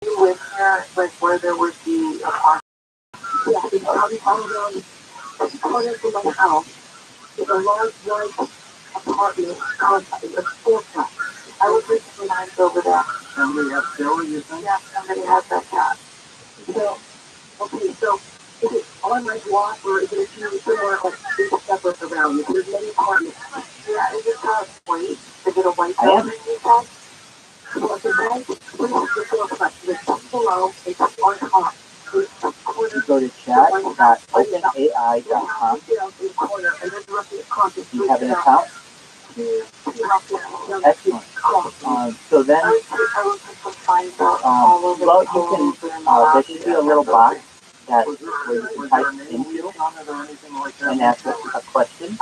You live here, like where there would be apartments. Yeah, it's probably around a corner from my house. There's a large apartment complex, a storefront. I was recently nice over there. Somebody has Billy, you think? Yeah, somebody has that cat. So, okay, so is it on my block or is it a few somewhere like big separate around? Because there's many apartments. Yeah, is it white? Is it a white building you said? So it's a white, what is the storefront? It's just below, it's on top. You go to chat.openai.com. You have an account? Excellent. So then, well, you can, there should be a little box that where you can type into and ask a question.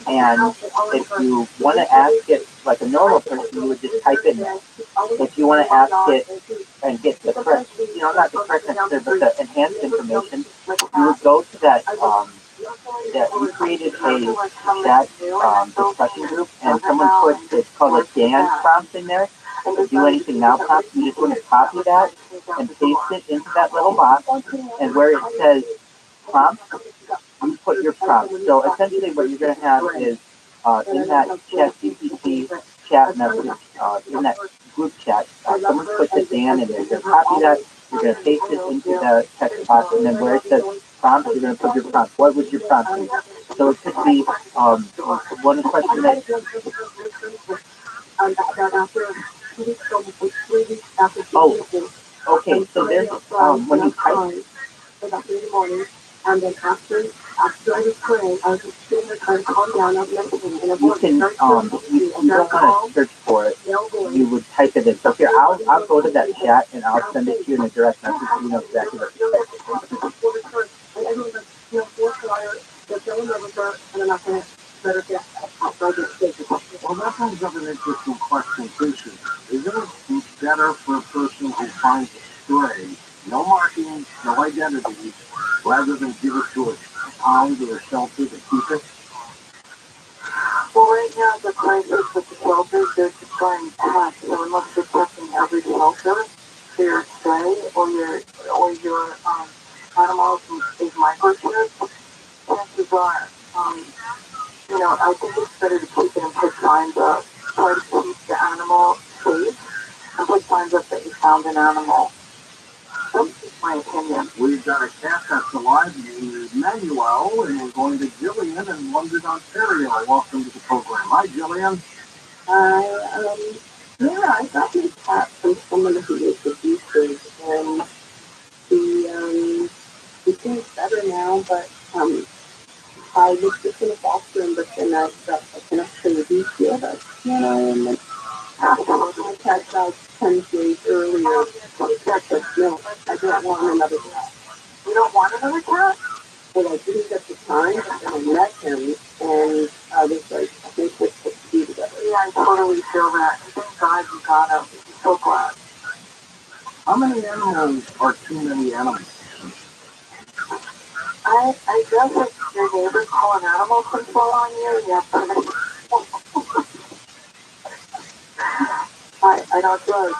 And if you want to ask it like a normal person, you would just type in there. If you want to ask it and get the correct, not the correct answer, but the enhanced information, you would go to that, that we created a chat discussion group, and someone put, it's called a Dan prompt in there. The do anything now prompt, you just want to copy that and paste it into that little box, and where it says prompt, you put your prompt. So essentially what you're going to have is in that ChatGPT chat message, in that group chat, someone put the Dan in there. You're going to copy that, you're going to paste it into the text box, and then where it says prompt, you're going to put your prompt. What would your prompt be? So it could be one question that... Oh, okay, so there's, when you type... And then after I was praying, I was just sitting there trying to calm down. I was listening. And you can, you don't want to search for it. You would type it in. So here, I'll go to that chat and I'll send it to you in a direct message so you know exactly what to say. Well, that brings up an interesting question, too. Isn't it better for a person who finds a stray, no markings, no identity, rather than give it to a pound or a shelter to keep it? Well, right now, the crisis with the shelters, they're just going past. So unless you're checking every shelter for your stray or your animal is microchipped, chances are, I think it's better to keep it and put signs up. Try to keep the animal safe and put signs up that you found an animal. That's just my opinion. We've got a cat that's alive named Emmanuel, and we're going to Jillian in London, Ontario. Welcome to the program. Hi, Jillian. Yeah, I got this cat from someone who lives abusive, and he seems better now, but I was just going to foster him, but then I got a connection with you, and then after my cat died 10 days earlier, but no, I don't want another cat. You don't want another cat? Well, I didn't at the time, and I met him, and I was like, I think we're supposed to be together. Yeah, I totally feel that. Thank God you got him. I'm so glad. How many animals are too many animals? I guess if your neighbors call an animal control on you, you have to make I don't judge.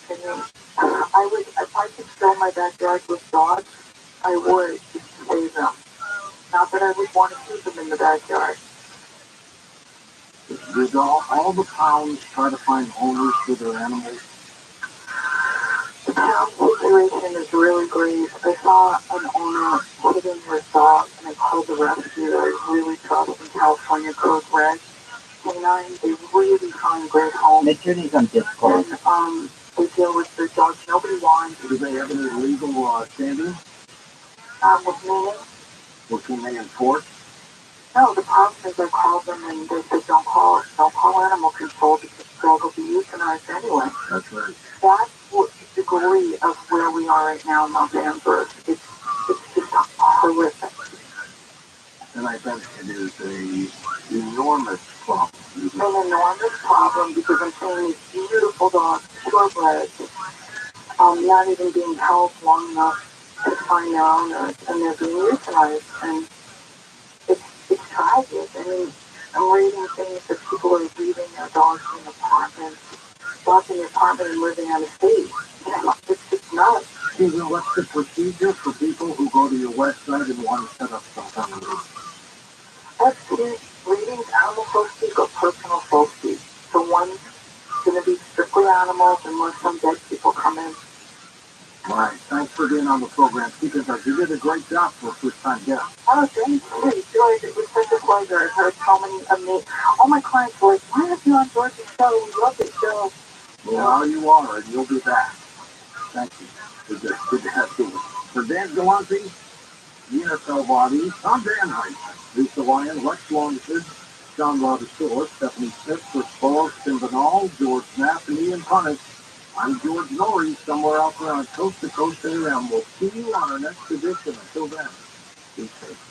I mean, I would, if I could fill my backyard with dogs, I would to save them. Not that I would want to keep them in the backyard. Did all the pounds try to find owners for their animals? The pound situation is really great. I saw an owner hitting her dog, and I called the rescue. I really trust in California code red. Canines, they really find great homes. Midjourney's on Discord. And they deal with their dogs. Nobody wants. Do they have any legal standing? With me? What can they enforce? No, the problem is I call them and they say don't call animal control because the dog will be euthanized anyway. That's right. That's what the degree of where we are right now in Los Angeles. It's just horrific. And I bet it is an enormous problem. An enormous problem because I'm seeing these beautiful dogs, purebreds, not even being held long enough to find their owners, and they're being euthanized, and it's tragic. I mean, I'm reading things that people are leaving their dogs in apartments, locked in the apartment and living out of state. It's just Susan, what's the procedure for people who go to your website and want to set up some kind of reading? That's it. Readings, animal folk speak or personal folk speak. So one's going to be strictly animals unless some dead people come in. All right. Thanks for being on the program, because you did a great job for a first-time guest. Oh, thank you. George, it was such a pleasure. I've heard so many of me. All my clients were like, why aren't you on George's show? We love the show. Well, you are, and you'll be back. Thank you. Good to have you. For Dan Galante, ESL Body, I'm Dan Heiss, Lisa Lyon, Lex Longford, John ROTHSCHILD, Stephanie Smith, Chris Ball, Tim Banal, George Knapp, and Ian Punnett. I'm George Norrie, somewhere out there on Coast to Coast AM. We'll see you on our next edition. Until then, be safe.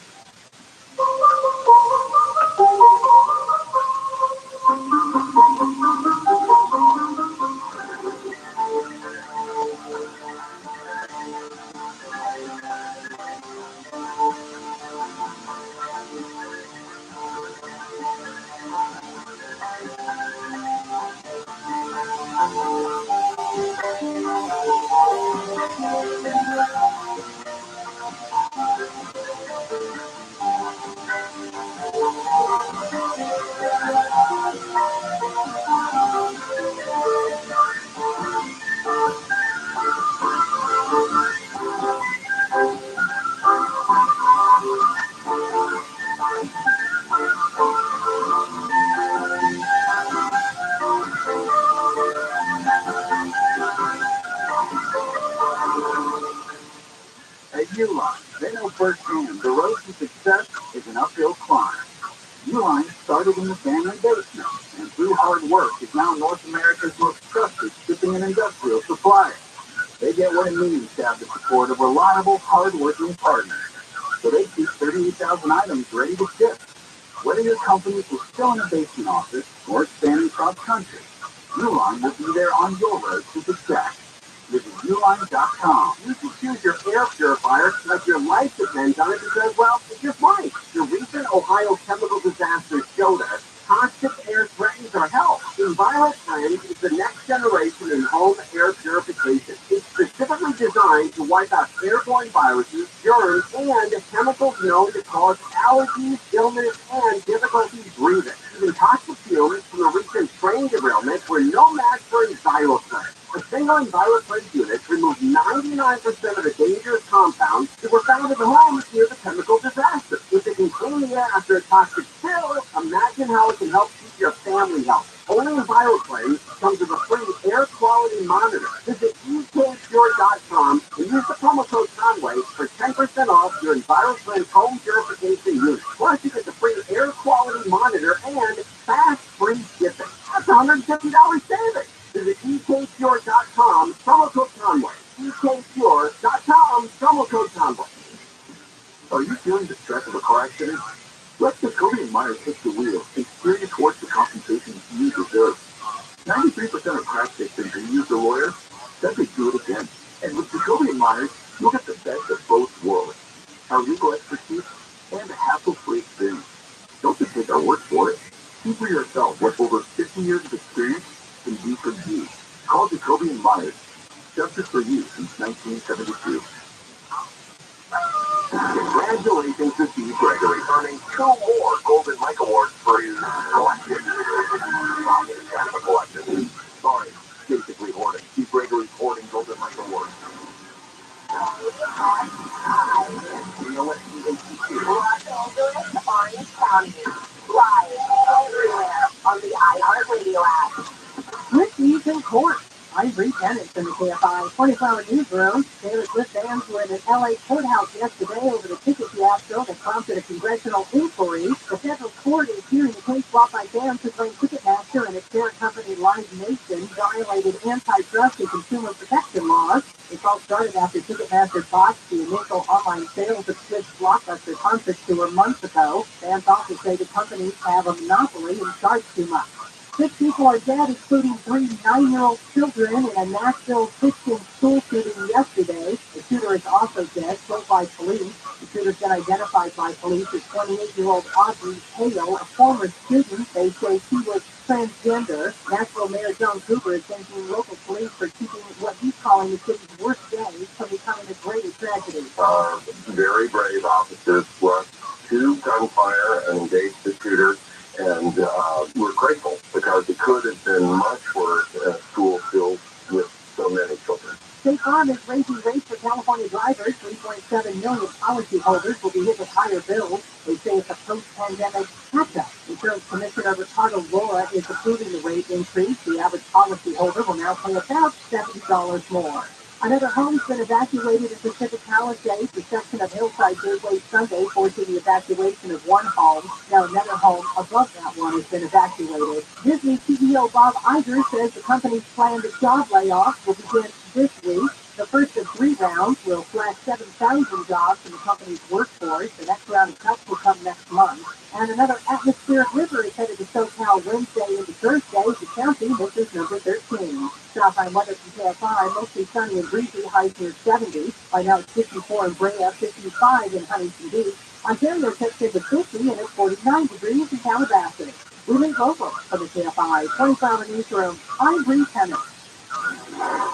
At Uline, they know firsthand the road to success is an uphill climb. Uline started in the family basement, and through hard work is now North America's most trusted shipping and industrial supplier. They get what it means to have the support of reliable, hard-working partners. So they keep 38,000 items ready to ship. Whether your company is still in a basement office or expanding cross-country, Uline will be there on your road to success. Visit Uline.com. You can choose your air purifier like your life depends on it because, well, it just might. The recent Ohio chemical disaster showed us toxic air threatens our health. ViralRabbi is the next generation in home air purification. It's specifically designed to wipe out airborne viruses, germs, and chemicals known to cause allergies, illness, and difficulty breathing. Even toxic fumes from the recent train derailment were no match for EnviroCleanse. A single EnviroCleanse unit removes 99% of the dangerous compounds that were found in the homes near the chemical disaster. If it can clean the air after a toxic spill, imagine how it can help keep your family healthy. Only EnviroCleanse comes with a free air quality monitor. Visit ekpure.com and use the promo code Conway for 10% off your EnviroCleanse home purification unit. Plus, you get the free air quality monitor and fast free shipping. That's $150 savings. Visit ekpure.com, promo code Conway. ekpure.com, promo code Conway. Are you feeling the stress of a car accident? Let the Jacoby & Myers take the wheel and steer you towards the compensation you deserve. 93% of crash victims who use a lawyer said they'd do it again. And with Jacoby & Myers, you'll get the best of both worlds. Our legal expertise and a hassle-free experience. Don't just take our word for it. See for yourself what over 50 years of experience can do for you. Call Jacoby & Myers. Justice for you since 1972. Congratulations to Steve Gregory, earning 2 more Golden Mike Awards for his collection. Collection. Sorry, basically hoarding. Steve Gregory's hoarding Golden Mike Awards. Los Angeles, Orange County, live everywhere on the iHeartRadio app. Swift News in Court. I'm Bree Bennett in the KFI 24-hour newsroom. Taylor Swift fans were in an LA courthouse yesterday over the ticket fiasco that prompted a congressional inquiry. The federal court is hearing a case brought by fans who claim Ticketmaster and its parent company Live Nation violated antitrust and consumer protection laws. It all started after Ticketmaster botched the initial online sales of Swift's Blockbuster concert tour months ago. Fans also say the companies have a monopoly and charge too much. 6 people are dead, including 3 9-year-old children in a Nashville Christian school shooting yesterday. The shooter is also dead, killed by police. The shooter's been identified by police as 28-year-old Audrey Hale, a former student. They say she was transgender. Nashville Mayor John Cooper is thanking local police for keeping what he's calling the city's worst day from becoming State Farm is raising rates for California drivers. 3.7 million policyholders will be hit with higher bills. They say it's a post-pandemic catch-up. Insurance Commissioner Ricardo Laura is approving the rate increase. The average policyholder will now pay about $70 more. Another home's been evacuated in Pacific Palisades. The section of Hillside Gateway Sunday forcing the evacuation of one home. Now another home above that one has been evacuated. Disney CEO Bob Iger says the company's planned job layoffs will begin this week. The first of 3 rounds will slash 7,000 jobs in the company's workforce. The next round of cuts will come next month. And another atmospheric river is headed to SoCal Wednesday into Thursday. The county misses number 13. Southline weather from KFI, mostly sunny and breezy, highs near 70. Right now it's 54 in Brea, 55 in Huntington Beach. Ontario takes into 50 and it's 49 degrees in Calabasas. We leave local for the KFI 24-hour newsroom. I'm Bree Tennant.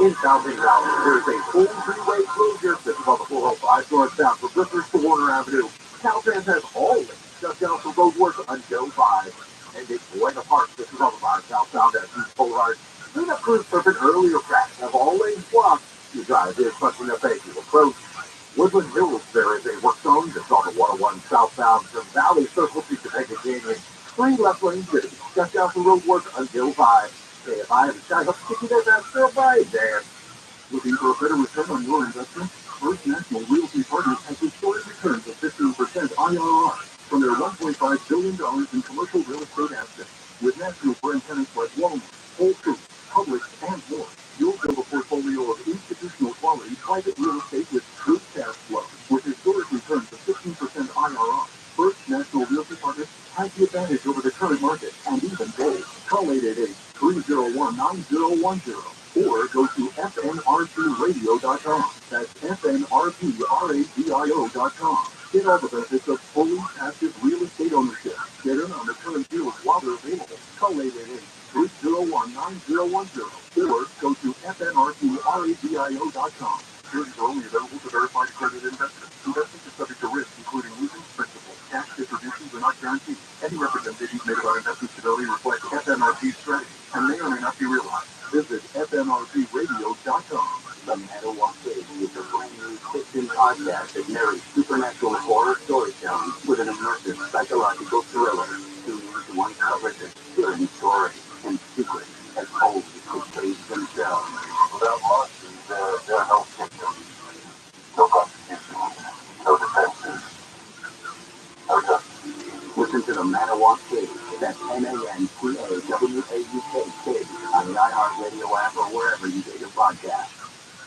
In Southern Valley, there is a full freeway closure. This is on the 405 northbound from Rivers to Warner Avenue. Caltrans has always shut down for road work until 5. And it's Buena Park. This is on the 5 southbound at East Boulevard. Cleanup crews of an earlier crash have all lanes blocked. You drive in, punching the face of approach. Woodland Hills, there is a work zone. This is on the 101 southbound from Valley Circle to Topeka Canyon. 3 left lanes that have shut down for road work until 5. KFI and Sky Hope to you guys for a ride there. Looking for a better return on your investment? First National Realty Partners has historic returns of 15% IRR from their $1.5 billion in commercial real estate assets. With national brand tenants like Walmart, Whole Foods, Publix, and more, you'll build a portfolio of institutional quality private real estate with true cash flow. With historic returns of 15% IRR, First National Realty Partners has the advantage over the current market and even gold. Call 888-301-9010 or go to fnrpradio.com. That's fnrpradio.com. Get all the benefits of fully passive real estate ownership. Get in on the current deals while they're available. Call 888-301-9010 or go to fnrpradio.com. Securities are only available to verified accredited investors. Investments are subject to risk, including losing principal. Cash distributions are not guaranteed. Any representations made about investment stability reflect FNRP's strategy and may or may not be realized. Visit fnrpradio.com. The Manawak Cave is a brand new fiction podcast that narrates supernatural horror storytelling with an immersive psychological thriller. Tune in to uncover the thrilling stories and secrets that hold the caves themselves. Without monsters, there are no symptoms, no competition, no defenses, no justice. Listen to the Manawak Cave. That's MANTAWAUK on the iHeartRadio app or wherever you get your podcast.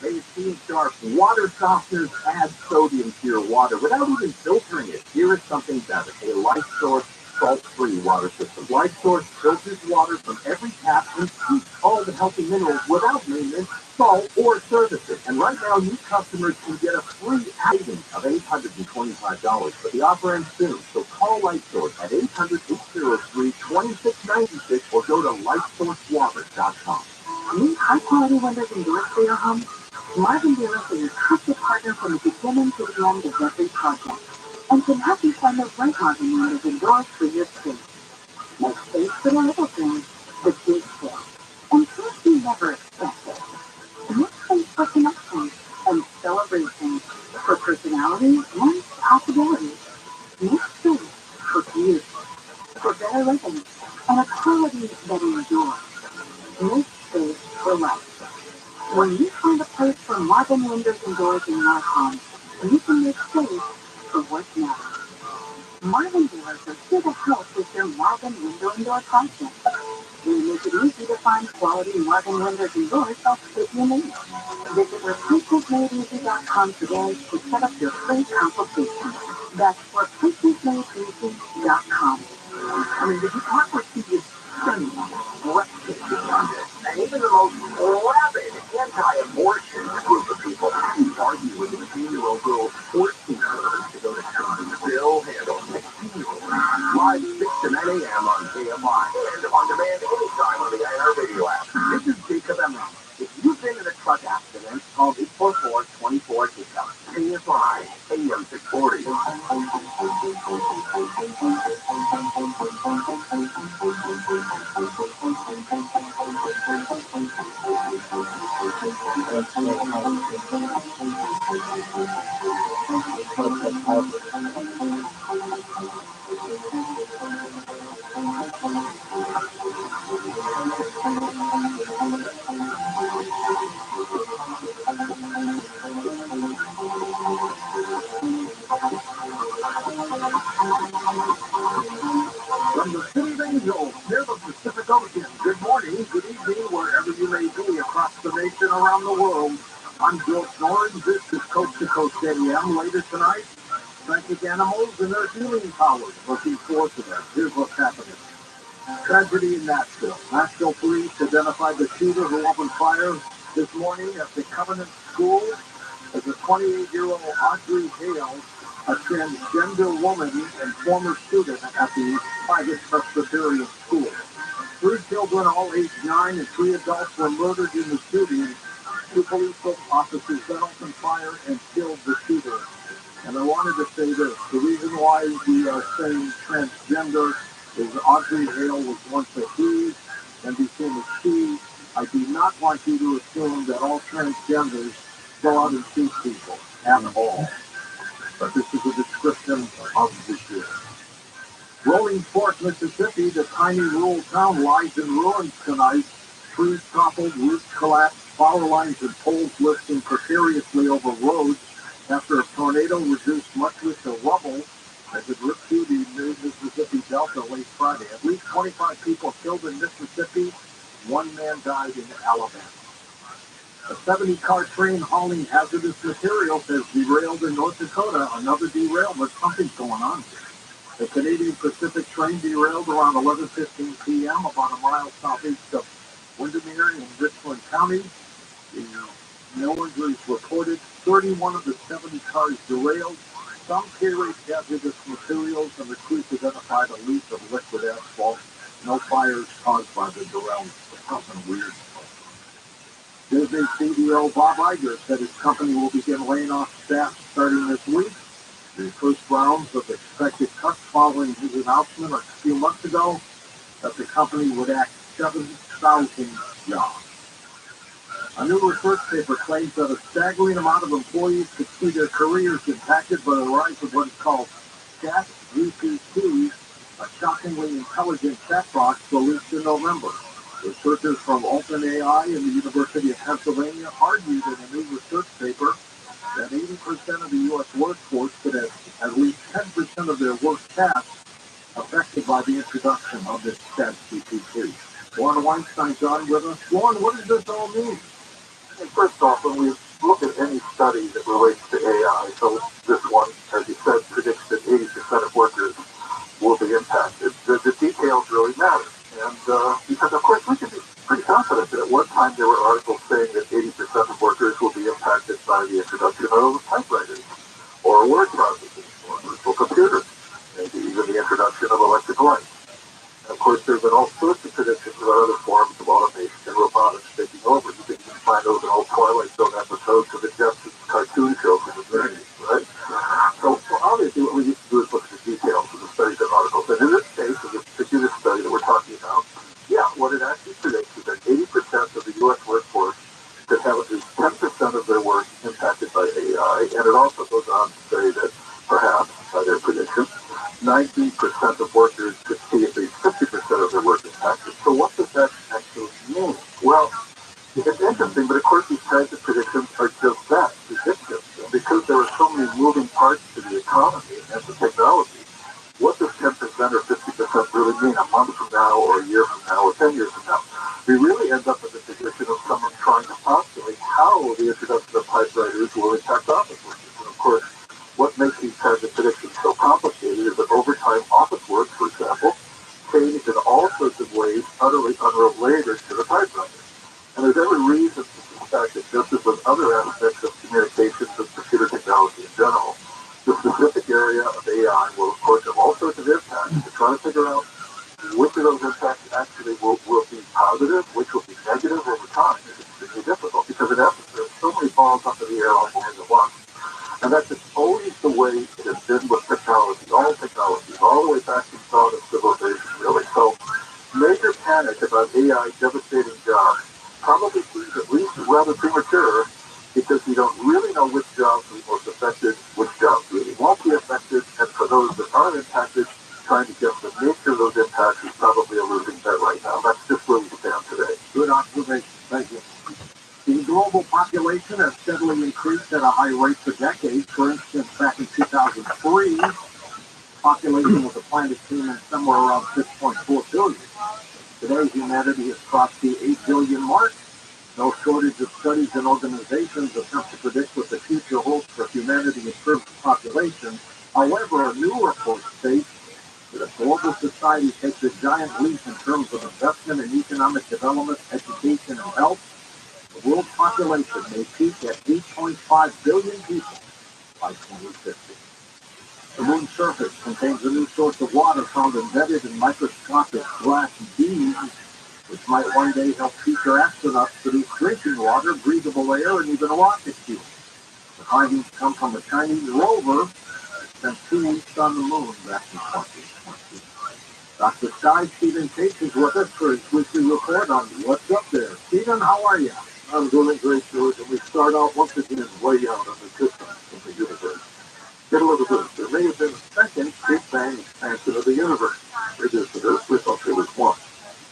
Hey, Steam Sharp water softeners add sodium to your water without even filtering it. Here is something better. A Life Source salt-free water system. Life Source filters water from every tap and keeps all the healthy minerals without maintenance, salt, or services. And right now, new customers can get a free item of $825, but the offer ends soon. So call Life Source at 800-803-2696 or go to lifesourcewater.com. Need high-quality windows and doors for your home? Marvin Dealers is your trusted partner from the beginning to the end of every project and can help you find the right Marvin windows and doors for your space. Make space for the little things, the big things, and things you never expected. Make space for connections and celebrations, for personality and possibilities. Make space for beauty, for better living, and a quality that endures. Make space for life. When you find a place for Marvin windows and doors in your home, you can make space for what matters. Marvin Doors are here to help with your Marvin window and door project. We make it easy to find quality Marvin windows and doors that fit your needs. Visit replacementmadeeasy.com today to set up your free consultation. That's replacementmadeeasy.com. I mean, did you talk with these stunning, breathtaking content, and even the most rabid anti-abortion group of people who argue with a 15-year-old girl 14-year-old to go to heaven, still handle 16-year-old. Live 6 to 9 a.m. on KMI and on demand anytime on the iHeartRadio app. This is Jacob Emmerich. If you've been in a truck accident, call 844-24-TICKUP. KFI, AM 640. From the city of Angels near the Pacific Ocean, good morning, good evening, wherever you may be across the nation, around the world. I'm Bill Snoring. This is Coast to Coast AM. Later tonight, psychic animals and their healing powers. Looking forward to that. Here's what's happening. Tragedy in Nashville. Nashville police identified the shooter who opened fire this morning at the Covenant School as a 28-year-old Audrey Hale, a transgender woman and former student at the private Presbyterian school. 3 children, all aged 9, and 3 adults were murdered in the shooting. 2 police officers then opened fire and killed the shooter. And I wanted to say this. The reason why we are saying transgender is Audrey Hale was once a he and became a she. I do not want you to assume that all transgenders go out and shoot people at all. But this is a description of the shooter. Rolling Fork, Mississippi, the tiny rural town lies in ruins tonight. Trees toppled, roofs collapsed, power lines and poles lifting precariously over roads after a tornado reduced much of it to rubble as it ripped through the Mississippi Delta late Friday. At least 25 people killed in Mississippi. 1 man died in Alabama. A 70-car train hauling hazardous materials has derailed in North Dakota. Another derailment. Something's going on here. The Canadian Pacific train derailed around 11:15 p.m. about a mile southeast of Windermere in Richland County. No injuries reported. 31 of the 70 cars derailed. Some carried hazardous materials, and the crews identified a leak of liquid asphalt. No fires caused by the derailment. Something weird. Disney CEO Bob Iger said his company will begin laying off staff starting this week. The first rounds of expected cuts following his announcement a few months ago that the company would add 7,000 jobs. A new research paper claims that a staggering amount of employees could see their careers impacted by the rise of what is called ChatGPT, a shockingly intelligent chatbot released in November. Researchers from OpenAI and the University of Pennsylvania argued in a new research paper that 80% of the U.S. workforce could have at least 10% of their work tasks affected by the introduction of this ChatGPT. Lauren Weinstein's on with us. Lauren, what does this all mean? And first off, when we look at any study that relates to AI, so this one, as you said, predicts that 80% of workers will be impacted. The details really matter. And because, of course, we can be pretty confident that at one time there were articles saying that 80% of workers will be impacted by the introduction of typewriters or word processing or virtual computers, maybe even the introduction of electric lights. And of course, there have been all sorts of predictions about other forms of automation and robotics taking over. You can find those in old Twilight Zone episodes of the Jetsons cartoon show from the 30s, right? So obviously what we need to do is look at the details of the studies and articles. And in this case, in this particular study that we're talking about, yeah, what it actually predicts is that 80% of the U.S. workforce could have at least 10% of their work impacted by AI. And it also goes on to say that perhaps, by their prediction, 19% of workers could see at least 50% of their work impacted. So what does that actually mean? Well, it's interesting, but of course these kinds of predictions are just that, predictions. And because there are so many moving parts to the economy and to technology, what does 10% or 50% really mean a month from now or a year from now or 10 years from now? We really end up in the position of someone trying to postulate how the introduction of typewriters will impact office workers. And of course, what makes these kinds of predictions so complicated is that over time office work, for example, changed in all sorts of ways utterly unrelated to the typewriter. And there's every reason to suspect that just as with other aspects of communications and computer technology in general, the specific area of AI will, of course, have all sorts of impacts. To try to figure out which of those impacts actually will be positive, which will be negative over time is extremely difficult because in essence there's so many balls up in the air all going at once. And that's just always the way it has been with technology, all the way back to dawn of civilization, really. So major panic about AI devastating jobs probably seems at least rather premature because we don't really know which jobs are most affected, which jobs really won't be affected, and for those that aren't impacted, trying to guess the nature of those impacts is probably a losing bet right now. That's just where we stand today. Good observation. Thank you. The global population has steadily increased at a high rate for decades. For instance, back in 2003, population of the planet came in somewhere around 6.4 billion. Today, humanity has crossed the 8 billion mark. No shortage of studies and organizations attempt to predict what the future holds for humanity in terms of population. However, a new report states that if global society takes a giant leap in terms of investment in economic development, education, and health, the world population may peak at 8.5 billion people by 2050. The moon's surface contains a new source of water found embedded in microscopic glass beads, which might one day help future astronauts produce drinking water, breathable air, and even a rocket fuel. The findings come from a Chinese rover that spent 2 weeks on the moon back in 2020. Dr. Sky Stephen Case is with us for his weekly report on What's Up There. Stephen, how are you? I'm doing great, George, and we start out once again way out on the distance of the universe. Get a look at this. There may have been a second Big Bang expansion of the universe. Previous to this, we thought there was one.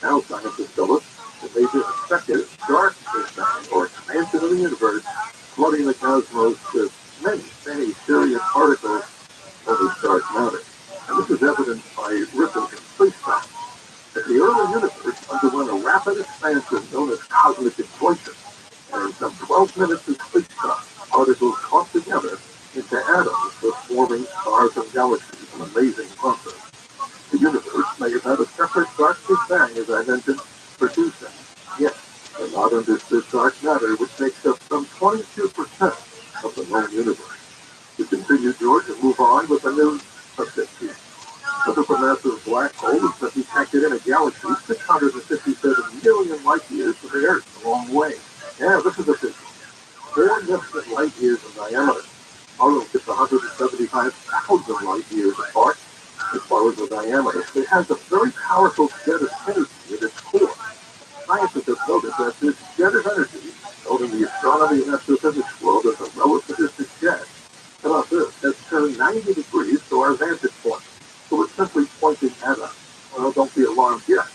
Now scientists tell us there may be a second dark Big Bang, or expansion of the universe, flooding the cosmos with many, many serious particles of this dark matter. And this is evidenced by ripples in space-time. The early universe underwent a rapid expansion known as cosmic inflation, and in some 12 minutes of space-time, particles clumped together into atoms, thus forming stars and galaxies, an amazing process. The universe may have had a separate dark Big Bang, as I mentioned, producing, yet, the not understood dark matter, which makes up some 22% of the known universe. To continue, George, and move on with the news subject here. A supermassive black hole has been detected in a galaxy 657 million light years from the Earth. A long way. Yeah, this is official. 4 distant light years in diameter. Our Earth is 175,000 light years apart as far as the diameter. It has a very powerful jet of energy at its core. Scientists have noted that this jet of energy, known in the astronomy and astrophysics world as a relativistic jet, about this, has turned 90 degrees to our vantage point. So it's simply pointing at us. Well, don't be alarmed yet.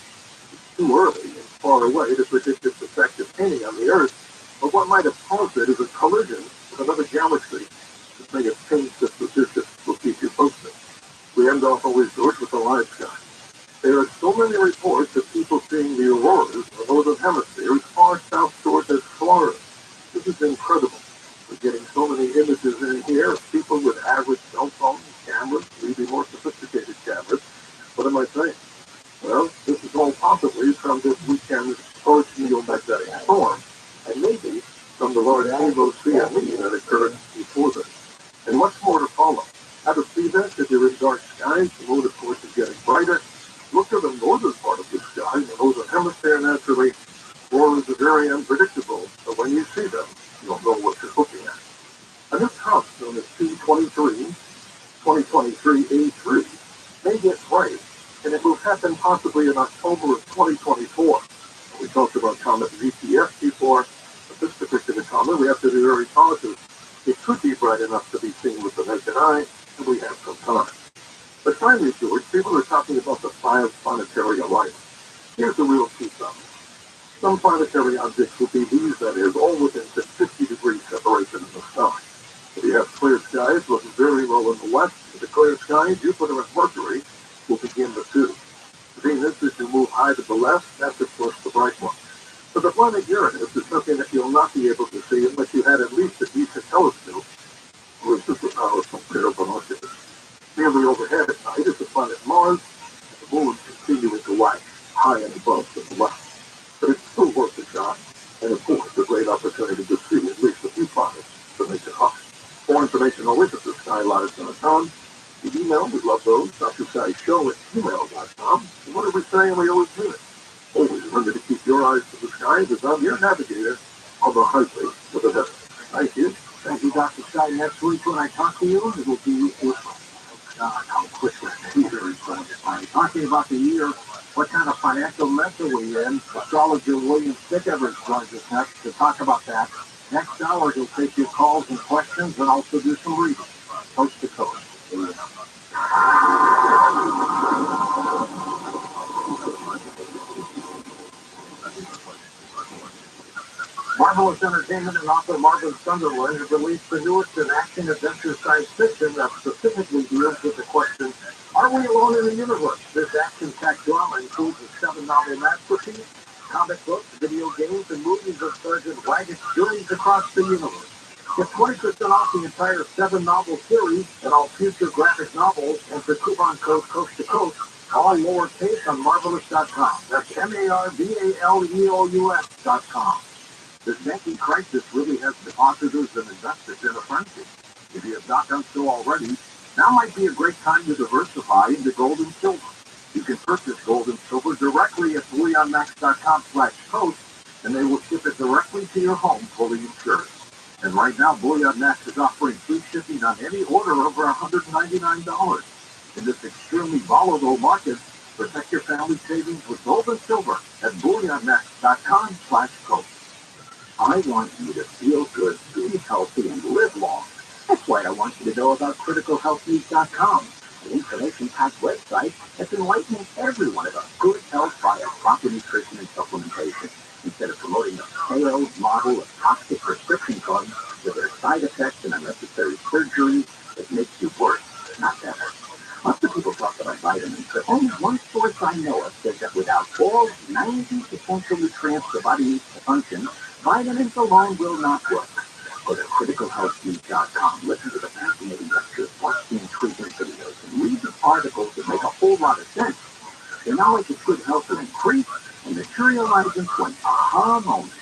It's too early and far away to predict its effect, if any, on the Earth, but what might have caused it is a collision with another galaxy that may have changed its position. We'll keep you posted. We end off always, George, with the live sky. There are so many reports of people seeing the auroras in the northern hemisphere as far south shores as Florida. This is incredible. We're getting so many images in here of people with average cell phones, cameras, maybe more sophisticated cameras. What am I saying? Well, this is all possibly from this weekend's post-geomagnetic storm, and maybe from the large Amos CME that occurred before this. And much more to follow. How to see this if you're in dark skies? The moon, of course, is getting brighter. Look at the northern part of the sky, the northern hemisphere naturally. Auroras are very unpredictable, but when you see them, you'll know what you're looking at. A new trout known as P23, 2023A3, may get bright, and it will happen possibly in October of 2024. We talked about comet VTS before, but this particular comet, we have to be very cautious. It could be bright enough to be seen with the naked eye, and we have some time. But finally, George, people are talking about the 5 planetary alignments. Here's the real key something. Some planetary objects will be these, that is, all within 50-degree separation in the sky. If you have clear skies looking very low in the west, with the clear sky, Jupiter and Mercury will begin to too. Venus, as you move high to the left, that's of course the bright one. But the planet Uranus is something that you'll not be able to see unless you had at least a decent telescope or a super-powerful pair of binoculars. Nearly overhead at night is the planet Mars, and the moon continuing to wax high and above to the left. But it's still worth a shot, and of course a great opportunity to see at least a few planets to make it hot. For information, always at theskylives.com. The email, we love those, drsky@gmail.com. And what are we saying? We always mean it. Always remember to keep your eyes to the sky, because I'm your navigator on the highway to the heavens. Thank you. Thank you, Dr. Sky. Next week when I talk to you, it will be April. God, how quickly the year is going by. Talking about the year, what kind of kind of financial mess are we in? Astrologer William Stickever joins us next to talk about that. Next hour, he'll take your calls and questions and also do some reading, coast to coast. Marvelous Entertainment and author Marvin Sunderland has released the newest in action-adventure science fiction that specifically deals with the question, are we alone in the universe? This action-packed drama includes a 7-novel masterpiece, comic books, video games, and movies of Sergeant Waggott's journeys across the universe. Get 20% off the entire 7-novel series and all future graphic novels, and for coupon code Coast to Coast, all lowercase on Marvelous.com. That's MARVALEOUS.com. This banking crisis really has depositors and investors in a frenzy. If you have not done so already, now might be a great time to diversify into gold and silver. You can purchase gold and silver directly at BullionMax.com/post, and they will ship it directly to your home fully insured. And right now, BullionMax is offering free shipping on any order over $199. In this extremely volatile market, protect your family savings with gold and silver at BullionMax.com/post. I want you to feel good, be healthy, and live long. That's why I want you to know about CriticalHealthNews.com, an information-packed website that's enlightening everyone about good health via proper nutrition and supplementation, instead of promoting a failed model of toxic prescription drugs with their side effects and unnecessary surgery that makes you worse, not better. Lots of people talk about vitamins, but only one source I know of says that without all 90 essential nutrients the body needs to function, vitamins alone will not work. Go to CriticalHealthNews.com, listen to the fascinating lectures, watch the intriguing videos, and read the articles that make a whole lot of sense. The knowledge of good health will increase and materialize into an aha moment.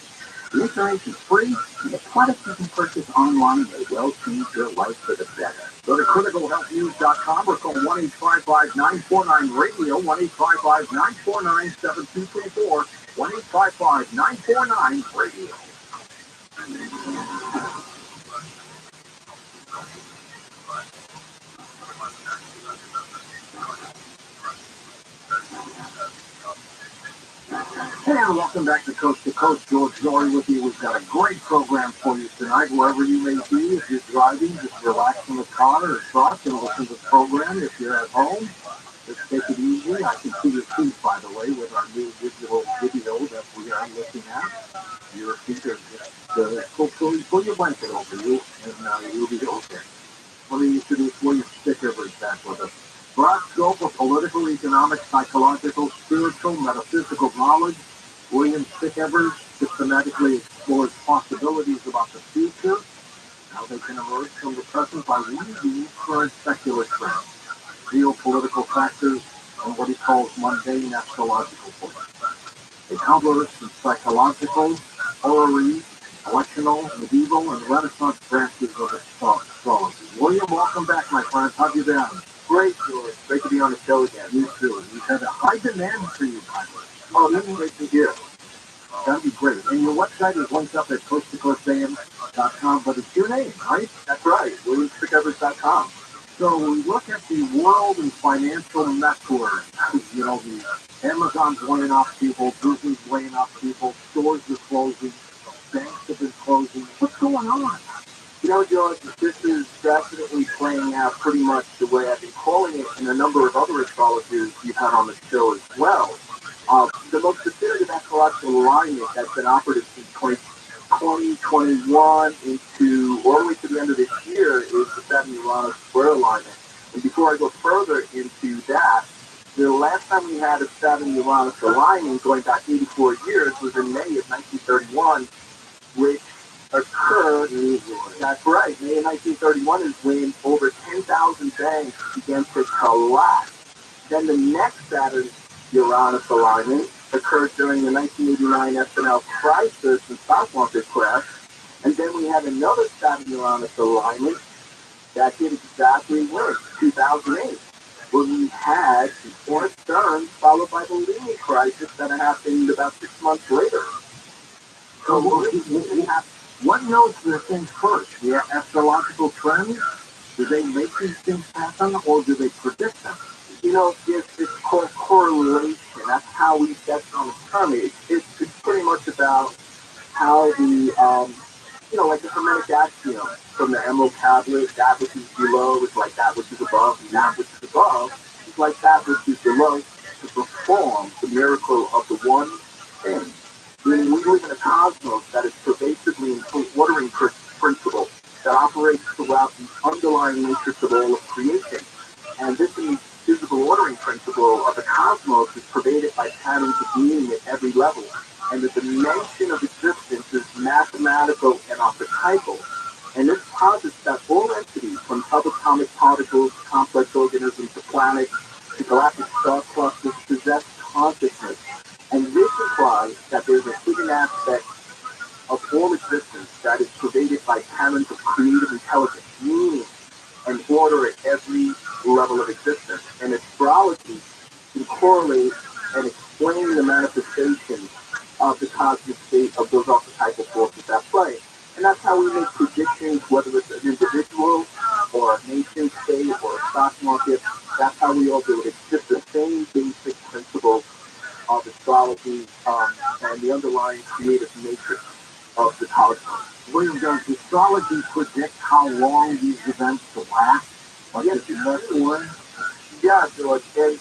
The information is free, and the products you can purchase online may well change your life for the better. Go to CriticalHealthNews.com or call 1-855-949-RADIO, 1-855-949-7234, 1-855-949-RADIO. Hey, and welcome back to Coast. George Zory with you. We've got a great program for you tonight, wherever you may be. If you're driving, just relax in the car or truck and listen to the program. If you're at home, just take it easy. I can see your feet, by the way, with our new digital video that we are looking at. Your feet are just pull your blanket over you, and you'll be okay. Let me introduce William Stickever back with us. Broad scope of political, economic, psychological, spiritual, metaphysical knowledge, William Stickever systematically explores possibilities about the future, how they can emerge from the present by reading current secular trends, geopolitical factors, and what he calls mundane astrological points. It covers the psychological, horary, electional, medieval, and Renaissance branches of astrology. William, welcome back, my friend. How have you been? Great, George. Great to be on the show again. You too. We've had a high demand for you, Tyler. Oh, this is great to hear. That'd be great. And your website is linked up at coasttocoastam.com, but it's your name, right? That's right, WilliamStickever.com. So we look at the world and financial network. You know, the Amazon's laying off people, Disney's laying off people, stores are closing, banks have been closing. What's going on? You know, George, this is definitely playing out pretty much the way I've been calling it and a number of other astrologers you've had on the show as well. The most definitive astrological alignment that's been operative since 2021 into all the way to the end of this year is the Saturn-Uranus square alignment. And before I go further into that, the last time we had a Saturn-Uranus alignment going back 84 years was in May of 1931, which occurred, that's right, May of 1931 is when over 10,000 banks began to collapse. Then the next Saturn-Uranus alignment occurred during the 1989 S&L crisis and stock market crash. And then we had another Saturn-Uranus alignment that did exactly when, 2008, when we had the Hornet Stearns followed by the Lehman crisis that happened about 6 months later. So what knows the things first? The astrological trends? Do they make these things happen, or do they predict them? You know, it's called correlation. and that's how we get on the term. It's pretty much about how the like the Hermetic axiom from the Emerald Tablet, that which is below is like that which is above, and that which is above is like that which is below, to perform the miracle of the one thing. Meaning we live in a cosmos that is pervasively an ordering principle that operates throughout the underlying matrix of all of creation. And this invisible ordering principle of the cosmos is pervaded by patterns of meaning at every level. And the dimension of existence is mathematical and archetypal. And this posits that all entities, from subatomic particles, complex organisms, to planets, to galactic star clusters, possess consciousness. And this implies that there's a hidden aspect of all existence that is pervaded by patterns of creative intelligence, meaning, and order at every level of existence. And astrology can correlate and explain the manifestation of the cosmic state of those archetypal forces at play. And that's how we make predictions, whether it's an individual or a nation state or a stock market. That's how we all do it. It's just the same basic principle of astrology and the underlying creative matrix of the cosmos. William, does astrology predict how long these events will last? Yes, yeah, George. And,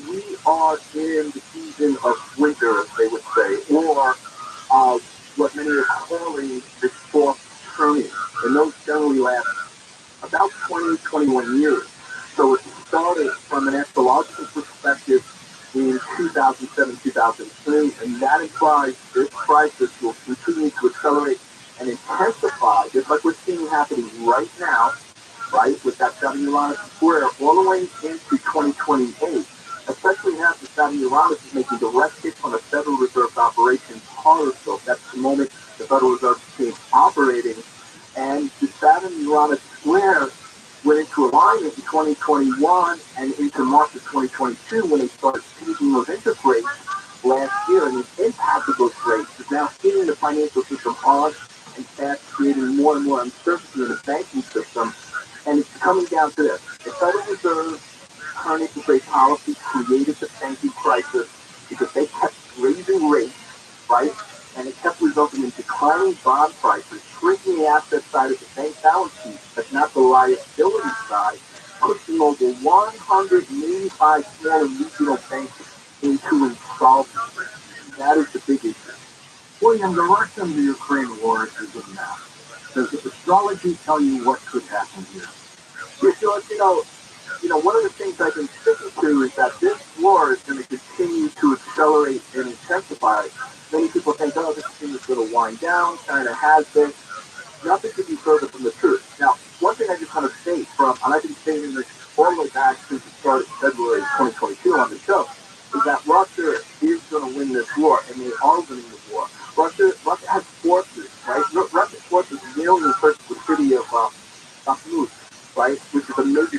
we are in the season of winter, as they would say, or what many are calling the fourth turning. And those generally last about 20-21 years. So it started from an astrological perspective in 2007-2003, and that implies this crisis will continue to accelerate and intensify, just like we're seeing happening right now, right, with that Saturn-Uranus square all the way into 2028, especially after Saturn-Uranus is making direct hits on the Federal Reserve's operations horoscope. That's the moment the Federal Reserve became operating, and the Saturn-Uranus square went into alignment in 2021 and into March of 2022 when they started peaking those interest rates last year, and the impact of those rates is now hitting the financial system hard and fast, creating more and more uncertainty in the banking system. And it's coming down to this. The Federal Reserve turning to rate policy created the banking crisis because they kept raising rates, right? And it kept resulting in declining bond prices, shrinking the asset side of the bank balance sheet, but not the liability side, pushing over 185 small and regional banks into insolvency. That is the big issue. William, the Russia and the Ukraine war is a mess. Does astrology tell you what could happen here? Yeah, so, one of the things I've been sticking to is that this war is going to continue to accelerate and intensify. Many people think, this thing is going to wind down. China has this. Nothing could be further from the truth. Now, one thing I just want to state and I've been stating this all the way back since the start of February 2022 on the show, is that Russia is going to win this war, and they are winning the war. Russia has forces, right? Russia's forces nearly encircle the city of Bakhmut, right, which is a major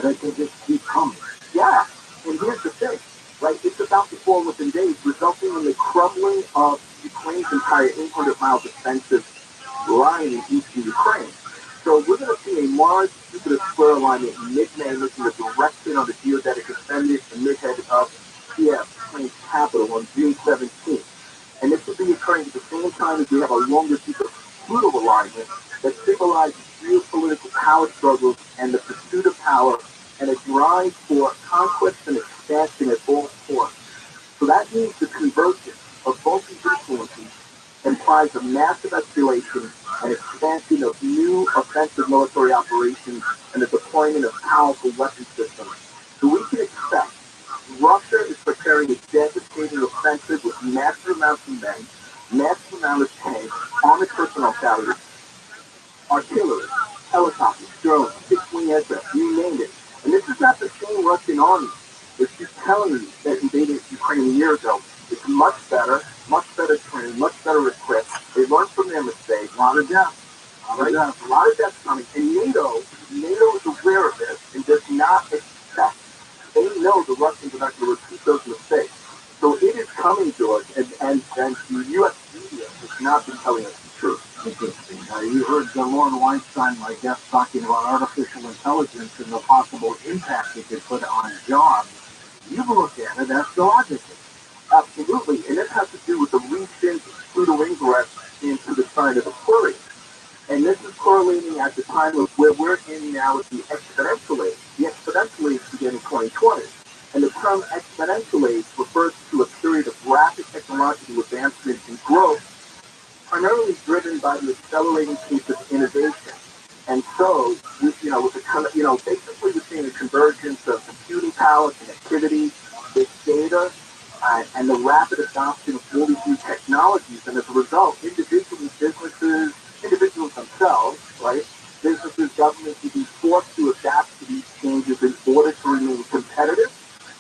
They can just keep coming. Yeah, and here's the thing, right? It's about to fall within days, resulting in the crumbling of Ukraine's entire 800-mile defensive line in eastern Ukraine. So we're going to see a Mars-Jupiter square alignment in mid-May, looking at the direction of the geodetic ascendant and midhead of Kiev, Ukraine's capital, on June 17th. And this will be occurring at the same time as we have a longer Jupiter-Pluto alignment that symbolizes geopolitical power struggles and the pursuit of power and a drive for conquest and expansion at all costs. So that means the convergence of both these influences implies a massive escalation and expansion of new offensive military operations and the deployment of powerful weapon systems. So we can expect Russia is preparing a devastating offensive with massive amounts of men, massive amount of tanks, armored personnel carriers, artillery, helicopters, drones, fixed-wing aircraft, you name it. And this is not the same Russian army that's just telling you that invaded Ukraine a year ago. It's much better trained, much better equipped. They learned from their mistakes. A lot of death. Right? A lot of deaths coming. And NATO is aware of this and does not expect. They know the Russians are not going to repeat those mistakes. So it is coming, George, and the U.S. media has not been telling us the truth. Interesting. You heard Lauren Weinstein, my guest, talking about artificial intelligence and the possible impact it could put on jobs. You've looked at it astrologically. Absolutely, and it has to do with the recent Pluto ingress into the sign of Aquarius. And this is correlating at the time of where we're in now with the exponential age. The exponential age began in 2020. And the term exponential age refers to a period of rapid technological advancement and growth, primarily driven by the accelerating pace of innovation. And so, with the kind of, basically we're seeing a convergence of computing power, connectivity, big data, and the rapid adoption of all these new technologies. And as a result, individuals themselves, right? Businesses, governments will be forced to adapt to these changes in order to remain competitive,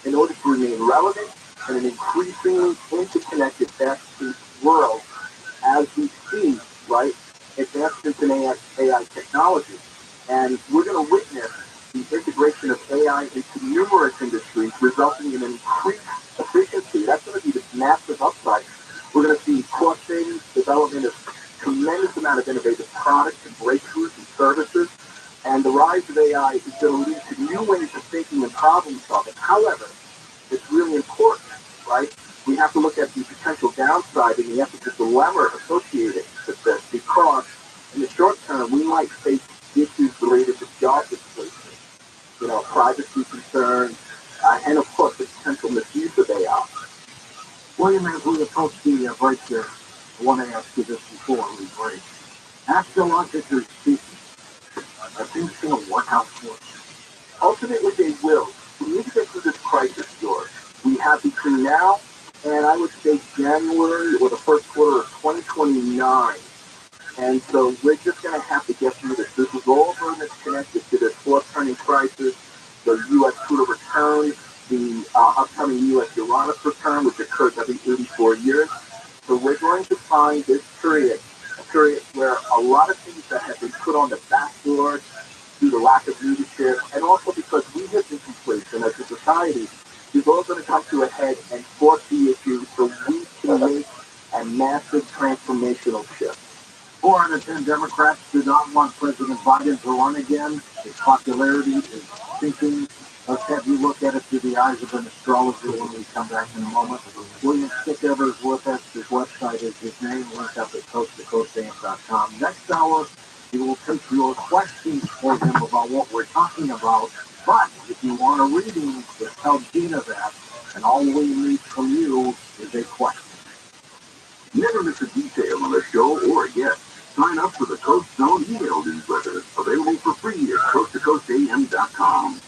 in order to remain relevant, in an increasingly interconnected, fast-paced world as we see, right, advancements in AI technology. And we're going to witness the integration of AI into numerous industries, resulting in an increased efficiency. That's going to be the massive upside. We're going to see cost savings, development of tremendous amount of innovative products and breakthroughs and services. And the rise of AI is going to lead to new ways of thinking and problem solving. However, it's really important, right? We have to look at the potential downside and the ethical dilemma associated with this, because in the short term, we might face issues related to job displacement, privacy concerns, and of course, the potential misuse of AI. William, as we approach the break here, I want to ask you this before we break. Astrologically speaking, are things going to work out for us? Ultimately, they will. We need to get through this crisis, George. We have between now and I would say January or the first quarter of 2029. And so we're just going to have to get through this. This is all very much connected to this fourth turning crisis, the U.S. Pluto return, the upcoming U.S. Uranus return, which occurs every 84 years. So we're going to find this period, a period where a lot of things that have been put on the back door due to lack of leadership, and also because we have been complacent as a society, is all going to come to a head and force the issue so we can make a massive transformational shift. 4 out of 10 Democrats do not want President Biden to run again. His popularity is sinking. Let's have you look at it through the eyes of an astrologer when we come back in a moment. William Stickever is with us. His website is his name, linked up at coasttocoastamp.com. Next hour, we will take your questions for him about what we're talking about. But if you want a reading, just tell Gina that. And all we need from you is a question. Never miss a detail on a show or a guest. Sign up for the Coast Zone email newsletter, available for free at coasttocoastam.com.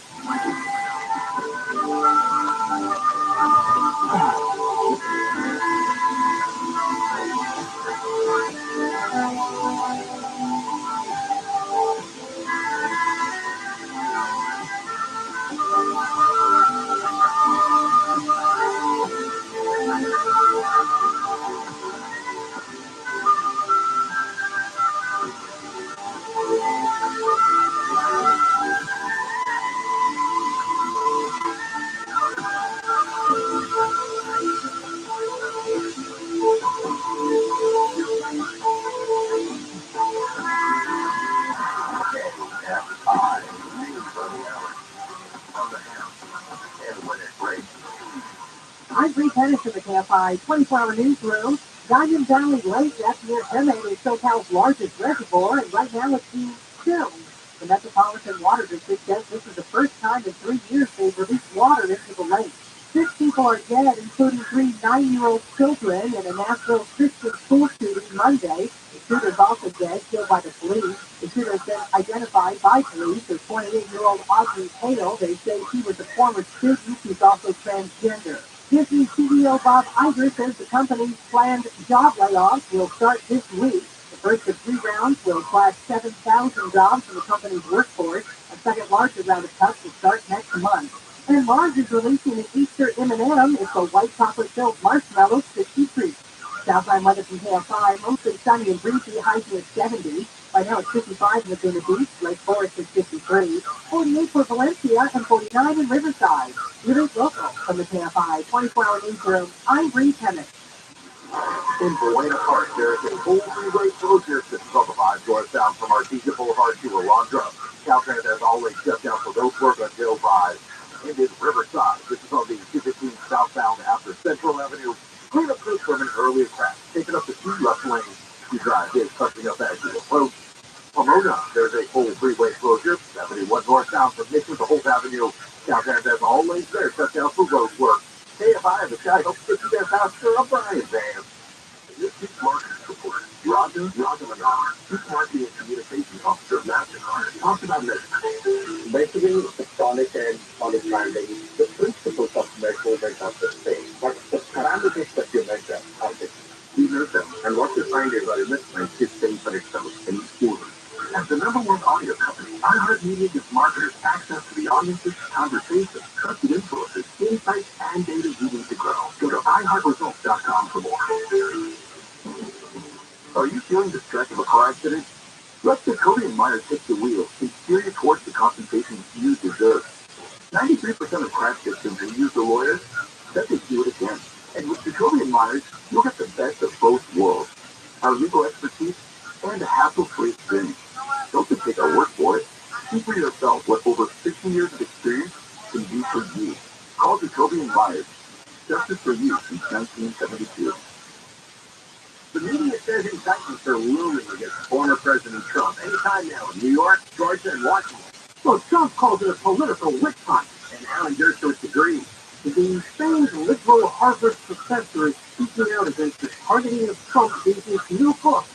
I'm Bree Pettis in the KFI 24-hour newsroom. Diamond Valley Lake, that's near Emmett, is SoCal's largest reservoir, and right now it's being filled. The Metropolitan Water District says this is the first time in 3 years they've released water into the lake. 6 people are dead, including 3 9-year-old children in a Nashville Christian school shooting Monday. The shooter is also dead, killed by the police. The shooter has been identified by police as 28-year-old Audrey Hale. They say he was a former student who's also transgender. Disney CEO Bob Iger says the company's planned job layoffs will start this week. The first of 3 rounds will slash 7,000 jobs from the company's workforce. A second larger round of cuts will start next month. And Mars is releasing an Easter M&M. It's a white chocolate-filled marshmallow 60 treat. Southline weather from KFI, mostly sunny and breezy, highs at 70. Right now it's 55 in the Laguna Beach, Lake Forest is 53, 48 for Valencia, and 49 in Riverside. News local from the KFI 24-hour newsroom. I'm Bree Pettis. In Buena Park, there is a full freeway closure system on the 5 northbound from Artesia Boulevard to Alondra. Caltrans, as always, shut down for road work until 5. And in Riverside, this is on the drive is touching up as you approach Pomona. There's a full freeway closure. 71 northbound from Mission to Holt Avenue. Downtown has all lanes there. Shut down for road work. KFI, the sky helps get you there faster. I'm Brian Van. This is marketing support. Roger, Chief Marketing and Communications Officer of MasterCard. Talk about this. Basically, sonic and sonic branding, the principles of measurement are the same, but the parameters that you measure are different. We measure, and what you find is our investment is paying for itself in smoother. As the number one audio company, iHeartMedia gives marketers access to the audience's conversations, trusted influencers, insights, and data you need to grow. Go to iHeartResults.com for more. Are you feeling the stress of a car accident? Let Jacoby and Meyer take the wheel and steer you towards the compensation you deserve. 93% of crash victims who use the lawyers said they'd do it again. And with Jacoby and Myers, you'll get the best of both worlds. Our legal expertise and a hassle-free experience. Don't just take our word for it. See for yourself what over 15 years of experience can do for you. Call Jacoby and Myers. Justice for you since 1972. The media says indictments are looming against former President Trump anytime now in New York, Georgia, and Washington. So Trump calls it a political witch hunt, and Alan Dershowitz agrees. The famed liberal Harvard professor is speaking out against the targeting of Trump in his new book,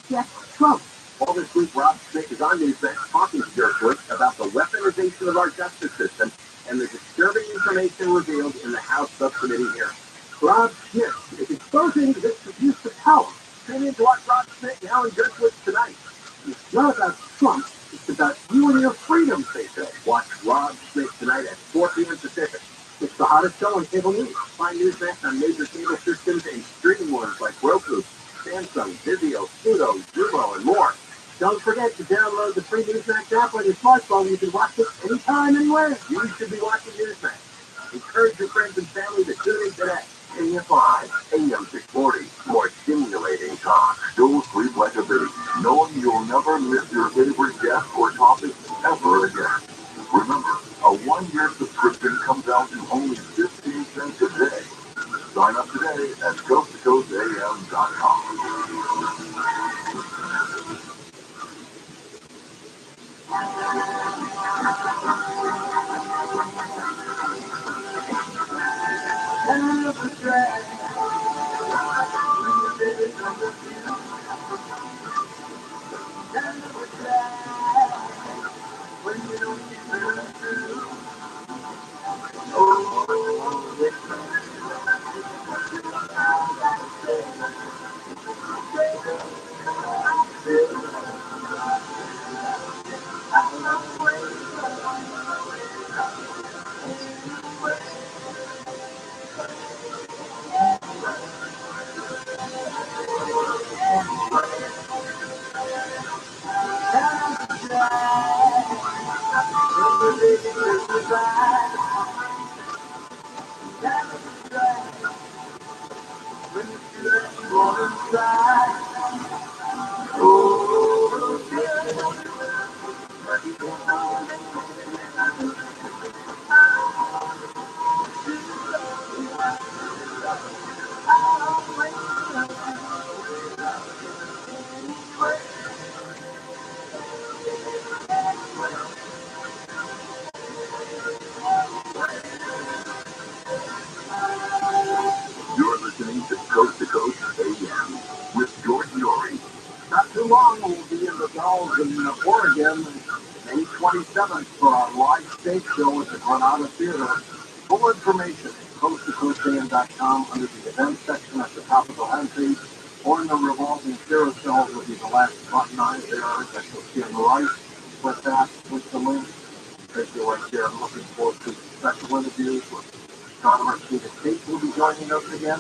Get Trump. All this week, Rob Smith is on Newsmax talking to Dershowitz about the weaponization of our justice system and the disturbing information revealed in the House subcommittee hearing. Rob Smith is exposing this abuse of power. Tune in to watch Rob Smith and Alan Dershowitz tonight. It's not about Trump, it's about you and your freedoms, they say. Watch Rob Smith tonight at 4 p.m. Pacific. It's the hottest show on cable news. Find Newsmax on major cable systems and streaming ones like Roku, Samsung, Vizio, Pluto, Xumo, and more. Don't forget to download the free Newsmax app on your smartphone. You can watch it anytime, anywhere. You should be watching Newsmax. Encourage your friends and family to tune in today. AM5, AM640, more stimulating talk. Don't sleep like a baby, knowing you'll never miss your favorite guest or topic ever again. Remember, a one-year subscription comes out to only 15 cents a day. Sign up today at You're listening to Coast AM with George Norrie. Not too long, we'll be in the Dalles in Oregon, May 27th for our live stage show at the Granada Theater. Full information at coasttocoastam.com under the events section at the top of the homepage, or in the revolving carousel will be the last button on there that you'll see on the right. With that, with the link, take you right there. I'm looking forward to special interviews with Governor Peter Tate will be joining us again.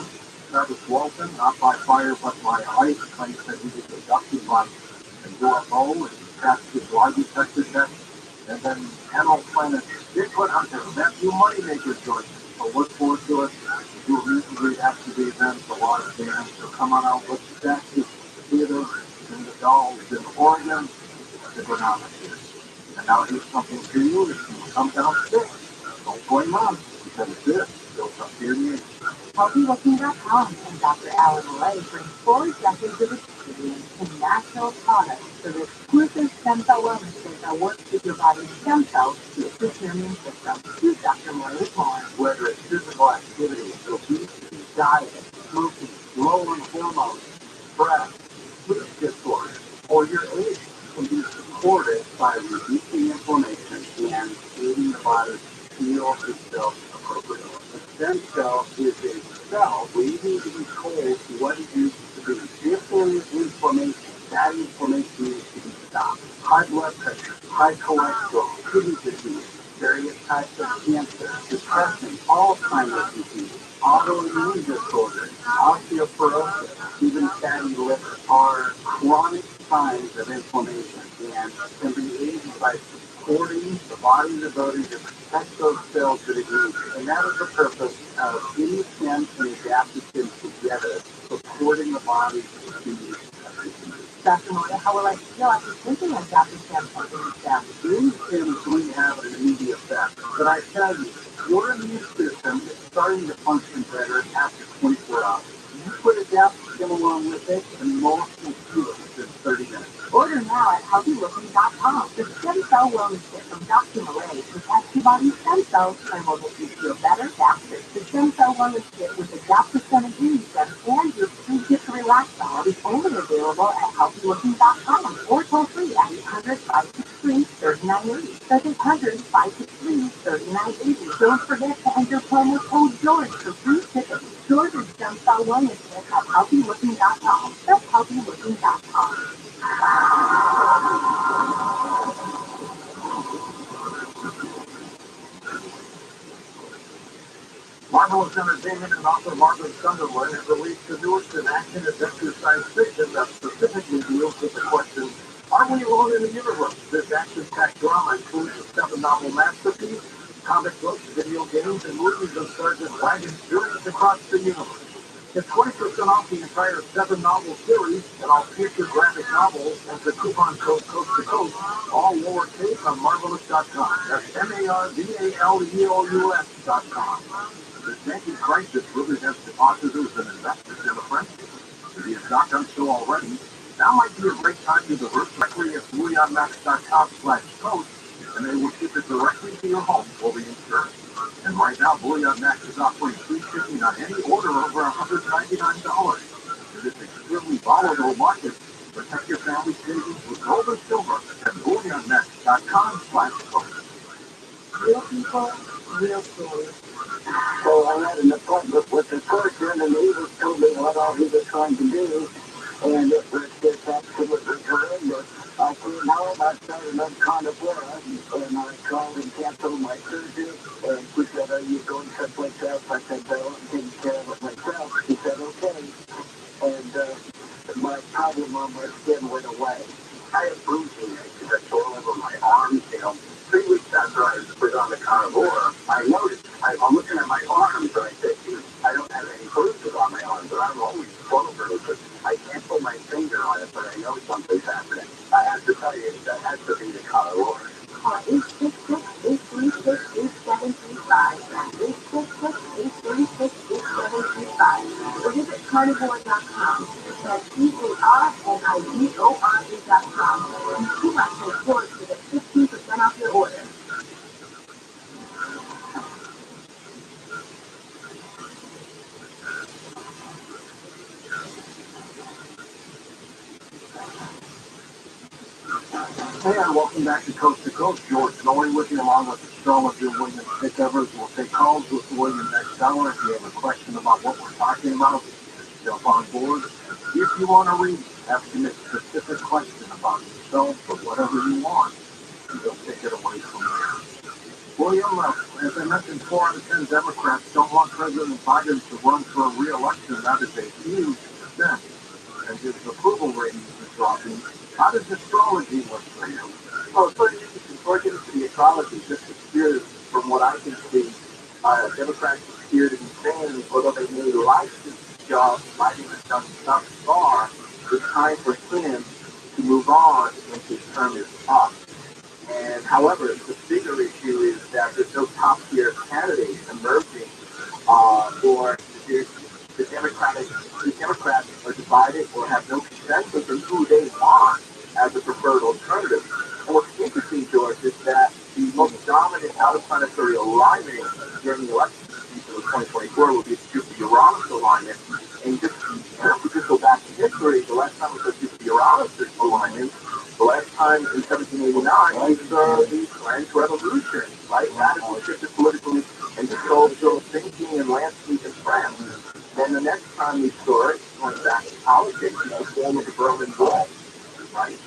Travis Walton, not by fire but by ice, claims that he was abducted by a UFO and passed his lie detector test. And then Animal Planet Bigfoot Hunter, Matthew Moneymaker joins us. So look forward to it. Do a meet and greet after the event, a lot of bands. So come on out, let's back to the theater in the Dalles in Oregon, the Granada Theater. And now here's something for you if you come downstairs. Don't blame us, because this builds up your needs. HealthyLooking.com and Dr. Alan Ray brings 4 decades of experience and natural products for the exclusive stem cell wellness kit that works with your body's stem cells to assist your immune system. Here's Dr. Moore with more. Whether it's physical activity, obesity, diet, smoking, lowering hormones, stress, sleep disorders, or your age can be supported by reducing inflammation and aiding the body to heal itself appropriately. A stem cell is a cell waiting to be told what it needs to do. If there is inflammation, that inflammation needs to be stopped. High blood pressure, high cholesterol, kidney disease, various types of cancer, depression, Alzheimer's disease, autoimmune disorders, osteoporosis, even fatty liver are chronic signs of inflammation and can be aided by supporting the body's ability to protect those cells that it needs. And that is the purpose of InStem and adaptogen together, supporting the body to use everything. Dr. Moore, how will I feel after taking adaptogen for InStem? InStem is going to have an immediate effect, but I tell you, your immune system is starting to function better after 24 hours. You put adaptogen along with it, and most will feel it within 30 minutes. Order now at HealthyLooking.com. The Stem Cell Wellness Kit from Dr. Moore protects your body's stem cells and will make you feel better faster. The Stem Cell Wellness Kit with adaptogen and InStem and your free gift to relax doll is only available at HealthyLooking.com or toll free at 800-563-3980. That's 800-563-3980. Don't forget to enter promo code George for free shipping. George's Stem Cell Wellness Kit at HealthyLooking.com. That's HealthyLooking.com. Marvelous Entertainment and author Margaret Sunderland has released the newest in action adventure science fiction that specifically deals with the question, are we alone in the universe? This action-packed drama includes a 7-novel masterpiece, comic books, video games, and movies of Sergeant Wagon's journeys across the universe. Get 20% off the entire 7-novel series and all future graphic novels and the coupon code Coast to Coast, all lowercase on Marvelous.com. That's MARVALEOUS.com. The banking crisis really has depositors and investors in a frenzy. If you have not done so already, now might be a great time to divert directly at BullionMax.com/coach, and they will ship it directly to your home fully insured. And right now, BullionMax is offering free shipping on any order over $199. In this extremely volatile market, protect your family savings with gold and silver at BullionMax.com/coach. Real people, real stories. So I had an appointment with the surgeon, and he was told me what all he was trying to do, and it was just absolutely horrendous. I came home, I started on kind of blood, and I called and canceled my surgery, and she said, are you going someplace else? I said, no, I'm taking care of it myself. She said, okay, and my problem on my skin went away. I have bruising that's all over my arms. 3 weeks after I was put on the carnivore, I noticed, I'm looking at my arms, and I said, I don't have any bruises on my arms, but I'm always full of bruises. I can't put my finger on it, but I know something's happening. I have to tell you, that has to be the carnivore. Call 866-836-8735. 866-836-8735. Or visit carnivore.com. That's CARNIVORE.com. And coupon code George to get 15% off your order. Hey, and welcome back to Coast. George Noe with you, along with astrologer William Pick Evers. We'll take calls with William next hour. If you have a question about what we're talking about, jump on board. If you want to read, ask him a specific question about yourself or whatever you want, and he'll take it away from there. William, as I mentioned, 4 out of 10 Democrats don't want President Biden to run for re-election. That is a huge percent, and his approval ratings are dropping. How does astrology work for you? Oh, so according to the astrology, this appears, from what I can see, Democrats appear to be saying, although they may like this job, Biden has done thus far, it's time for him to move on and his term is up. And however, the bigger issue is that there's no top-tier candidates emerging, or there's the Democrats are divided or have no consensus on who they want as a preferred alternative. And what's interesting, George, is that the most dominant out-of-planetary alignment during the election season of 2024 will be the Uranus alignment. And just to just go back in history, the last time it was the Uranus alignment, the last time in 1789 was the French Revolution, right? Radical shifted politically and social thinking and landscape in France. Then the next time we saw it, going back to politics, was the fall of the Berlin Wall, right?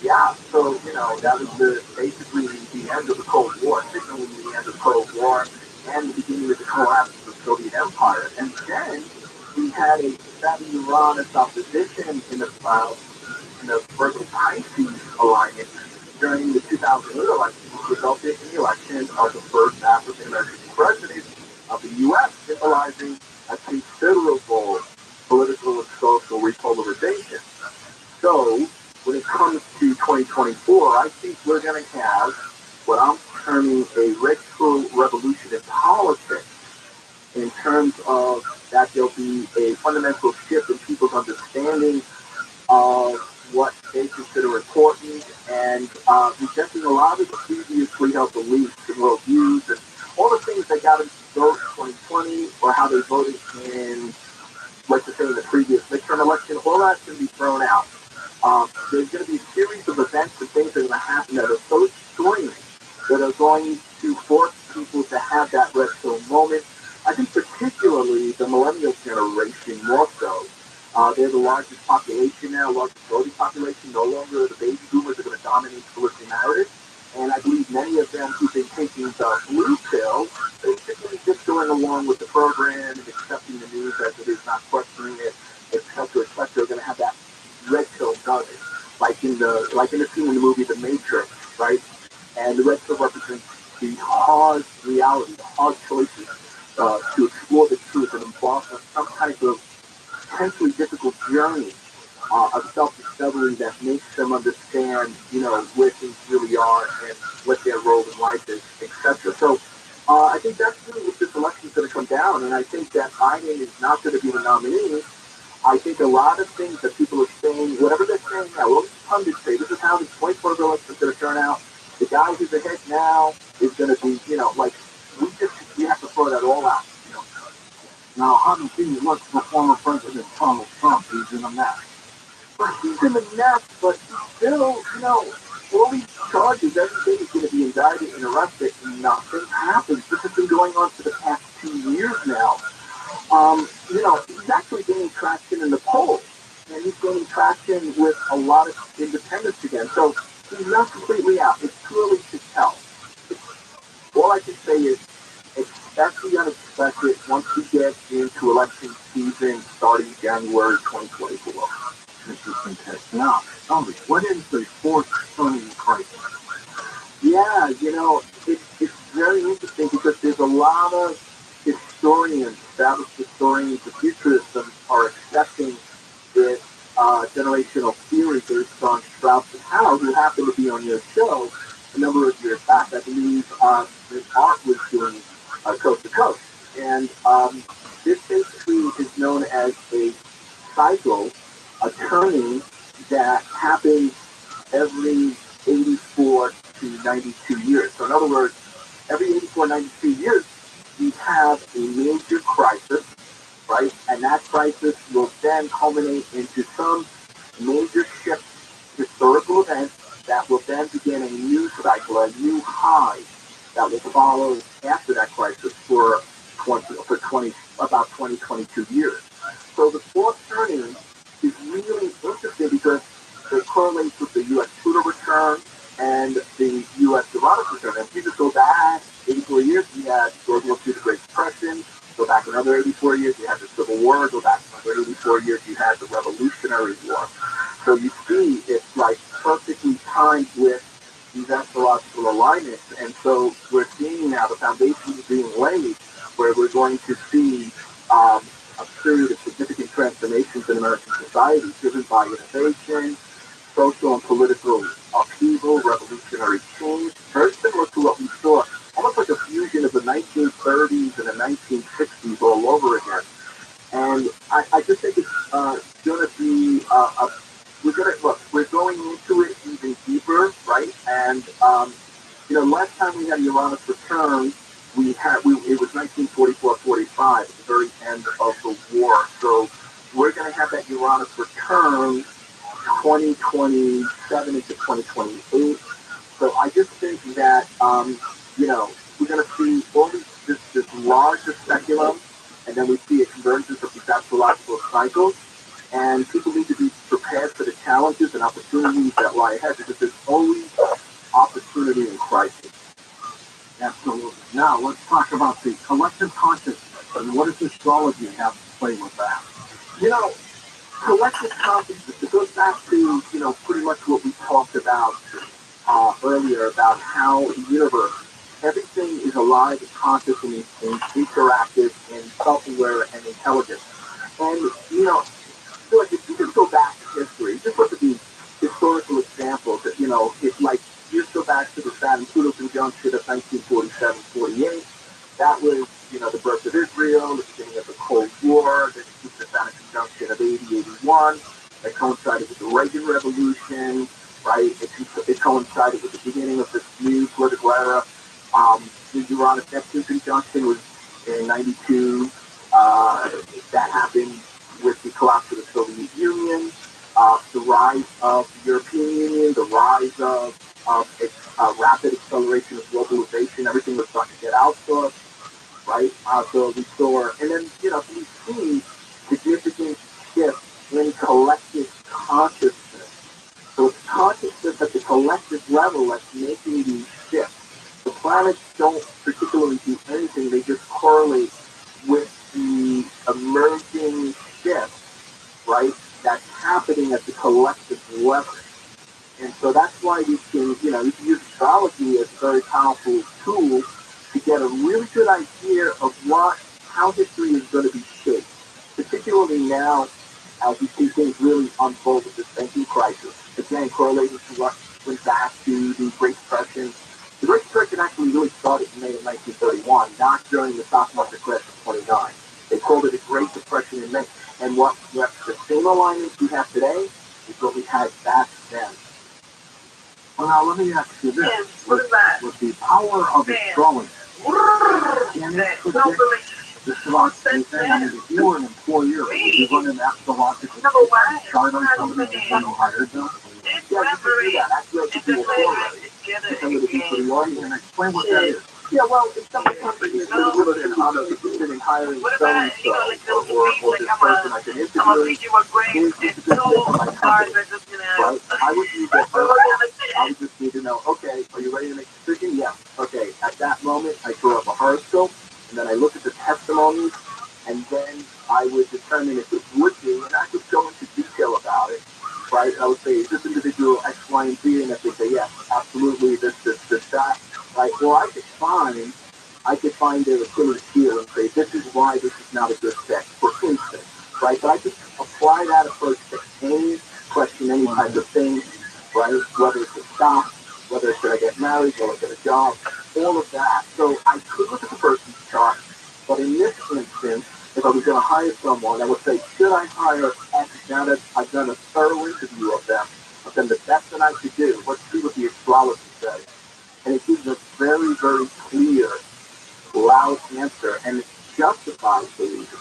Yeah, so, that was basically the end of the Cold War, signaling the end of the Cold War and the beginning of the collapse of the Soviet Empire. And then we had a Saturn-Uranus opposition in the Virgo Pisces alignment during the 2008 election, which resulted in the election of the first African-American president of the U.S., symbolizing a considerable political and social repolarization. So, when it comes to 2024, I think we're going to have what I'm terming a retro revolution in politics, in terms of that there'll be a fundamental shift in people's understanding of what they consider important and rejecting a lot of the previously held beliefs and worldviews and all the things that got them to vote in 2020 or how they voted in, like to say, in the previous midterm election. All that's going to be thrown out. There's going to be a series of events and things that are going to happen that are so extreme that are going to force people to have that retro moment. I think particularly the millennial generation more so. They're the largest population now, largest voting population. No longer the baby boomers are going to dominate the political narrative. And I believe many of them who've been taking the blue pill, basically just going along with the program and accepting the news as it is, not questioning it, etc., etc., are going to have that red pill done it. Like in the scene in the movie The Matrix, right? And the red pill represents the hard reality, the hard choices to explore the truth and embark on some type of potentially difficult journey of self-discovery that makes them understand, where things really are and what their role in life is, etc. So I think that's really what this election is going to come down, and I think that Biden is not going to be the nominee. I think a lot of things that people are saying, whatever they're saying now, what pundits say, this is how the 2024 election is going to turn out. The guy who's ahead now is going to be, we have to throw that all out. Now, how do you look for former President Donald Trump? He's in a mess. But he's in a mess, but still, all these charges, everything is going to be indicted and arrested, and nothing happens. This has been going on for the past 2 years now. He's actually gaining traction in the polls, and he's gaining traction with a lot of independents again. So he's not completely out. It's too early to tell. All I can say is expect the unexpected once we get into election season starting January 2024. Interesting test. Now, tell me, what is the fourth turning crisis? Yeah, it's very interesting because there's a lot of historians, established historians of futurism are accepting this generational theory based on Strauss and Howe, who happened to be on your show a number of years back. I believe that Art was doing Coast to Coast. And this basically is known as a cycle, a turning that happens every 84 to 92 years. So in other words, every 84, 92 years, we have a major crisis, right? And that crisis will then culminate into some major shift, historical event that will then begin a new cycle, a new high that will follow after that crisis for about 20, 22 years. So the fourth turning is really interesting because it correlates with the U.S. Tudor return and the U.S. Uranus return. And if you just go back 84 years, we had World War II, the Great Depression. Go back another 84 years, you had the Civil War. Go back another 84 years, you had the Revolutionary War. So you see, it's like perfectly timed with these astrological alignments. And so we're seeing now the foundations being laid where we're going to see a period of significant transformations in American society driven by innovation, social and political upheaval, revolutionary change, very similar to what we saw, almost like a fusion of the 1930s and the 1960s all over again. And I just think it's going to be we're going into it even deeper, right? And last time we had Uranus return, it was 1944-45 at the very end of the war. So we're going to have that Uranus return 2027 into 2028. So I just think that we're going to see all this larger speculum, and then we see a convergence of these astrological cycles. And people need to be prepared for the challenges and opportunities that lie ahead, because there's always opportunity in crisis. Absolutely. Now, let's talk about the collective consciousness, and what does astrology have to play with that? Collective consciousness, it goes back to, pretty much what we talked about earlier, about how the universe, everything is alive and conscious and interactive and self-aware and intelligent. And, so like if you just go back to history, just look at these historical examples that, if like you just go back to the Saturn-Pluto conjunction of 1947-48, that was, the birth of Israel, the beginning of the Cold War, the Saturn conjunction of 80-81, that coincided with the Reagan Revolution, right? It coincided with the beginning of this new political era. The Uranus-Neptune conjunction was in 92. That happened with the collapse of the Soviet Union, the rise of the European Union, the rise of rapid acceleration of globalization. Everything was starting to get outsourced, right? So we saw, and then, we've seen significant shifts in collective consciousness. So it's consciousness at the collective level that's making these shifts. The planets don't particularly do anything, they just correlate with the emerging shift, right, that's happening at the collective level. And so that's why we can, you can use astrology as a very powerful tool to get a really good idea of how history is going to be shaped, particularly now as we see things really unfold with this banking crisis. Again, correlated to what went back to the Great Depression. The Great Depression actually really started in May of 1931, not during the stock market crash of 29. They called it a Great Depression in May. And what the same alignments we have today is what we had back then. Well, now let me ask you this. Yes, what is that? With the power of astrology, can it predict the chart? If you were an employer, would you run an astrological chart on somebody before you hired them? Yeah, you can do that. Actually, I could do a corollary. And explain what that is. Yeah, well, if somebody comes to me and says, "We're interested in hiring so-and-so, or this person I can interview, here's the position of my company," right? I would use that first. I would just need to know, okay, are you ready to make a decision? Yes. Okay, at that moment, I draw up a horoscope, and then I look at the testimonies, and then I would determine if it would be, and I could go into detail about it, right? I would say, is this individual X, Y, and Z? And if they say, yes, absolutely, this, that, right? Well, I could find their Achilles heel and say, this is why this is not a good fit, for instance, right? But I could apply that approach to any question, any type of thing, right? Whether it's a stock, whether should I get married, will I get a job, all of that. So I could look at the person's chart, but in this instance, if I was going to hire someone, I would say, should I hire X now that I've done a thorough interview of them? I've done the best that I could do. Let's see what the astrology says. And it gives a very, very clear, loud answer, and it justifies the reason.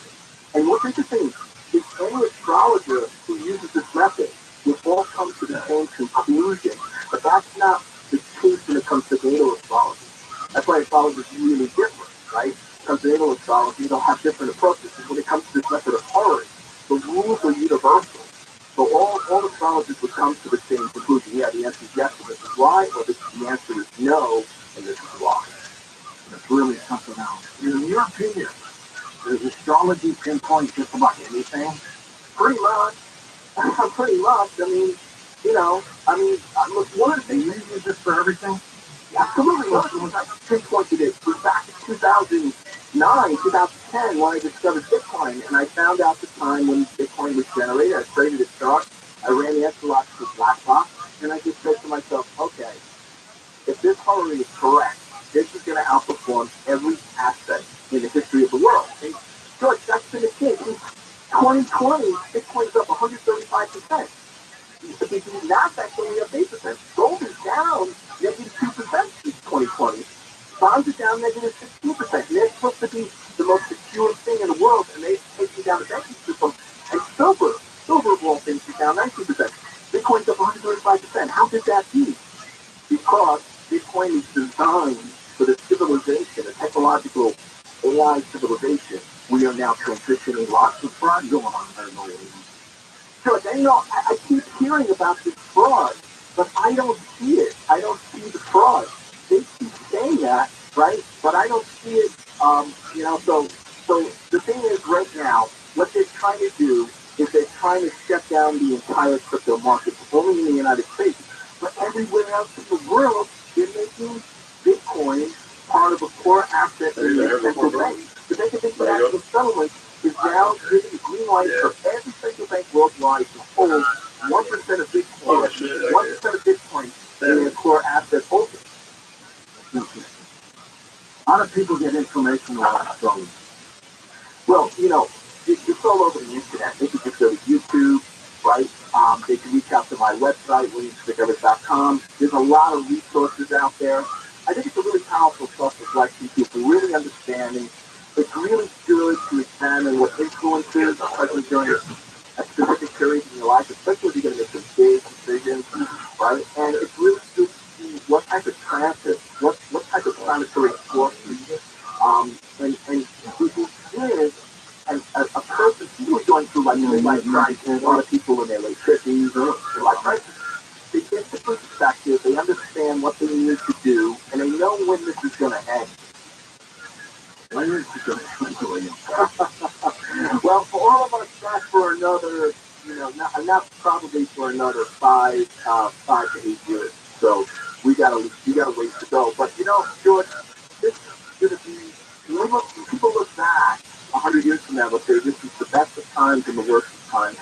And what's interesting is any astrologer who uses this method will all come to the same conclusion, but that's not the case when it comes to natal astrology. That's why astrology is really different, right? When it comes to natal astrology, they'll have different approaches. And when it comes to this method of horary, the rules are universal. So all astrologers would come to the same conclusion. Yeah, the answer is yes, and this is why, or the answer is no, and this is why. It's really something else. In your opinion, does astrology pinpoint just about anything? Pretty much. Pretty much. Look, one of the things, you use this for everything? absolutely, one of the things I pinpointed it was back in 2009, 2010, when I discovered Bitcoin, and I found out the time when Bitcoin was generated. I created a chart, I ran the astrological black box, and I just said to myself, okay, if this horary is correct, this is going to outperform every aspect in the history of the world. And George, that's been the case. 2020, Bitcoin's up 135%. The NASDAQ's only up 8%. Gold is down negative 2% since 2020. Bonds are down negative 16%. And they're supposed to be the most secure thing in the world, and they've taken down the banking system. And silver of all things is down 19%. Bitcoin's up 135%. How did that be? Because Bitcoin is designed for the civilization, the technological AI civilization. We are now transitioning. Lots of fraud going on there. So then, I keep hearing about this fraud, but I don't see it. I don't see the fraud. They keep saying that, right? But I don't see it. So the thing is, right now, what they're trying to do is they're trying to shut down the entire crypto market, only in the United States, but everywhere else in the world, they're making Bitcoin part of a core asset in the central bank. The Bank of International Settlements is now giving the green light for every central bank worldwide to hold 1% of Bitcoin, 1% of Bitcoin in their core asset holdings. How do people get information about those? Well, it's all over the internet. They can just go to YouTube, right? They can reach out to my website, williamsmithevers.com. There's a lot of resources out there. I think it's a really powerful self-reflection to really understanding. It's really good to examine what influences are present during a specific period in your life, especially if you're going to make some big decisions, right? And it's really good to see what type of transit, what type of planetary forces, and who is a person who is going through like midlife crisis. A lot of people in their late 50s or midlife crisis. They get the perspective, they understand what they need to do, and they know when this is going to end. When is it going to end? Well, for all of us, that's for another, not probably for another 5 to 8 years. So we got a ways to go. But George, this is going to be. When people look back 100 years from now, they'll say this is the best of times and the worst of times.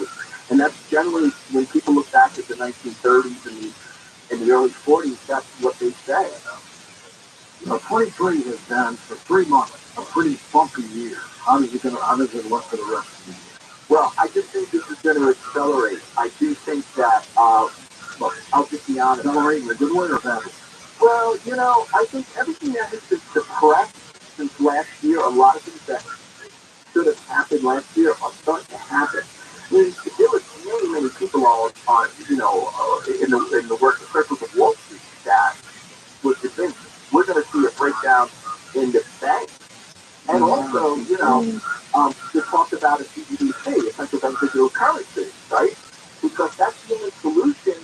And that's generally when people look back at the 1930s and the early 40s. That's what they say. 2020 has been for 3 months a pretty funky year. How does it look for the rest of the year? Well, I just think this is going to accelerate. I do think that, look, I'll just be honest. Accelerate in a good way or bad way? Well, I think everything that has been suppressed since last year, a lot of things that should have happened last year are starting to happen. I mean, there was many people on in the working circles of Wall Street that was convinced we're going to see a breakdown in the bank. And also, they talked about a CBDC, a central bank digital currency, right? Because that's the only solution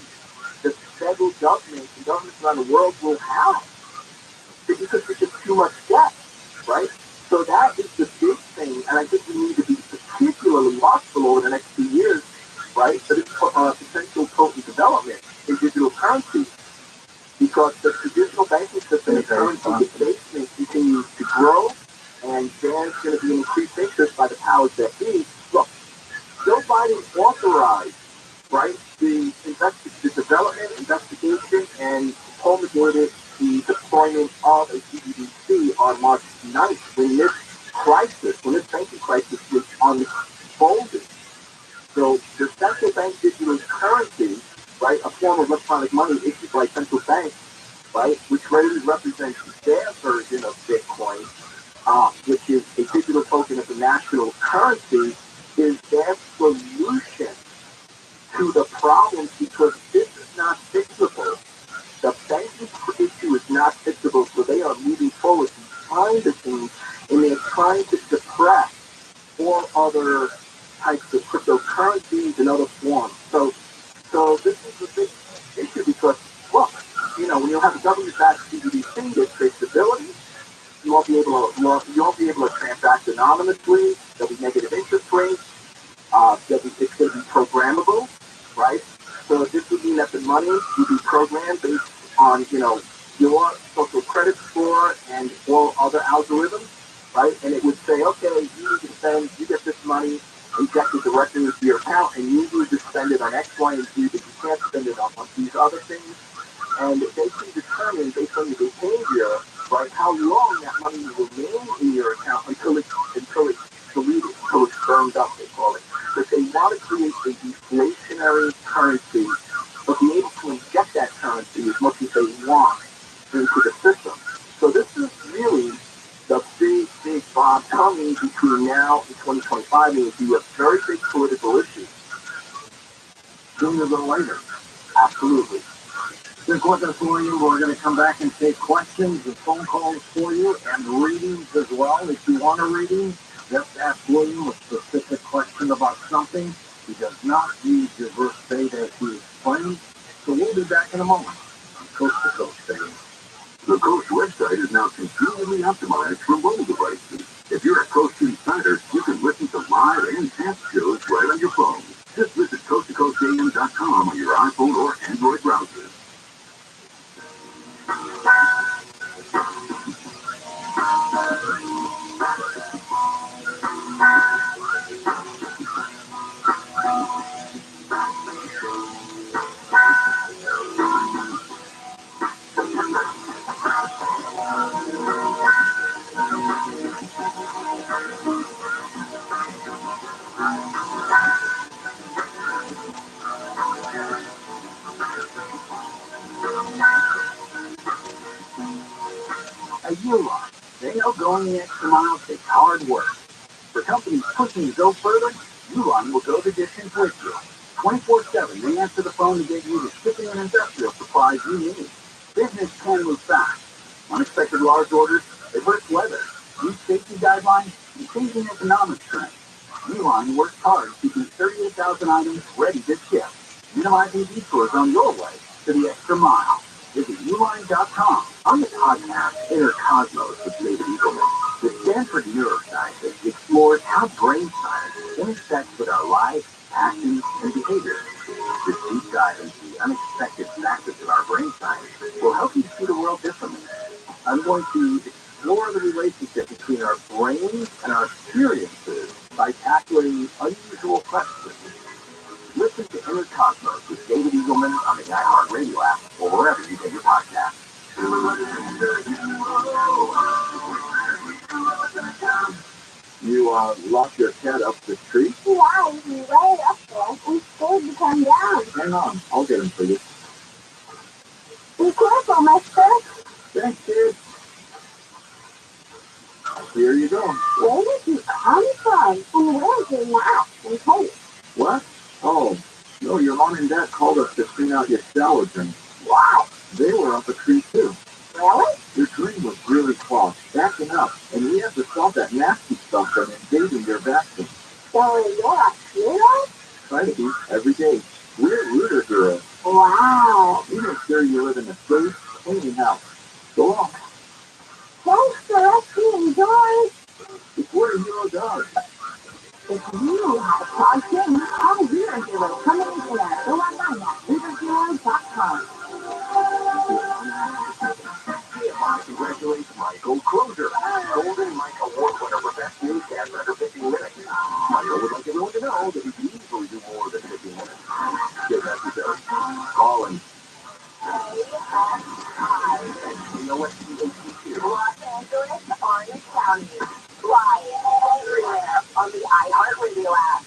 the federal government and governments around the world will have. Because there's just too much debt, right? So that is the big thing, and I think we need to be particularly watchful over the next 2 years, right? For this potential potent development in digital currency, because the traditional banking system and currency debasement continues to grow, and there's going to be increased interest by the powers that be. Look, Joe Biden authorized, right, the development, investigation, and promulgated the deployment of a CBDC on March 9th when this banking crisis was unfolded. So the central bank digital currency, right, a form of electronic money issued by central banks, right, which really represents their version of Bitcoin, which is a digital token of the national currency, is their solution to the problems, because this is not fixable. The banking issue is not fixable, so they are moving forward behind the scenes, and they're trying to suppress all other types of cryptocurrencies and other forms. So this is a big issue because, look, when you have a government-backed CBDC, there's traceability. You won't be able to transact anonymously. There'll be negative interest rates. It's going to be programmable, right? So this would mean that the money would be programmed based on, your social credit score and all other algorithms, right? And it would say, okay, you get this money injected directly into your account, and you need to spend it on X, Y, and Z, but you can't spend it on these other things. And they can determine, based on your behavior, right, how long that money will remain in your account until it's deleted, until it's burned up, they call it. happening between now and 2025, it would be a very big political issue. Sooner than later. Absolutely. Since we're going to come back and take questions and phone calls for you and readings as well. If you want a reading, just ask William a specific question about something. He does not use your birth date as he explained. So we'll be back in a moment on Coast to Coast Fame. The Coast website is now completely optimized for mobile devices. If you're a Coast Insider, you can listen to live and past shows right on your phone. Just visit coasttocoastam.com on your iPhone or Android browser. A Uline. They know going the extra mile takes hard work. For companies pushing to go further, Uline will go the distance with you. 24/7, they answer the phone to get you the shipping and industrial supplies you need. Business can move fast. Unexpected large orders, adverse weather, new safety guidelines, and changing economic trends. Uline works hard keeping 38,000 items ready to ship, minimizing detours on your way to the extra mile. Visit uline.com. On the podcast Inner Cosmos with David Eagleman, the Stanford neuroscientist explores how brain science intersects with our lives, actions, and behaviors. This deep dive into the unexpected facets of our brain science will help you see the world differently. I'm going to explore the relationship between our brains and our experiences by tackling unusual questions. Listen to Inner Cosmos with David Eagleman on the iHeartRadio app or wherever you get your podcasts. You locked your cat up the tree? Yeah, he's way up there. He's scared to come down. Hang on, I'll get him for you. Be careful, mister. Thanks, kid. Here you go. Where did you come from? And where's your mouth and coat? What? Oh, no, your mom and dad called us to clean out your shower drain. What? They were up a tree, too. Really? Your drain was really clogged, backing up, and we had to stop that nasty stuff from invading your bathroom. So you're a hero? Try to be every day. We're rooter heroes. Wow. We make sure you live in a safe, clean house. Go on. Thanks for rescuing George. It's what a hero does. If you have a question, call Zero Hero coming in there. Go online at RiverHero.com. Congratulations, Michael Closer, Golden Mike Award winner for Best Newscast under 15 minutes. Michael would like everyone to know that he can easily do more than 15 minutes. If necessary, call him. You know what? Los Angeles, Orange County. Live everywhere on the iHeartRadio app.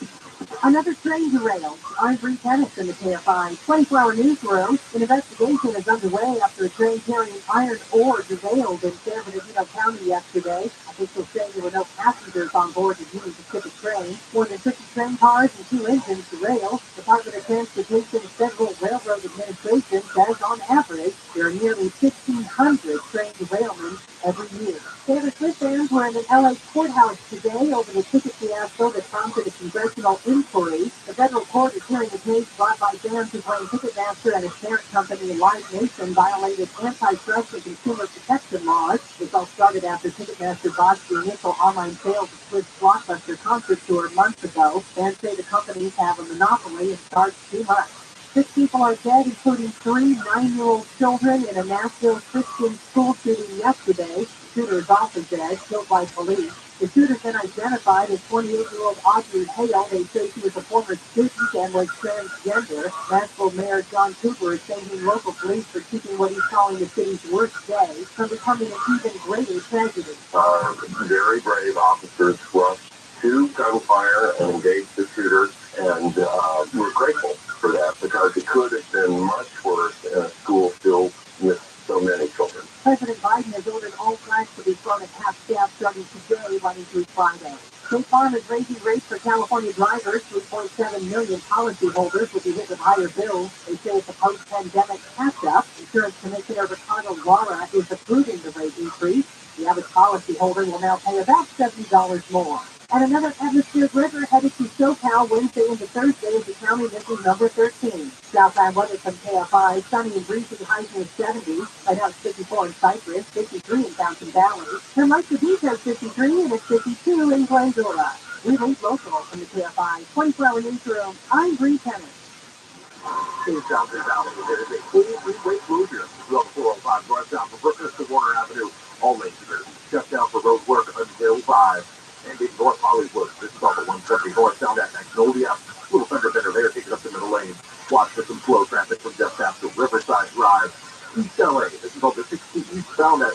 Another train derailed. I'm Bree Tennis in the KFI 24-hour newsroom. An investigation is underway after a train carrying iron ore derailed in San Bernardino County yesterday. Officials say there were no passengers on board the Union Pacific train. More than 50 train cars and 2 engines derailed. Department of Transportation Federal Railroad Administration says on average there are nearly 1,500 train derailments every year. Taylor Swift fans were in an LA courthouse today over the ticket fiasco that prompted a congressional inquiry. The federal court is hearing a case brought by fans who claim Ticketmaster and its parent company Live Nation violated antitrust and consumer protection laws. This all started after Ticketmaster botched the initial online sales of Swift's blockbuster concert tour months ago. Fans say the companies have a monopoly and charge too much. 6 people are dead, including 3 9-year-old children in a Nashville Christian school shooting yesterday. The shooter is also dead, killed by police. The shooter's been identified as 28-year-old Audrey Hale. They say she was a former student and was transgender. Nashville Mayor John Cooper is thanking local police for keeping what he's calling the city's worst day from becoming an even greater tragedy. Very brave officers flushed 2 gunfire and engaged the shooter, and we're grateful for that because it could have been much worse in a school filled with so many children. President Biden has ordered all flags to be thrown at half-staff starting today, while he's through Friday. State Farm is raising rates for California drivers. 3.7 million policyholders will be hit with higher bills. They say it's a post-pandemic catch-up. Insurance Commissioner Ricardo Lara is approving the rate increase. The average policyholder will now pay about $70 more. And another atmospheric river headed to SoCal Wednesday into Thursday is the county missing number 13. Southside weather from KFI, sunny and breezy, highs in the 70s. Right now it's 54 in Cypress, 53 in Fountain Valley. Tonight the beach has 53 and it's 52 in Glendora. We link local from the KFI 24-hour newsroom. I'm Bree Tennis. In Fountain Valley, there is a full freeway closure throughout the 405 northbound from Brookers to Warner Avenue. All lanes are shut down for road work until 5. And in North Hollywood, this is off the 170 northbound at Magnolia. Little fender bender there, taking up the middle lane. Watch for some slow traffic from just after Riverside Drive. East LA, this is on the 60 eastbound at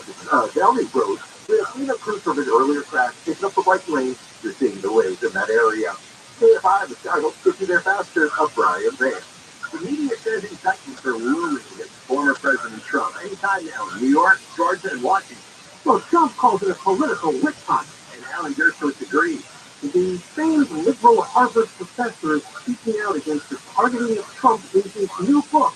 Downey Road. We have seen a crew from an earlier crash taking up the right lane. You're seeing delays in that area. KFI, the sky hopes to get you there faster. Of Brian Van. The media says indictments are looming against former President Trump anytime now in New York, Georgia, and Washington. Well, Trump calls it a political witch hunt, and Alan Dershowitz agrees. The famed liberal Harvard professor is speaking out against the targeting of Trump in his new book,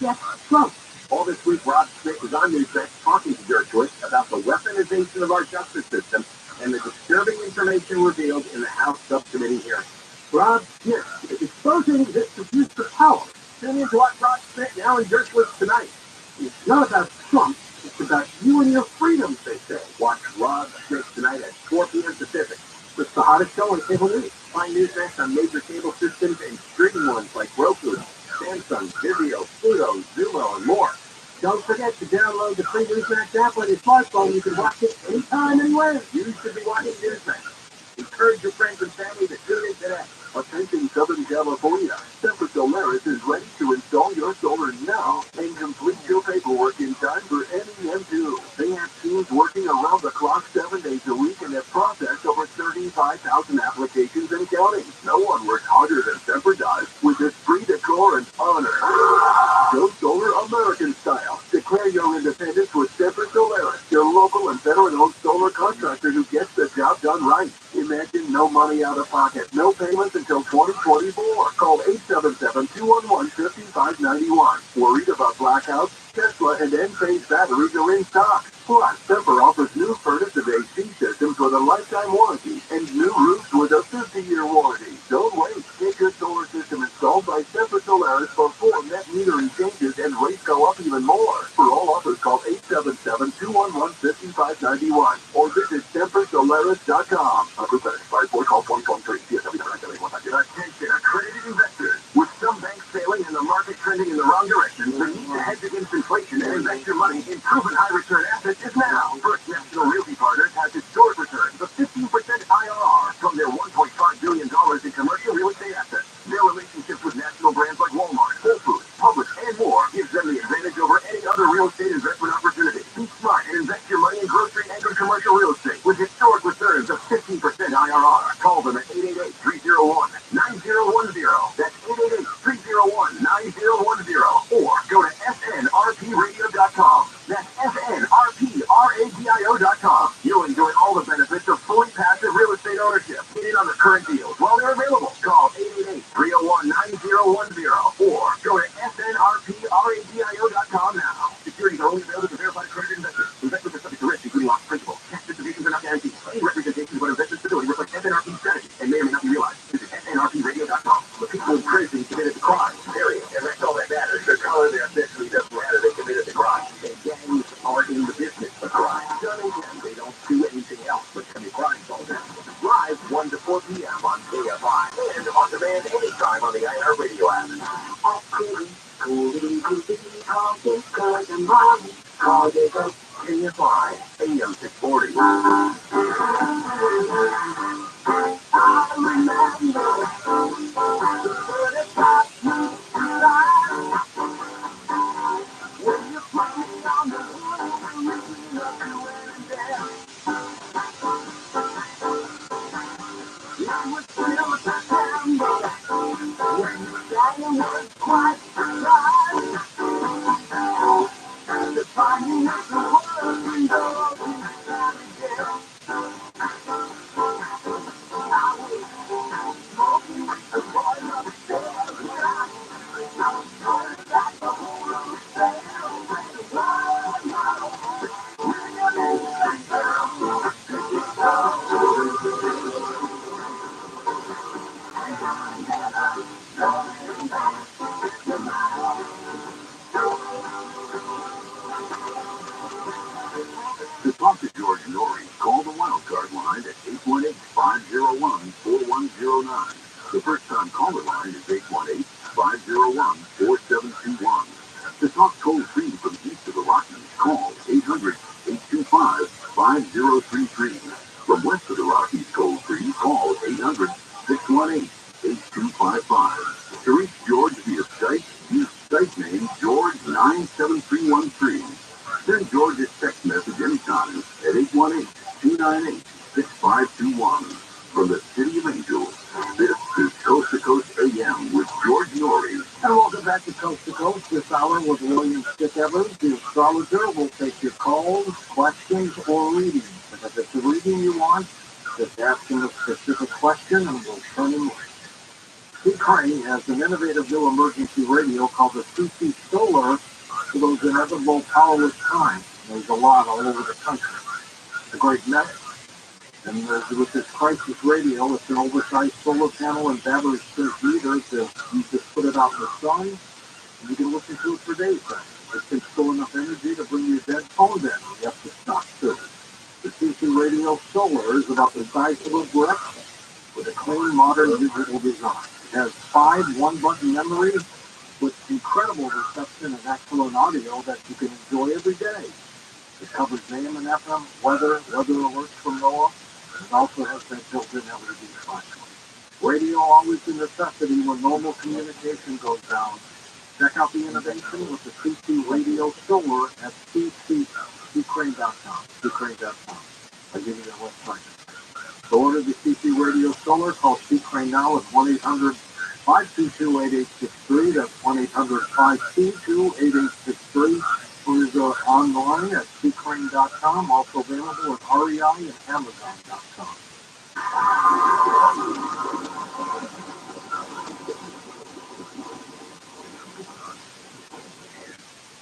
Yes, Trump. All this week, Rob Schmidt was on Newsmax talking to Dershowitz about the weaponization of our justice system and the disturbing information revealed in the House subcommittee hearing. Rob Schmidt is exposing this abuse of power. Tune in to watch Rob Schmidt and Alan Dershowitz tonight. It's not about Trump. It's about you and your freedoms, they say. Watch Rob Schmidt tonight at 4 p.m. Pacific. It's the hottest show on cable news. Find Newsmax on major cable systems and streaming ones like Roku, Samsung, Vizio, Pluto, Zumo, and more. Don't forget to download the free Newsmax app on your smartphone. You can watch it anytime, anywhere. You should be watching Newsmax. Encourage your friends and family to tune in today. Attention Southern California. Semper Solaris is ready to install your solar now and complete your paperwork in time for NEM2. They have teams working around the clock 7 days a week and have processed over 35,000 applications and counting. No one works harder than Semper does with this free decor and honor. Go solar American style. Declare your independence with Semper Solaris, your local and federal-owned solar contractor who gets the job done right. Imagine no money out of pocket, no payments until 2024. Call 877-211-5591. Worried about blackouts? Tesla and Enphase batteries are in stock. Plus, Semper offers new furnace and AC systems with a lifetime warranty and new roofs with a 50-year warranty. Don't wait. Get your solar system installed by Semper Solaris before net metering changes and rates go up even more. For all offers, call 877-211-5591 or visit SemperSolaris.com. Approved by expired board call 2023. Attention, accredited investors. With some banks failing and the market trending in the wrong direction, the need to hedge against inflation and invest your money in proven high-return assets is now. First National Realty Partners has historic returns of 15% IRR from their $1.5 billion in commercial real estate assets. Their relationships with national brands like Walmart, Whole Foods, Publix, and more gives them the advantage over any other real estate investment opportunity. Be smart and invest your money in grocery-anchored commercial real estate with historic returns of 15% IRR. Call them at 888-301-9010. That's 888-301-9010. Or go to FNRPradio.com. That's FNRPRADIO.com. You'll enjoy all the benefits of fully passive real estate ownership. Get in on the current deals while they're available. Call 888-301-9010 or go to FNRPRADIO.com now. Securities are only available to verified accredited investors. Investments are subject to risk, including loss of principal. Tax distributions are not guaranteed. Any representation about investment stability reflects FNRP strategy and may or may not be realized. Visit FNRPradio.com. The people in prison committed the crime. Period. And that's all that matters. The color of their essentially doesn't matter. They committed the crime. And gangs are in the business of crime. Done again, they don't do anything else but commit crimes all day. Live 1 to 4 p.m. on KFI and on demand anytime on the IR radio app. KFI, AM 640. 5033. From west of the Rockies toll-free, call 800-618-8255. To reach George via Skype, use Skype name George97313. Send George a text message anytime at 818-298-6521. From the City of Angels, this is Coast to Coast AM with George Norrie. And welcome back to Coast this hour with William Stick Evers, the astrologer. Will take your calls, questions, or readings. If it's a reading you want, just ask him a specific question and we'll turn him loose. Steve Crane has an innovative new emergency radio called the CC Solar for those inevitable powerless times. There's a lot all over the country. It's a great message. And with this crisis radio, it's an oversized solar panel and battery strip heater. You just put it out in the sun, and you can listen to it for days. It can store enough energy to bring your dead phone down. You have to stop service. The CC Radio Solar is about the size of a brick with a clean, modern digital design. It has 5 one-button memories with incredible reception and excellent audio that you can enjoy every day. It covers AM and FM, weather alerts from NOAA. It also has that built-in LED flashlight. Radio always a necessity when normal communication goes down. Check out the innovation with the CC Radio Solar at ccrane.com. I'll give you their website. To order the CC Radio Solar, call C Crane now at 1-800-522-8863. That's 1-800-522-8863. Or online at ccrane.com, also available at REI and Amazon.com.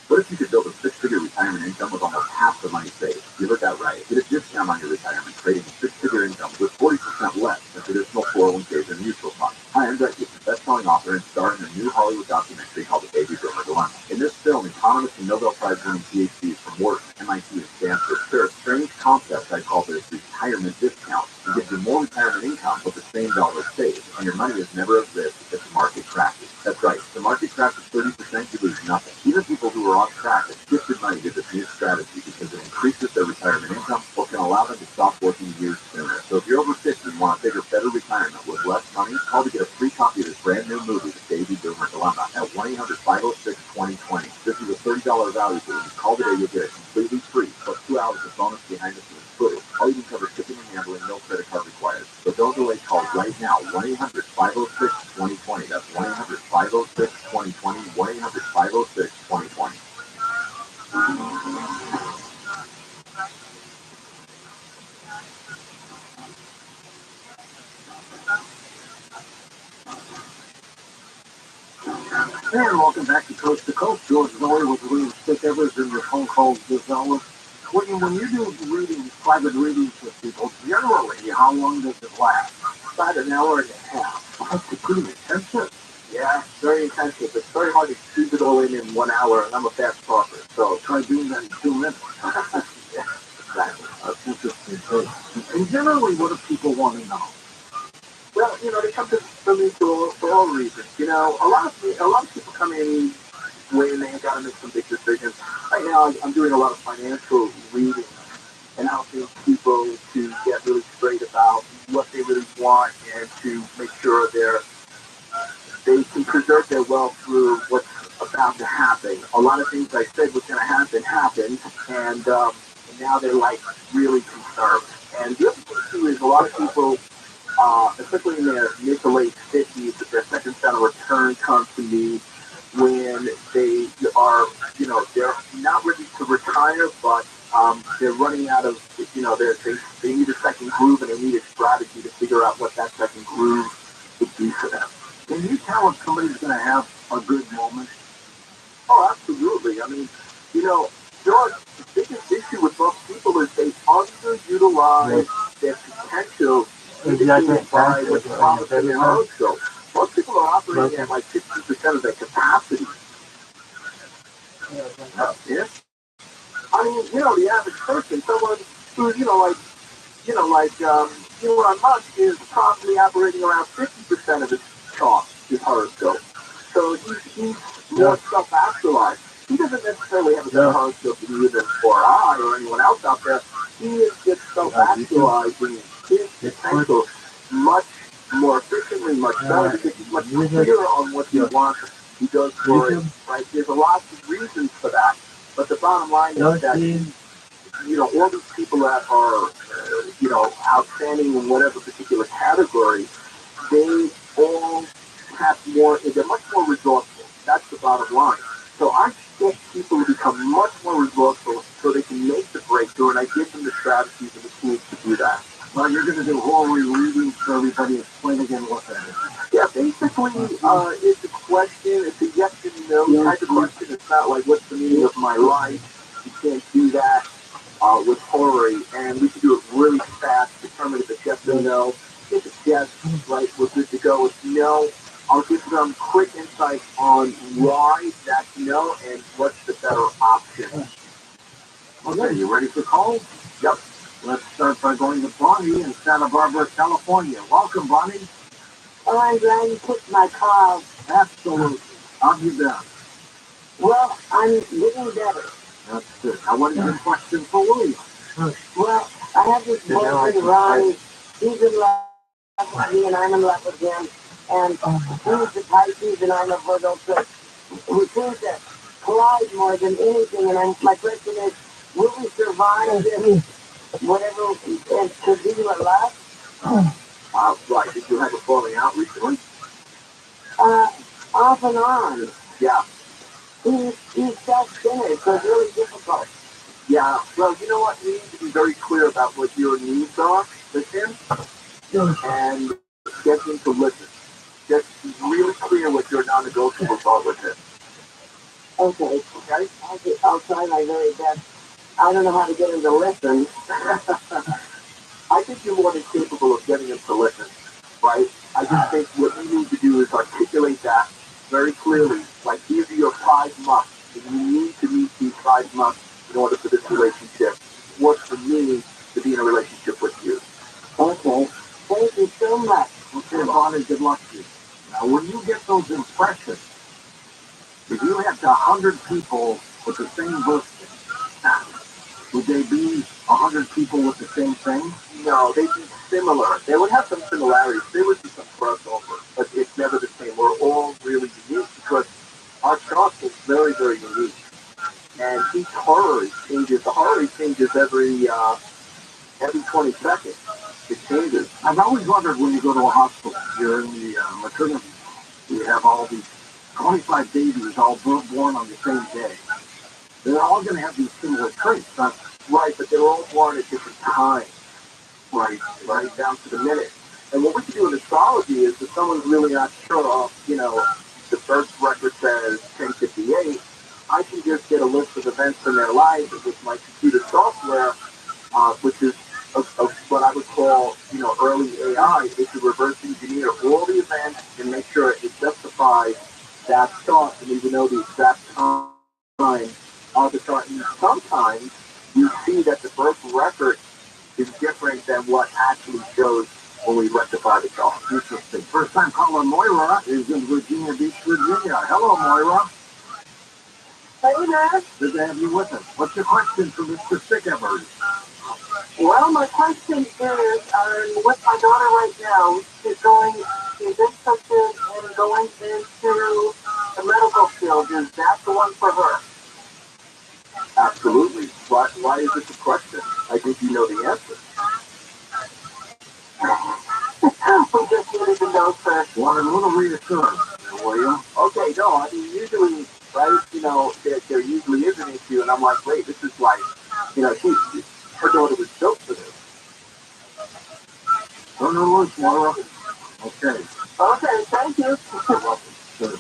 What if you could build a six-figure retirement income with almost half the money saved? You heard that right. Get a discount on your retirement, creating a six-figure income with 40% less than traditional 401ks and mutual funds. Hi, I'm Rabbi, best-selling author and star in a new Hollywood documentary called The Baby Boomer Dilemma. In this film, economists and Nobel Prize-winning PhDs from Wharton, MIT, and Stanford share a strange concept I call this retirement discount. It gives you more retirement income with the same dollar saved, and your money is never at risk if the market crashes. That's right. If the market crashes 30%, you lose nothing. Even people who are on track have shifted money to this new strategy because it increases their retirement income or can allow them to stop working years sooner. So if you're over 50 and want a bigger, better retirement with less money, call to get a free copy of this brand new movie, The Baby Boomer Dilemma, at 1-800-506-2020. This is a $30 value for you. Call today, you'll get it completely free, plus 2 hours of bonus behind-the-scenes footage. I'll even cover shipping and handling, no credit card required. So don't delay, call right now, 1-800-506-2020. That's 1-800-506-2020, 1-800-506-2020. And welcome back to Coast. George Norrie with William Stick Evers and your phone calls this hour. When you do readings, private readings with people, generally, how long does it last? About an hour and a half. That's pretty intensive. Yeah, very intensive. It's very hard to squeeze it all in 1 hour, and I'm a fast talker, so try doing that in 2 minutes. yeah, exactly. That's interesting. And generally, what do people want to know? Well, they come to me for all reasons. A lot of people come in when they got to make some big decisions. Right now, I'm doing a lot of financial reading and helping people to get really straight about what they really want and to make sure they can preserve their wealth through what's about to happen. A lot of things I said was going to happen happened, and now they're really concerned. And the other thing too is a lot of people, especially in their mid to late 50s, their second set of return comes to me when they are, they're not ready to retire, but they're running out of, they need a second groove and they need a strategy to figure out what that second groove would be for them. Can you tell if somebody's going to have a good moment? Oh, absolutely. I mean, George, the biggest issue with most people is they underutilize their potential indicated by the promise of their horoscope. Most people are operating at 60% of their capacity. Yeah. I mean, the average person, someone who's, Elon Musk is probably operating around 50% of his chart, his horoscope. So he's more self-actualized. he doesn't necessarily have a better horoscope than you or I or anyone else out there. He is just self-actualizing his potential much more efficiently, much better, because he's much clearer on what he wants. He goes for it, right? There's a lot of reasons for that, but the bottom line is that, all these people that are, outstanding in whatever particular category, they all have more, they're much more resourceful. That's the bottom line. So I get people to become much more resourceful so they can make the breakthrough, and I give them the strategies and the tools to do that. Well, you're going to do horary readings for everybody. Explain again what that is. Yeah, basically, it's a question. It's a yes and no type of question. It's not like, what's the meaning of my life? You can't do that with horary, and we can do it really fast, determine if it's yes or no. If it's yes, right, we're good to go. If no, I'll give them quick insight on why that's no and what's the better option. Okay, you ready for calls? Yep. Let's start by going to Bonnie in Santa Barbara, California. Welcome, Bonnie. Oh, I'm glad you took my call. Absolutely. How have you been? Well, I'm getting better. That's good. Now, what is your question for William? Well, I have this boyfriend, Ronnie. He's in love with me, and I'm in love with him. And he's a Pisces, and I'm a Virgo. So we seem to collide more than anything. And my question is, will we survive this, whatever it could be with love? Right. Did you have a falling out recently? Off and on. Yeah. He's self-centered, so it's really difficult. Yeah. Well, you know what? You need to be very clear about what your needs are with him, and get him to listen. Just be really clear what your non-negotiables are with him. Okay. Okay? I'll try my very best. I don't know how to get him to listen. I think you're more than capable of getting him to listen, right? I just think what you need to do is articulate that very clearly. Like, these are your 5 months, and you need to meet these 5 months in order for this relationship. What's for me to be in a relationship with you? Okay. Thank you so much. Okay, Bonnie, good luck to you. Now, when you get those impressions, if you had 100 people with the same birthday, would they be 100 people with the same thing? No, they'd be similar. They would have some similarities. There would be some crossover, but it's never the same. We're all really unique because our chart is very, very unique. And each horary changes. The horary changes every 20 seconds. It changes. I've always wondered when you go to a hospital, you're in the maternity, you have all these 25 babies all born on the same day. They're all going to have these similar traits, huh? Right, but they're all born at different times. Right, down to the minute. And what we can do in astrology is if someone's really not sure, the birth record says 1058, I can just get a list of events in their lives with my computer software, which is what I would call, early AI. It can reverse engineer all the events and make sure it justifies that chart and even know the exact time of the chart. And sometimes you see that the birth record is different than what actually shows when we rectify the chart. Interesting. First time caller Moira is in Virginia Beach, Virginia. Hello, Moira. Hey there. Good to have you with us. What's your question for Mr. Sickever? Well, my question is, with my daughter right now, she's interested in going into the medical field. Is that the one for her? Absolutely. Why is this a question? I think you know the answer. We just needed to know, sir. Want a little reassurance, William? Okay, no, I mean, usually, right, there usually is an issue, and I'm like, wait, this is like, her daughter was built for this. Turn her loose, Moira. Okay. Okay, thank you. You're welcome. Sure.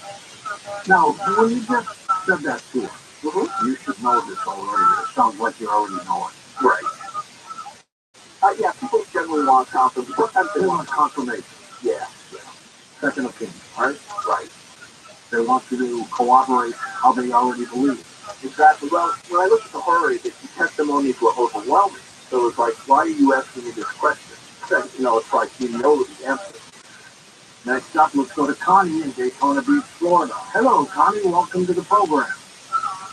Now, when you just said that to her, you should know this already. It sounds like you already know it. Right. Yeah, people generally want confirmation. Sometimes They want confirmation. Yeah. Second opinion, right? Right. They want you to corroborate how they already believe. Exactly. Well, when I look at the horary, the testimonies were overwhelming. So it's like, why are you asking me this question? It's like you know the answer. Next up, let's go to Connie in Daytona Beach, Florida. Hello, Connie. Welcome to the program.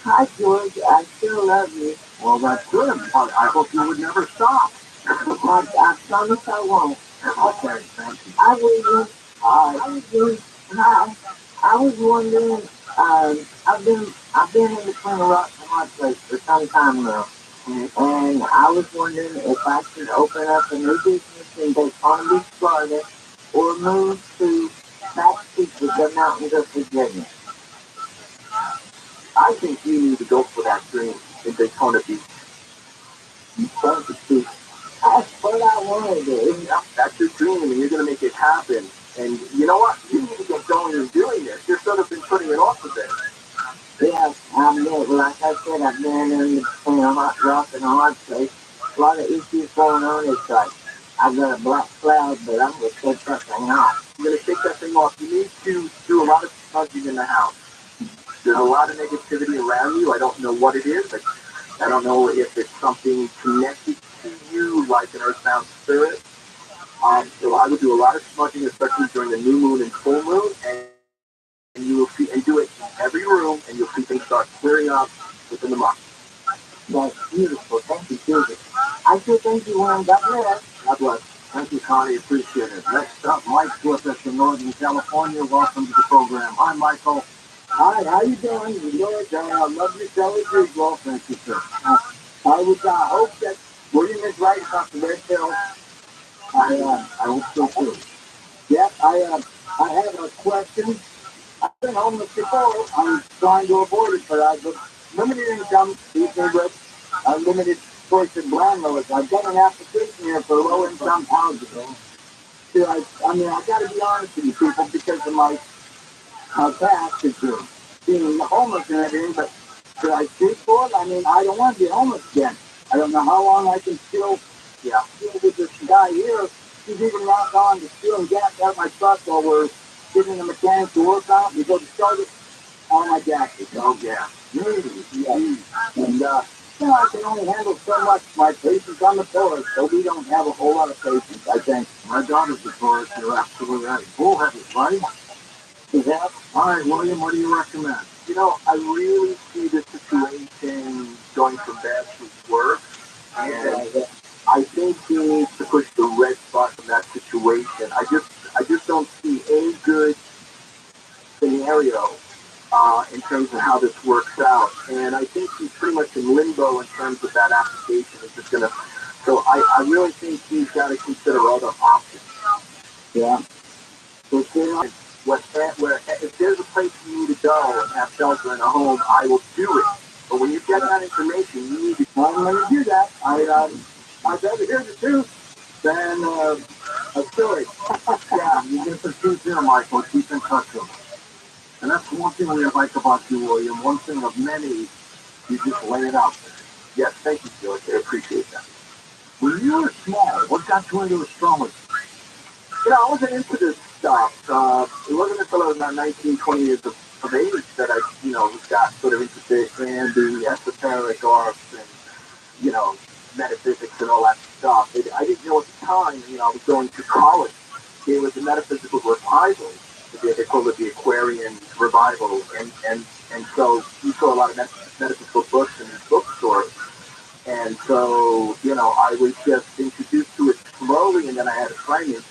Hi, George. I still love you. Well, that's good. I hope you would never stop. I promise I won't. Okay, thank you. I was, hi. I was wondering, I've been in between a rock and a hard place for some time now. And I was wondering if I should open up a new business in Daytona Beach, Florida, or move to the mountains of Virginia. I think you need to go for that dream in Daytona Beach. That's what I want to do. Yep, that's your dream, and you're going to make it happen. And you know what? You need to get going and doing this. You've sort of been putting it off a bit. Yeah, like I said, I've been in between a hot rock and a hard place. A lot of issues going on. It's like I've got a black cloud, but I'm going to take that thing off. You're going to take that thing off. You need to do a lot of smudging in the house. There's a lot of negativity around you. I don't know what it is. I don't know if it's something connected to you, like an earthbound spirit. So I would do a lot of smudging, especially during the new moon and full moon, and you will see, and do it in every room, and you'll see things start clearing up within the month. That's beautiful. Thank you, Jesus. I sure thank you, Warren. God bless. God bless. Thank you, Connie. Appreciate it. Next up, Mike's with us in Northern California. Welcome to the program. Hi, Michael. Hi, how you doing? Good. I love your show as usual. Thank you, sir. I hope that William is right about the red pill. I hope so too. Yeah, I have a question. I've been homeless before. I'm trying to avoid it, but I've limited income, eating with unlimited choice of landlords. I've got an application here for low income housing. So I got to be honest with you people because of my past is being homeless and everything, but should I speak for it? I don't want to be homeless again. I don't know how long I can still deal with this guy here. He's even knocked on to stealing gas out of my truck while we're getting the mechanic to work on. We go to start it, all my gas is no gas. And I can only handle so much. My patience on the tourist, so we don't have a whole lot of patience, I think. My daughter's the tourist. You're absolutely right. Bullheaded, right? Yeah. All right, William, what do you recommend? You know, I really see this situation going from bad to worse, and I think he needs to push the red button in that situation. I just don't see any good scenario in terms of how this works out, and I think he's pretty much in limbo in terms of that application. It's just gonna. So I really think he's got to consider other options. Yeah. Where if there's a place you need to go and have shelter in a home, I will do it. But when you get that information, you need to. I'm going to do that. I'd rather hear the truth than a story. Yeah, you get the truth here, Michael. Keep in touch with us. And that's one thing we like about you, William. One thing of many, you just lay it out there. Yes, thank you, George. I appreciate that. When you were small, what got you into astrology? You know, I wasn't into this stuff. It wasn't until I was about 19, 20 years of age that I, got sort of interested in the esoteric arts and, metaphysics and all that stuff. I didn't know at the time, I was going to college. There was a metaphysical revival. They call it the Aquarian revival. And so you saw a lot of metaphysical books in bookstores. And so, I was just introduced to it slowly, and then I had a friend who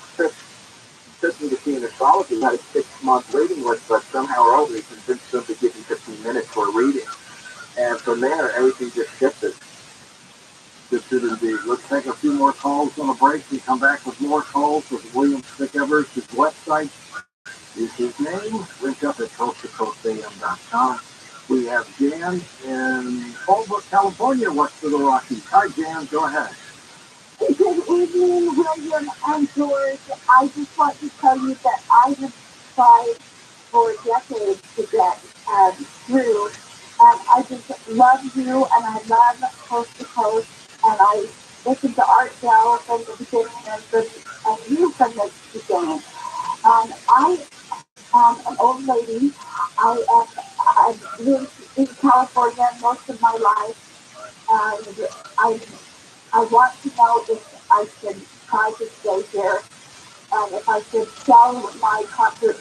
took me to see an astrologer. I had a 6-month waiting list, but somehow or other, they convinced them to give me 15 minutes for a reading. And from there, everything just shifted. Just did indeed. Let's take a few more calls on the break and come back with more calls with William Stickever's website is his name. Link up at coasttocoastam.com. We have Jan in Fallbrook, California, west of the Rockies. Hi, Jan. Go ahead. Good evening, William and George. I just want to tell you that I have tried for decades to get through, and I just love you, and I love Coast to Coast, and I listen to Art Bell from the beginning and you from the beginning. I am an old lady. I've lived in California most of my life, and I want to know if I should try to stay here and if I should sell my concert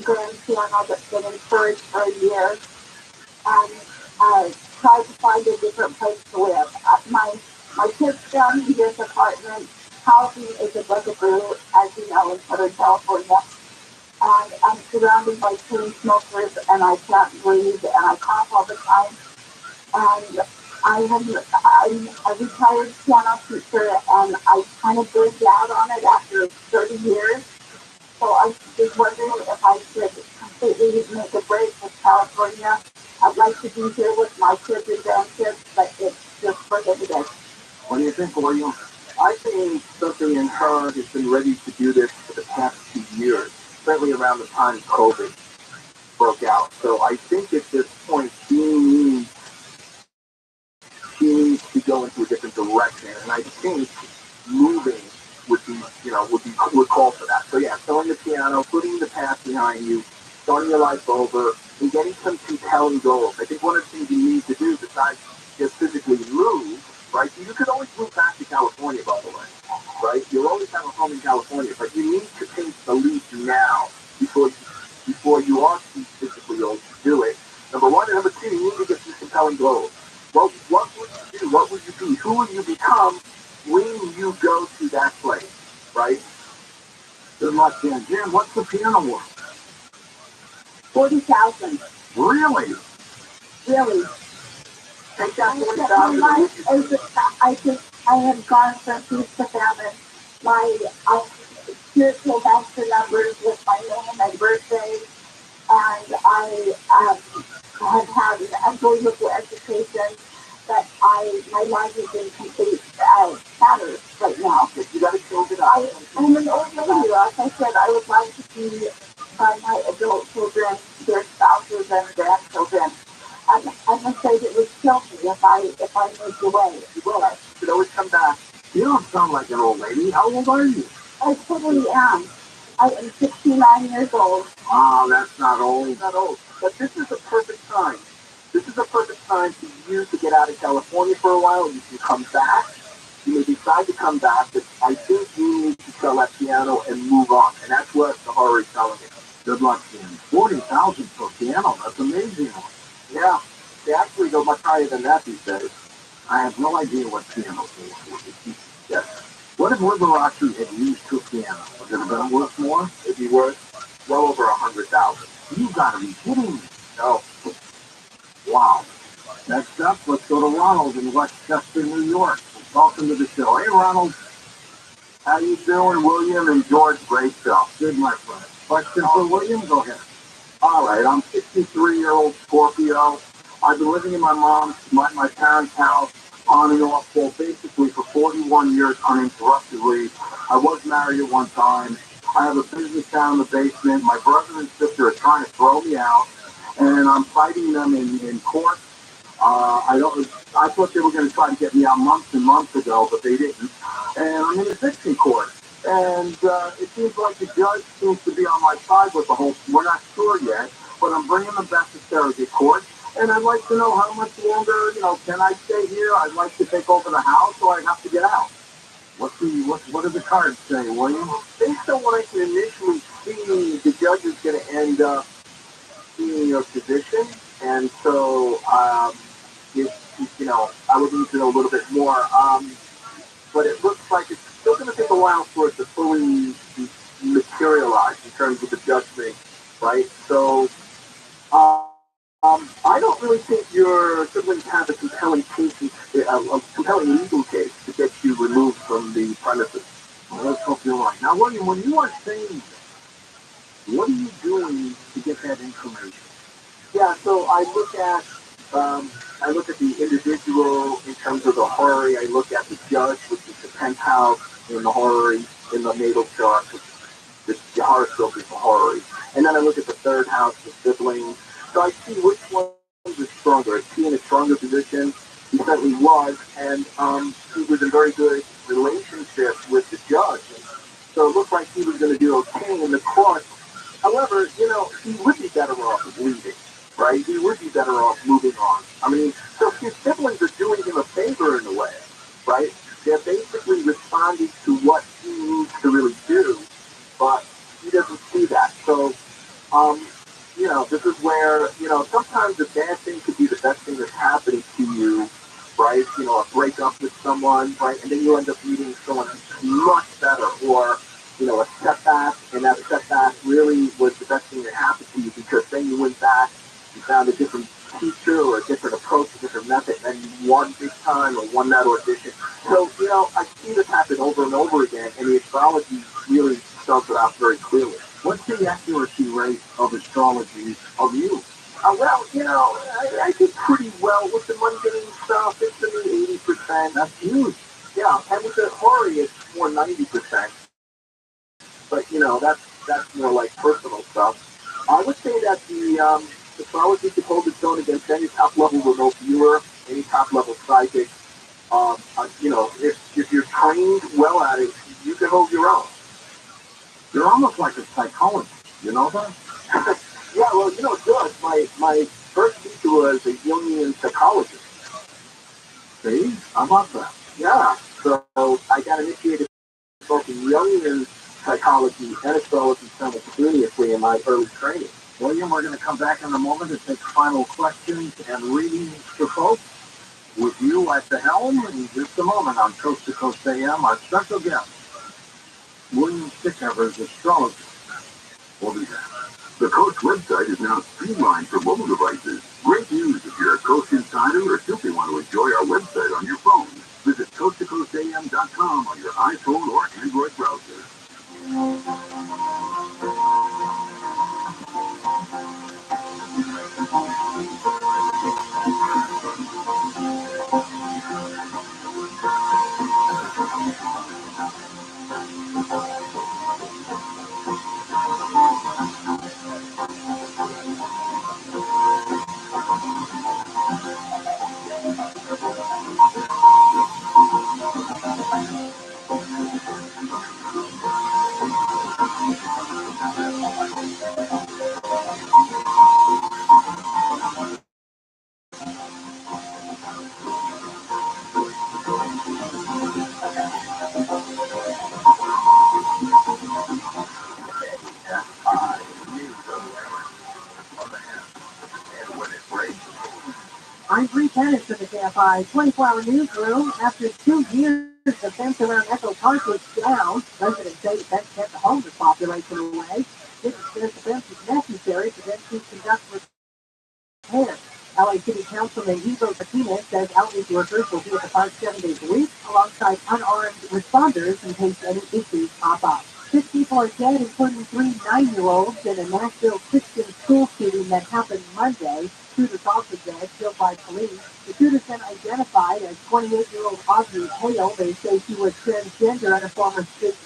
grand piano that's been encouraged for a year. try to find a different place to live. My kids found me this apartment. Housing is a bugaboo, as you know, in Southern California. And I'm surrounded by chain smokers, and I can't breathe, and I cough all the time. And I'm a retired piano teacher, and I kind of burned out on it after 30 years. So I was wondering if I should completely make a break with California. I'd like to be here with my kids and grandkids, but it's just prohibited. What do you think, William? I think something in her has been ready to do this for the past 2 years, certainly around the time COVID broke out. So I think at this point she needs to go into a different direction, and I think moving would call for that. So yeah, selling the piano, putting the past behind you, starting your life over, and getting some compelling goals. I think one of the things you need to do besides just physically move, right? You could always move back to California, by the way, right? You'll always have a home in California, but you need to take the leap now before you are too physically old to do it. Number one, and number two, you need to get some compelling goals. What would you do? What would you be? Who would you become when you go to that place, right? Good luck, Jim. Jim, what's the piano worth? 40,000. Really? Really. Take that My 40,000. life is, I think I have gone from feast to famine. My spiritual master numbers with my name and birthday, and I have had an unbelievable education, but my life is in complete tatters right now. You got to change it up. I'm an old lady. Like I said, I would like to be by my adult children, their spouses, and grandchildren. I'm afraid it would kill me if I moved away. You will. You should always come back. You don't sound like an old lady. How old are you? I totally am. I am 69 years old. Ah, that's not old. Not old. But this is a perfect time. This is a perfect time for you to get out of California for a while. You can come back. You may decide to come back, but I think you need to sell that piano and move on. And that's what the horror is telling you. Good luck, Jim. 40,000 for a piano. That's amazing. Yeah. They actually go much higher than that these days. I have no idea what pianos are. Yes. What if Liberace had used to a piano? Would it have been worth more? It'd be worth well over 100,000. You gotta be kidding me. No. Wow. Next up, let's go to Ronald in Westchester, New York. Welcome to the show. Hey, Ronald. How you doing, William and George? Great show. Good, my friend. Question for William? Go ahead. All right, I'm 63-year-old Scorpio. I've been living in my parents' house on and off for basically for 41 years uninterruptedly. I was married at one time. I have a business down in the basement. My brother and sister are trying to throw me out, and I'm fighting them in court. I thought they were going to try to get me out months and months ago, but they didn't. And I'm in eviction court. And it seems like the judge seems to be on my side with the whole. We're not sure yet, but I'm bringing them back to surrogate court. And I'd like to know how much longer, can I stay here? I'd like to take over the house, or I have to get out. What do the cards say, William? Based on what I can initially see, the judge is going to end up seeing your position, and so I would need to know a little bit more. But it looks like it's still going to take a while for it to fully materialize in terms of the judgment, right? So I don't really think your siblings have a compelling case, a compelling legal case to get you removed from the premises. Well, let's hope you're right. Now, William, when you are saying this, what are you doing to get that information? Yeah, so I look at the individual in terms of the horary. I look at the judge, which is the penthouse in the horary, in the natal chart, the horoscope is the horary. And then I look at the third house, the siblings. So I see which one is stronger. Is he in a stronger position? He certainly was, and he was in very good relationship with the judge. And so it looked like he was going to do okay in the court. However, he would be better off leaving, right? He would be better off moving on. I mean, so his siblings are doing him a favor in a way, right? They're basically responding to what he needs to really do, but he doesn't see that. So, this is where, sometimes the bad thing could be the best thing that's right? A breakup with someone, right? And then you end up meeting someone who's much better, or a setback, and that setback really was the best thing that happened to you because then you went back, you found a different teacher or a different approach, a different method, and you won big time or won that audition. So, I see this happen over and over again, and the astrology really spells it out very clearly. What's the accuracy rate of astrology of you? Well, I did pretty well with the mundane stuff. It's in the 80%. That's huge. Yeah, and with the horror, it's more 90%. But that's more like personal stuff. I would say that the astrology could hold its own against any top level remote viewer, any top level psychic. If you're trained well at it, you can hold your own. You're almost like a psychologist. You know that? Yeah, well, it's good. My first teacher was a Jungian psychologist. See? How about that? Yeah, so I got initiated both in Jungian psychology and astrology simultaneously in my early training. William, we're going to come back in a moment to take final questions and readings for folks. With you at the helm in just a moment on Coast to Coast AM, our special guest, William Stickever's astrologist. We'll be back. The Coast website is now streamlined for mobile devices. Great news if you're a Coast insider or simply want to enjoy our website on your phone. Visit coasttocoastam.com on your iPhone or Android browser. I'm Bree Tennis for the KFI 24-hour newsroom. After 2 years, the fence around Echo Park is down. Residents say the fence kept the homeless population away. City says the fence is necessary to then conduct repairs. LA City Councilman Evo Martinez says outreach workers will be at the park 7 days a week alongside unarmed responders in case any issues pop up. 6 people are dead, including 3 9-year-olds in a Nashville Christian school shooting that happened Monday. Shooters also dead, killed by police. The shooter's been identified as 28-year-old Audrey Hale. They say she was transgender and a former student.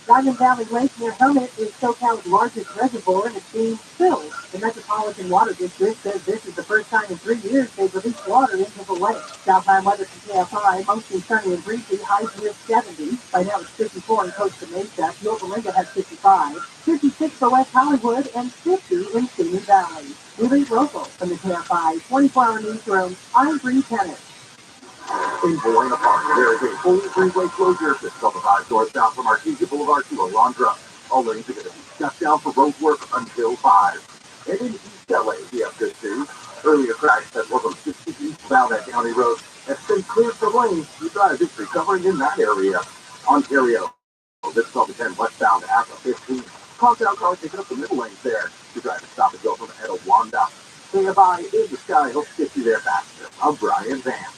Diamond Valley Lake near Helmet is SoCal's largest reservoir and it's being filled. The Metropolitan Water District says this is the first time in 3 years they've released water into the lake. Southland weather from KFI, mostly sunny and breezy, highs near 70. Right now it's 54 in Costa Mesa. Yorba Linda has 55. 56 for West Hollywood and 50 in Simi Valley. We lead local from the KFI 24-hour newsroom. I'm Bree Tennis. In Buena Park, there is a full freeway closure that's covered 5 doors down from Artesia Boulevard to Alondra. All lanes are going to be shut down for road work until 5. And in East LA, we have good news. Earlier crash that was on 60 eastbound at County Road has been cleared for lanes. We got a big recovery in that area. Ontario, this is on the 10 westbound after 15. Compound car taking up the middle lanes there. The driver stop and go from Etowanda. KFI in the sky helps get you there faster. I'm Brian Van.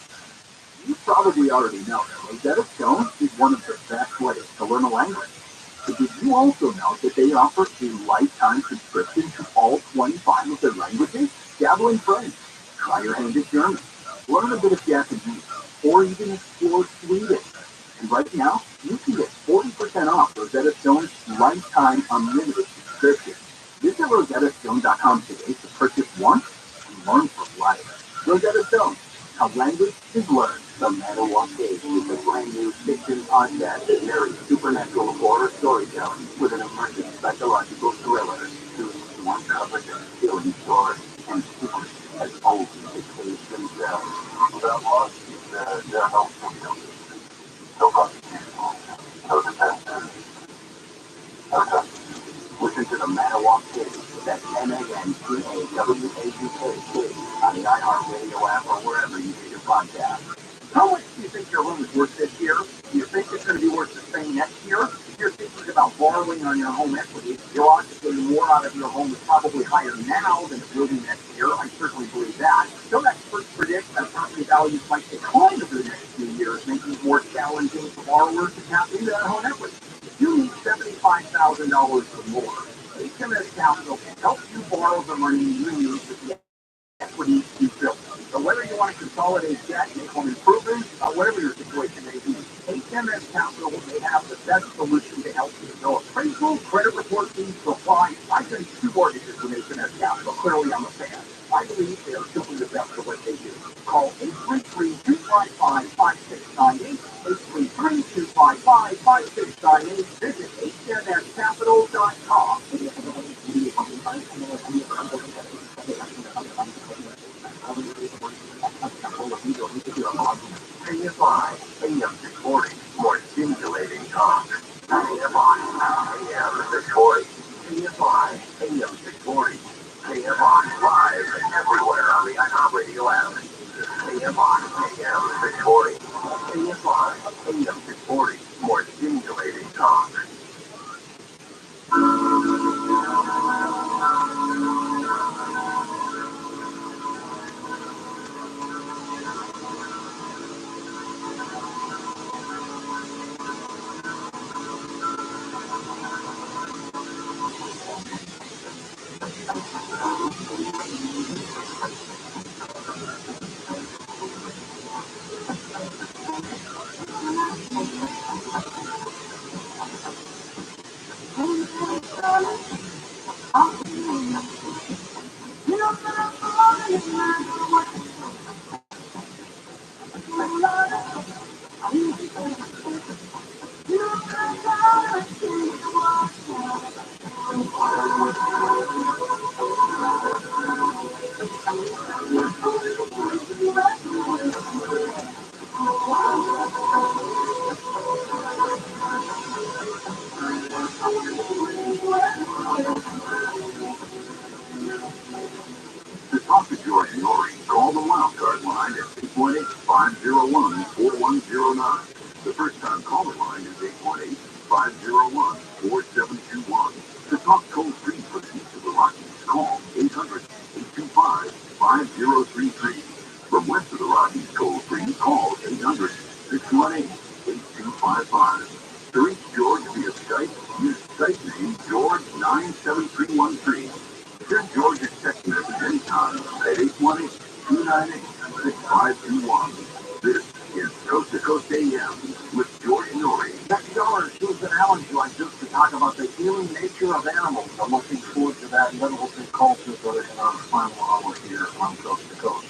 You probably already know that Rosetta Stone is one of the best ways to learn a language. But did you also know that they offer a lifetime subscription to all 25 of their languages? Dabble in French, try your hand at German, learn a bit of Japanese, or even explore Swedish. And right now, you can get 40% off Rosetta Stone's lifetime unlimited subscription. Visit RosettaStone.com today to purchase once and learn for life. Rosetta Stone, how language is learned. The Manawak Cave is a brand new fiction podcast that marries supernatural horror storytelling with an immersive psychological thriller to one-covered and chilling story and secrets as old as the caves themselves. That was the home studio. Nobody can. No defense. Okay. Listen to the Manawak Cave. That's MANTAWAUK on the iHeartRadio app or wherever you get your podcast. think your home is worth this year? Do you think it's going to be worth the same next year? If you're thinking about borrowing on your home equity, your odds of getting more out of your home is probably higher now than it will be next year. I certainly believe that. Some experts predict that property values might decline over the next few years, making it more challenging for borrowers to tap into that home equity. If you need $75,000 or more, HMS Capital can help you borrow the money you need with the equity you built. So whether you want to consolidate debt, make home improvements, whatever your situation may be, HMS Capital may have the best solution to help you. No appraisal, credit report fees to apply. I send 2 mortgages from HMS Capital. Clearly I'm a fan. I believe they are simply the best at what they do. Call 833-255-5698, 833-255-5698. Visit hmscapital.com. KFI, AM 640, more stimulating talk. KFI, AM 640. KFI, AM 640. KFI, live and everywhere on the iHeartRadio app. KFI, AM 640. KFI, AM 640, more stimulating talk. To talk to George Norrie, call the wildcard line at 818-501-4109. The first-time caller line is 818-501-4721. To talk toll-free for the East of the Rockies, call 800-825-5033. From west of the Rockies, toll-free, call 800-618-8255. To reach George via Skype, use Skype name George97313. Send George a text message anytime at 818-298-6521. This is Coast to Coast AM with George Norrie. Next hour, Susan Allen joins us to talk about the healing nature of animals. I'm looking forward to that literacy culture in our final hour here on Coast to Coast.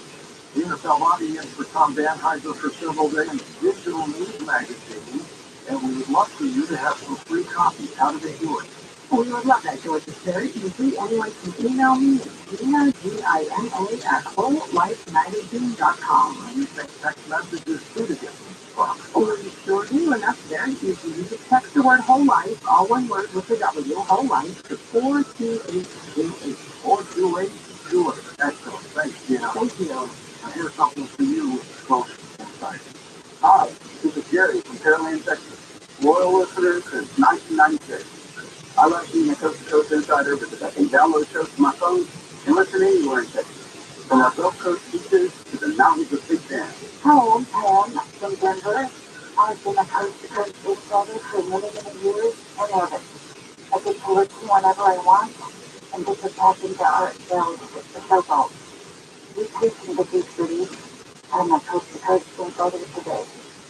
Dina Salvati in for Tom Van Heiser for several days. Digital News Magazine, and we would love for you to have some free copies. How do they do it? We would love that, George. It's very easy. Anyone can email me at Dina, Dina, at wholelifemagazine.com. And you send text messages to the different books. Oh, we sure do, and that's very easy. You just text the word Whole Life, all one word with a W, Whole Life, to 42888. 42888. Excellent. Thanks, Dina. Thank you. Now here's something for you, folks inside. Hi, this is Jerry from Pearland, Texas. Loyal listener since 1996. I love being a Coast to Coast Insider because I can download shows to my phone and listen anywhere in Texas. From our Gulf Coast beaches to the mountains of Big Bend. Hello, I'm Pam from Denver. I've been a Coast to Coast Insider for many, many years and ever. I get to listen whenever I want and get to tap into art sales with the show vault. We preach in the big cities. I'm a Coast to Coast Insider today.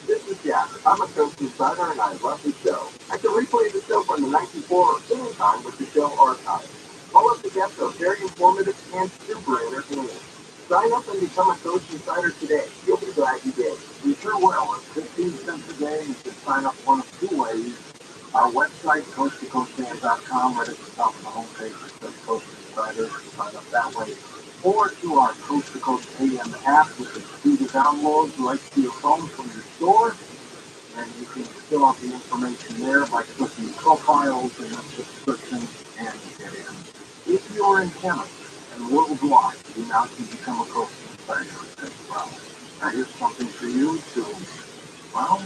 This is Jack. I'm a Coast Insider and I love the show. I can replay the show from the night before or anytime with the show archive. All of the guests are very informative and super entertaining. Sign up and become a Coast Insider today. You'll be glad you did. You sure will. It's 15 cents a day. You can sign up one of 2 ways. Our website, coasttocoastfan.com, right at the top of the homepage, it says Coast Insider. Sign up that way. Or to our Coast to Coast AM app, which is free to download right to your phone from your store. And you can fill out the information there by clicking profiles and subscriptions and get in. If you're in Canada and worldwide, you now can become a Coast Insider as well. Now here's something for you to Well,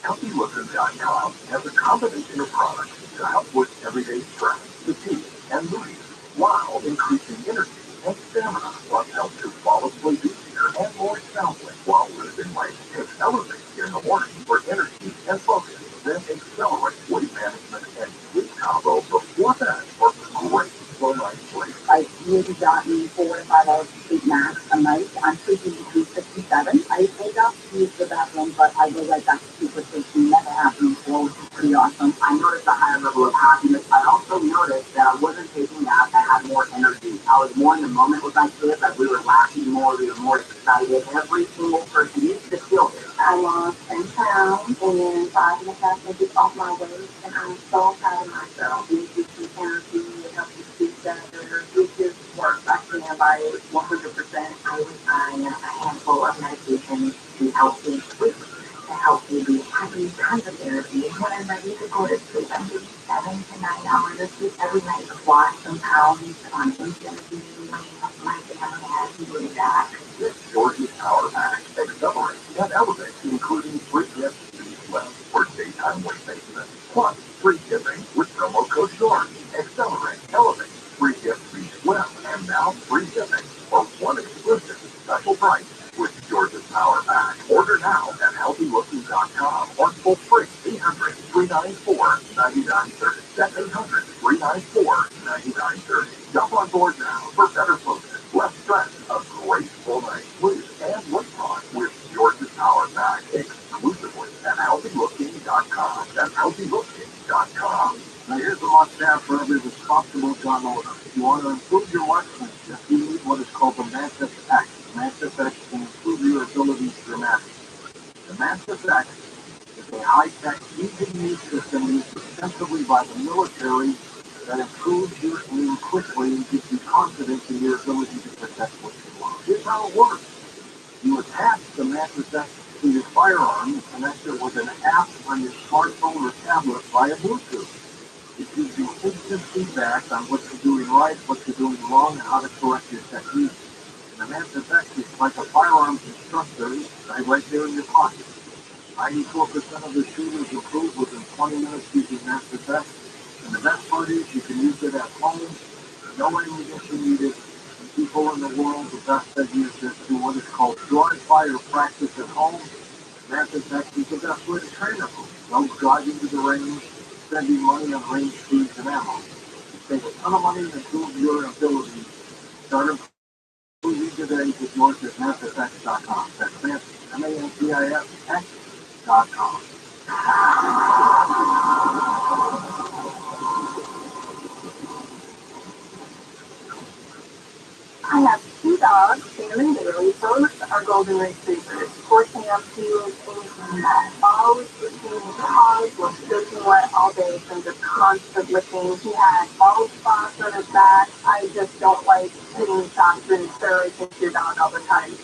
HealthyLooking.com has a combination of products to help with everyday stress, fatigue, and mood, while increasing energy and stamina, plus helps you fall asleep easier and more soundly while losing weight. Accelerate in the morning for energy and focus, then accelerate weight management and sleep combo before bed for great full night's sleep. I've really gotten 4 to 5 hours of sleep max a night. I'm sleeping between 6 and 7. I wake up to use the bathroom, but I go right back to sleep, which has never happened before, which is pretty awesome. I noticed a higher level of happiness. I also noticed that I wasn't taking naps. I had more energy. I was more in the moment with my kids. Like we were laughing more. We were more excited. Every single person used to feel this. I lost 10 pounds and 5.5 inches off my waist, and I'm so proud of myself. It gives me energy. It helps me sleep better. It just works. I stand by it 100%. I resign a handful of medications to help me sleep, to help me be having tons of energy. And when I'm ready to go to sleep, I'm getting 7 to 9 hours of sleep every night. Lost some pounds on instantly. My family has me doing that. This George's Power Pack accelerates and elevates, including free gifts to Web for daytime weight maintenance, plus free shipping with promo code George. Accelerate, elevate, free gifts to Web, and now free shipping for one exclusive special price with George's Power Pack. Order now at HealthyLooking.com or toll free 800-394-9930. That's 800-394-9930. Jump on board now for better focus, less stress, a great full night's sleep, and weight loss with George's Power Pack exclusively at HealthyLooking.com. That's HealthyLooking.com. Now here's a must-have for every responsible gun owner. If you want to improve your workmanship, you need what is called the Mantis X. The Mantis X can improve your abilities dramatically. The Mantis X is a high-tech, easy-to-use system used extensively by the military that improves your aim quickly and gives you confidence in your ability to protect what you want. Here's how it works. You attach the Mantis X to your firearm and connect it with an app on your smartphone or tablet via Bluetooth. It gives you instant feedback on what you're doing right, what you're doing wrong, and how to correct your technique. And the Mantis X is like a firearms instructor right there in your pocket. 94% of the shooters improve within 20 minutes using Mantis X. And the best part is you can use it at home. No ammunition needed. And people in the world, the best that use this, do what is called dry fire practice at home. Mantis X is the best way to train them. No driving to the range, spending money on range speeds and ammo. You save a ton of money and improve your ability. Start improving today with yours at MantisX.com. That's Mantis, MantisX.com. I have 2 dogs, Sam and Bailey. Both are golden retrievers. Poor Sam, he was anything but. Always licking his paws, was soaking wet all day from just constant licking. He had bald spots on his back. I just don't like putting shots and steroids into your dog all the time.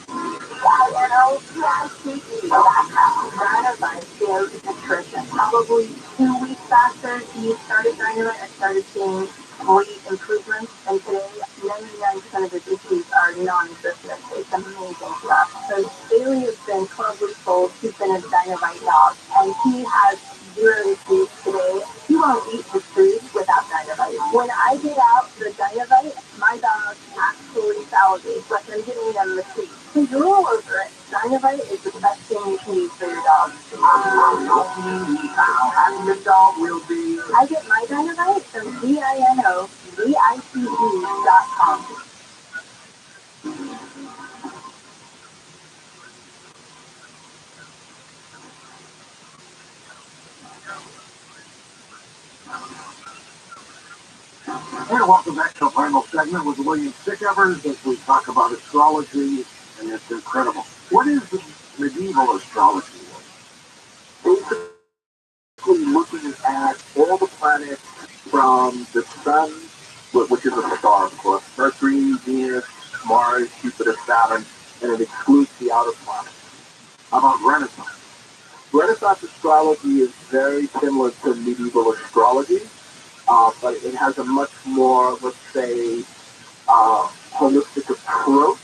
Dynamite is nutrition. Probably 2 weeks after he started Dynamite, I started seeing great improvements, and today 99% of his issues are non-existent. It's amazing stuff. So Bailey has been 12 weeks old. He's been a Dynamite dog, and he has 0 issues today. He won't eat his food without Dynamite. When I get out the Dynamite, my dog absolutely salivates, like I'm giving them the treat. So you're all over it. Dynamite is the best thing you can use for your dog. How happy your dog will be. I get my Dynamite from DINOVITE.com. And welcome back to the final segment with William Sickevers as we talk about astrology, and it's incredible. What is medieval astrology? Basically looking at all the planets from the sun, which is a star, of course, Mercury, Venus, Mars, Jupiter, Saturn, and it excludes the outer planets. How about Renaissance? Renaissance astrology is very similar to medieval astrology, but it has a much more, let's say, holistic approach,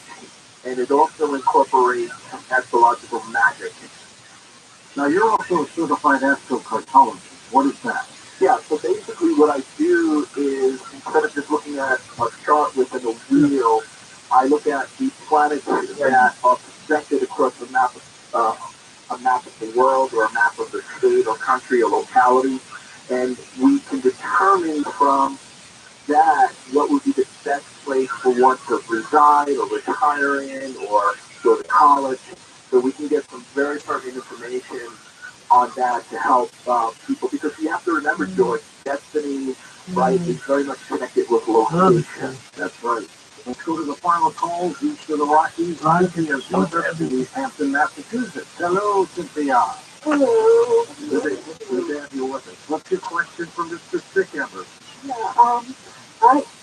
and it also incorporates astrological magic. Now, you're also a certified astrocartologist. What is that? Yeah, so basically what I do is, instead of just looking at a chart within a wheel, I look at the planets that are projected across a map of the world or a map of the state or country or locality, and we can determine from that what would be the best place for one to reside or retire in or go to college. So we can get some very pertinent information on that to help people, because you have to remember, George, destiny, right, is very much connected with location. That's right. Let's go to the final call. East of the Rockies. Cynthia in Hampton, Massachusetts. Hello, Cynthia. Hello. Good to have you with us. What's your question for Mr. Stickham? Yeah,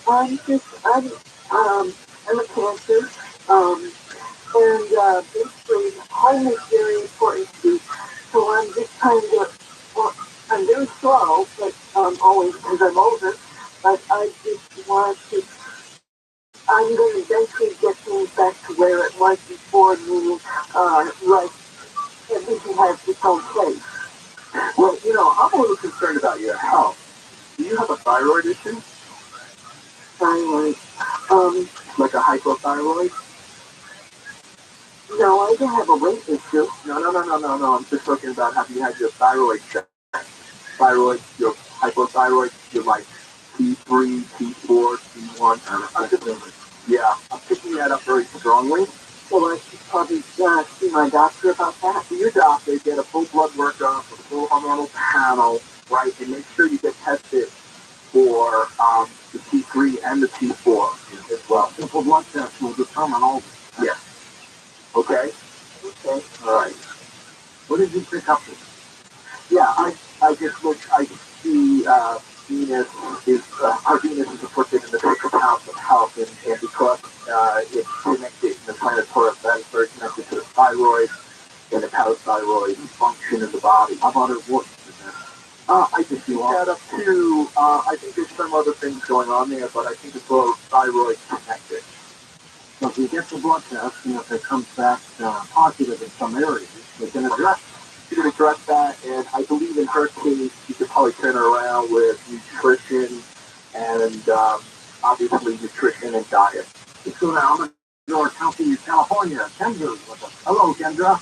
I'm a cancer, and basically home is very important to me. So I'm just trying to, well, I'm very slow, but always because I'm older. But I just want to. I'm going to eventually get things back to where it was before, meaning like everything has its own place. Well, I'm a little concerned about your health. Do you have a thyroid issue? Thyroid. Like a hypothyroid? No, I don't have a weight issue. No. I'm just talking about, have you had your thyroid checked? Thyroid, your hypothyroid, your like T3, T4, T1. Yeah, I'm picking that up very strongly. So I should probably see my doctor about that. See your doctor, get a full blood workup, a full hormonal panel, right, and make sure you get tested for the T3 and the T4 as well. Simple blood test will determine all this. Yes. Okay? Okay. All right. What did you pick up with? Yeah, I just look, I see Venus is, our Venus is afflicted in the sacred house of health, and because it's connected, the planet Taurus, that is very connected to the thyroid and the parathyroid function in the body. How about it works? I just see that up too. I think there's some other things going on there, but I think it's all thyroid connected. So if you get the blood test, and if it comes back positive in some areas, they can address it. You can address that, and I believe in her case, you could probably turn her around with nutrition and obviously nutrition and diet. Let's go down to our county in California. Kendra's with us. Hello, Kendra.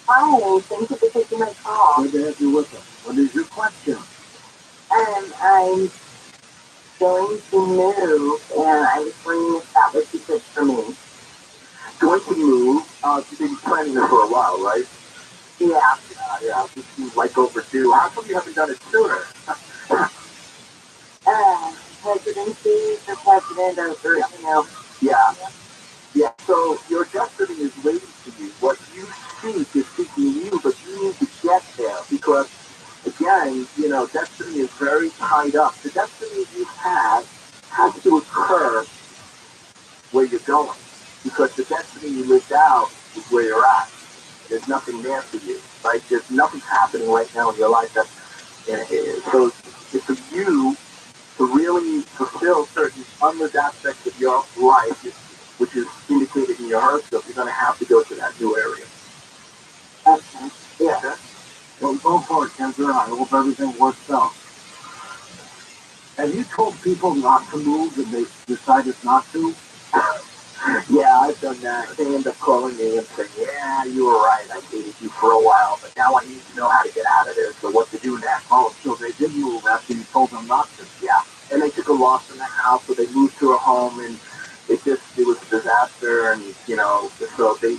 Hi, thank you for taking my call. Good to have you with us. What is your question? I'm going to move, and I was wondering if that would be good for me. Going to move, you've been planning this for a while, right? Yeah. Yeah, this seems like overdue. How come you haven't done it sooner? Presidency for president over, Yeah, so your destiny is waiting for you. What you seek is seeking you, but you need to get there because, again, destiny is very tied up. The destiny you have has to occur where you're going because the destiny you lived out is where you're at. There's nothing there for you, right? There's nothing happening right now in your life so it's for you to really fulfill certain unlived aspects of your life, which is indicated in your horoscope. You're going to have to go to that new area. Okay. Yeah. Okay? Well, go for it, Kendra. I hope everything works out. Have you told people not to move and they decided not to? Yeah, I've done that. They end up calling me and saying, yeah, you were right. I hated you for a while, but now I need to know how to get out of there. So what to do next? Oh, so they did move after you told them not to. Yeah. And they took a loss in the house, so they moved to a home, and it was a disaster. And, so they,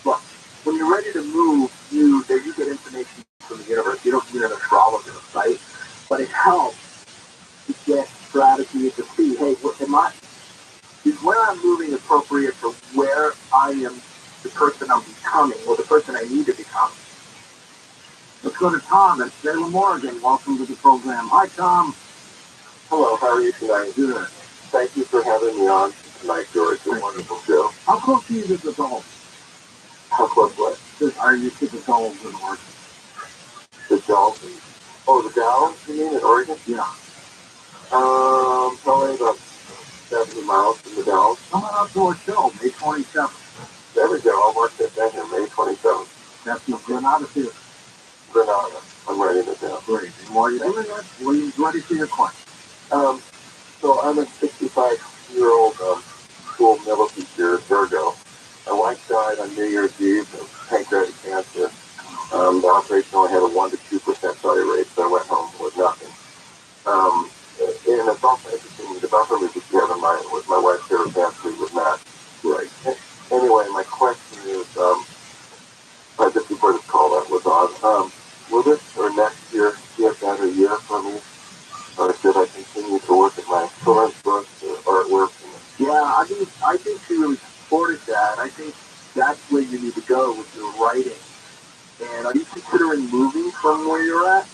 look, when you're ready to move, you get information from the universe. You don't need an astrologist, right? But it helps to get strategy to see, hey, is where I'm moving appropriate for where I am, the person I'm becoming, or the person I need to become. Let's go to Tom at Salem, Oregon. Welcome to the program. Hi, Tom. Hello, how are you tonight? Good. Thank you for having me on tonight, George. It's a wonderful show. How close are you to the Dolls? How close what? Are you to the Dolls in Oregon? The Dolphins? Oh, the Dalles, you mean, in Oregon? Yeah. Probably about 70 miles from the Dalles. Coming up to our show, May 27th. There we go. I'll mark that down here, May 27th. That's the Granada Theater. Granada. I'm writing it down. Great. And while you're doing that, what are you ready for your question? So I'm a 65-year-old school middle teacher, Virgo. My wife died on New Year's Eve of pancreatic cancer. The operation only had a 1 to 2% failure rate, so I went home with nothing. And it's also interesting, the buffer we put together with my wife's therapist was not right. Anyway, my question is, just before this call that was on, will this or next year be a better year for me? Or should I continue to work at my children's books or artwork? Yeah, I think she really supported that. I think that's where you need to go with your writing. And are you considering moving from where you're at?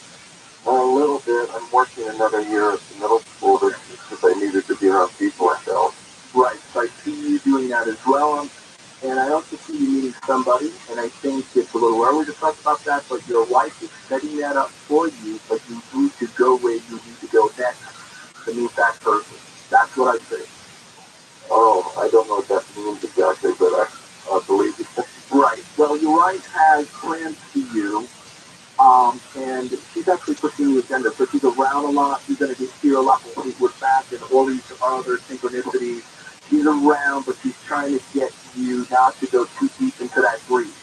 A little bit. I'm working another year at the middle school because I needed to be around people I felt. Right, so I see you doing that as well. And I also see you meeting somebody, and I think it's a little early to talk about that, but your wife is setting that up for you, but you need to go where you need to go next to meet that person. That's what I say. Oh, I don't know what that means exactly, but I believe you. Right. Well, your wife has plans for you, and she's actually pushing the agenda. So she's around a lot. You're going to hear a lot more Fleetwood Mac and all these other synchronicities. She's around, but she's trying to get you not to go too deep into that grief.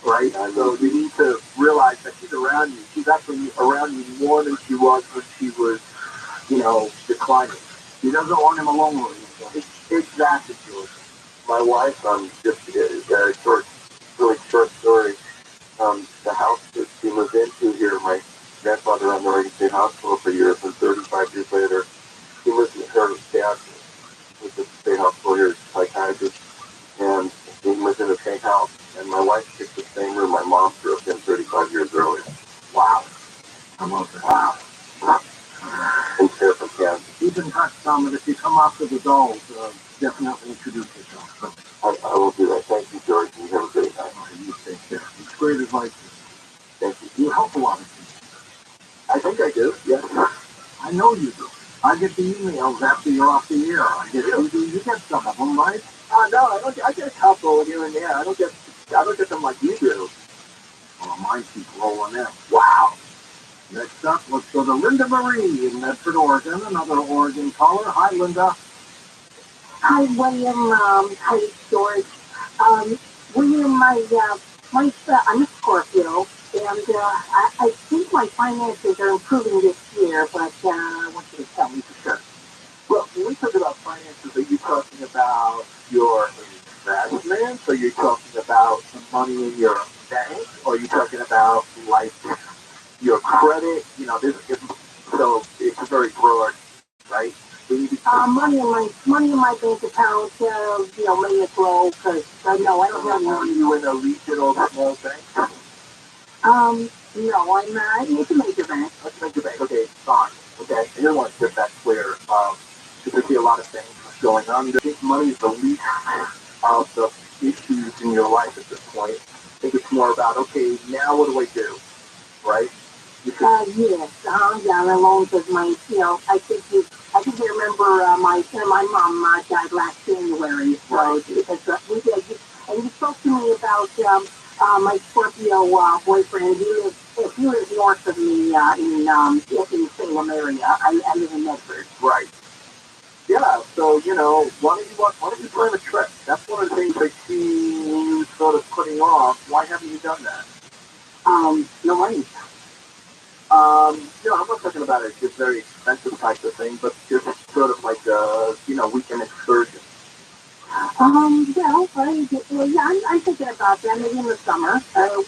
Right? So you need to realize that she's around you. She's actually around you more than she was when she was, declining. She doesn't want him alone with you. Exactly, George. My wife, just a really short story. The house that she moved into here, my grandfather ran the Oregon State Hospital for years, and 35 years later, he moved in her dad was at the state hospital here, psychiatrist, and he moved in the same house, and my wife picked the same room my mom grew up in 35 years earlier. Wow. I love that. Wow. And care from Kansas. Keep in touch, Tom, and if you come up to the dolls, definitely introduce yourself. So, I will do that. Thank you, George, and you have a great night. You take care. It's great advice. Thank you. You help a lot of people. I think I do, yes. I know you do. I get the emails after you're off the air. You get some of them, right? No, I don't. I get a couple here and there. I don't get them like you do. Well, mine keep rolling in. Wow. Next up, let's go to Linda Marie in Medford, Oregon. Another Oregon caller. Hi, Linda. Hi, William. Hi, George. William, I'm a Scorpio, and I think my finances are improving this year, but I want you to tell me for sure. Well, when we talk about finances, are you talking about your investments? Are you talking about the money in your bank? Or are you talking about, like, your credit? So it's very broad, right? Money in my bank account, may as well, because I don't have Are money. you in a regional small bank? No, it's a major bank. Let's make your bank. Okay, fine. Okay, I just want to get that clear. Because I see a lot of things going on. I think money is the least of the issues in your life at this point. I think it's more about, okay, now what do I do? Right? Yes, yeah, alone because I think you remember my mom died last January. So because we did, and you spoke to me about my Scorpio boyfriend. He lives north of me in Salem area. I live in Medford. Right. Yeah, so, why don't you plan a trip? That's one of the things I see you sort of putting off. Why haven't you done that? No money. I'm not talking about a just very expensive type of thing, but just sort of like a, weekend excursion. I'm thinking about that. Maybe in the summer.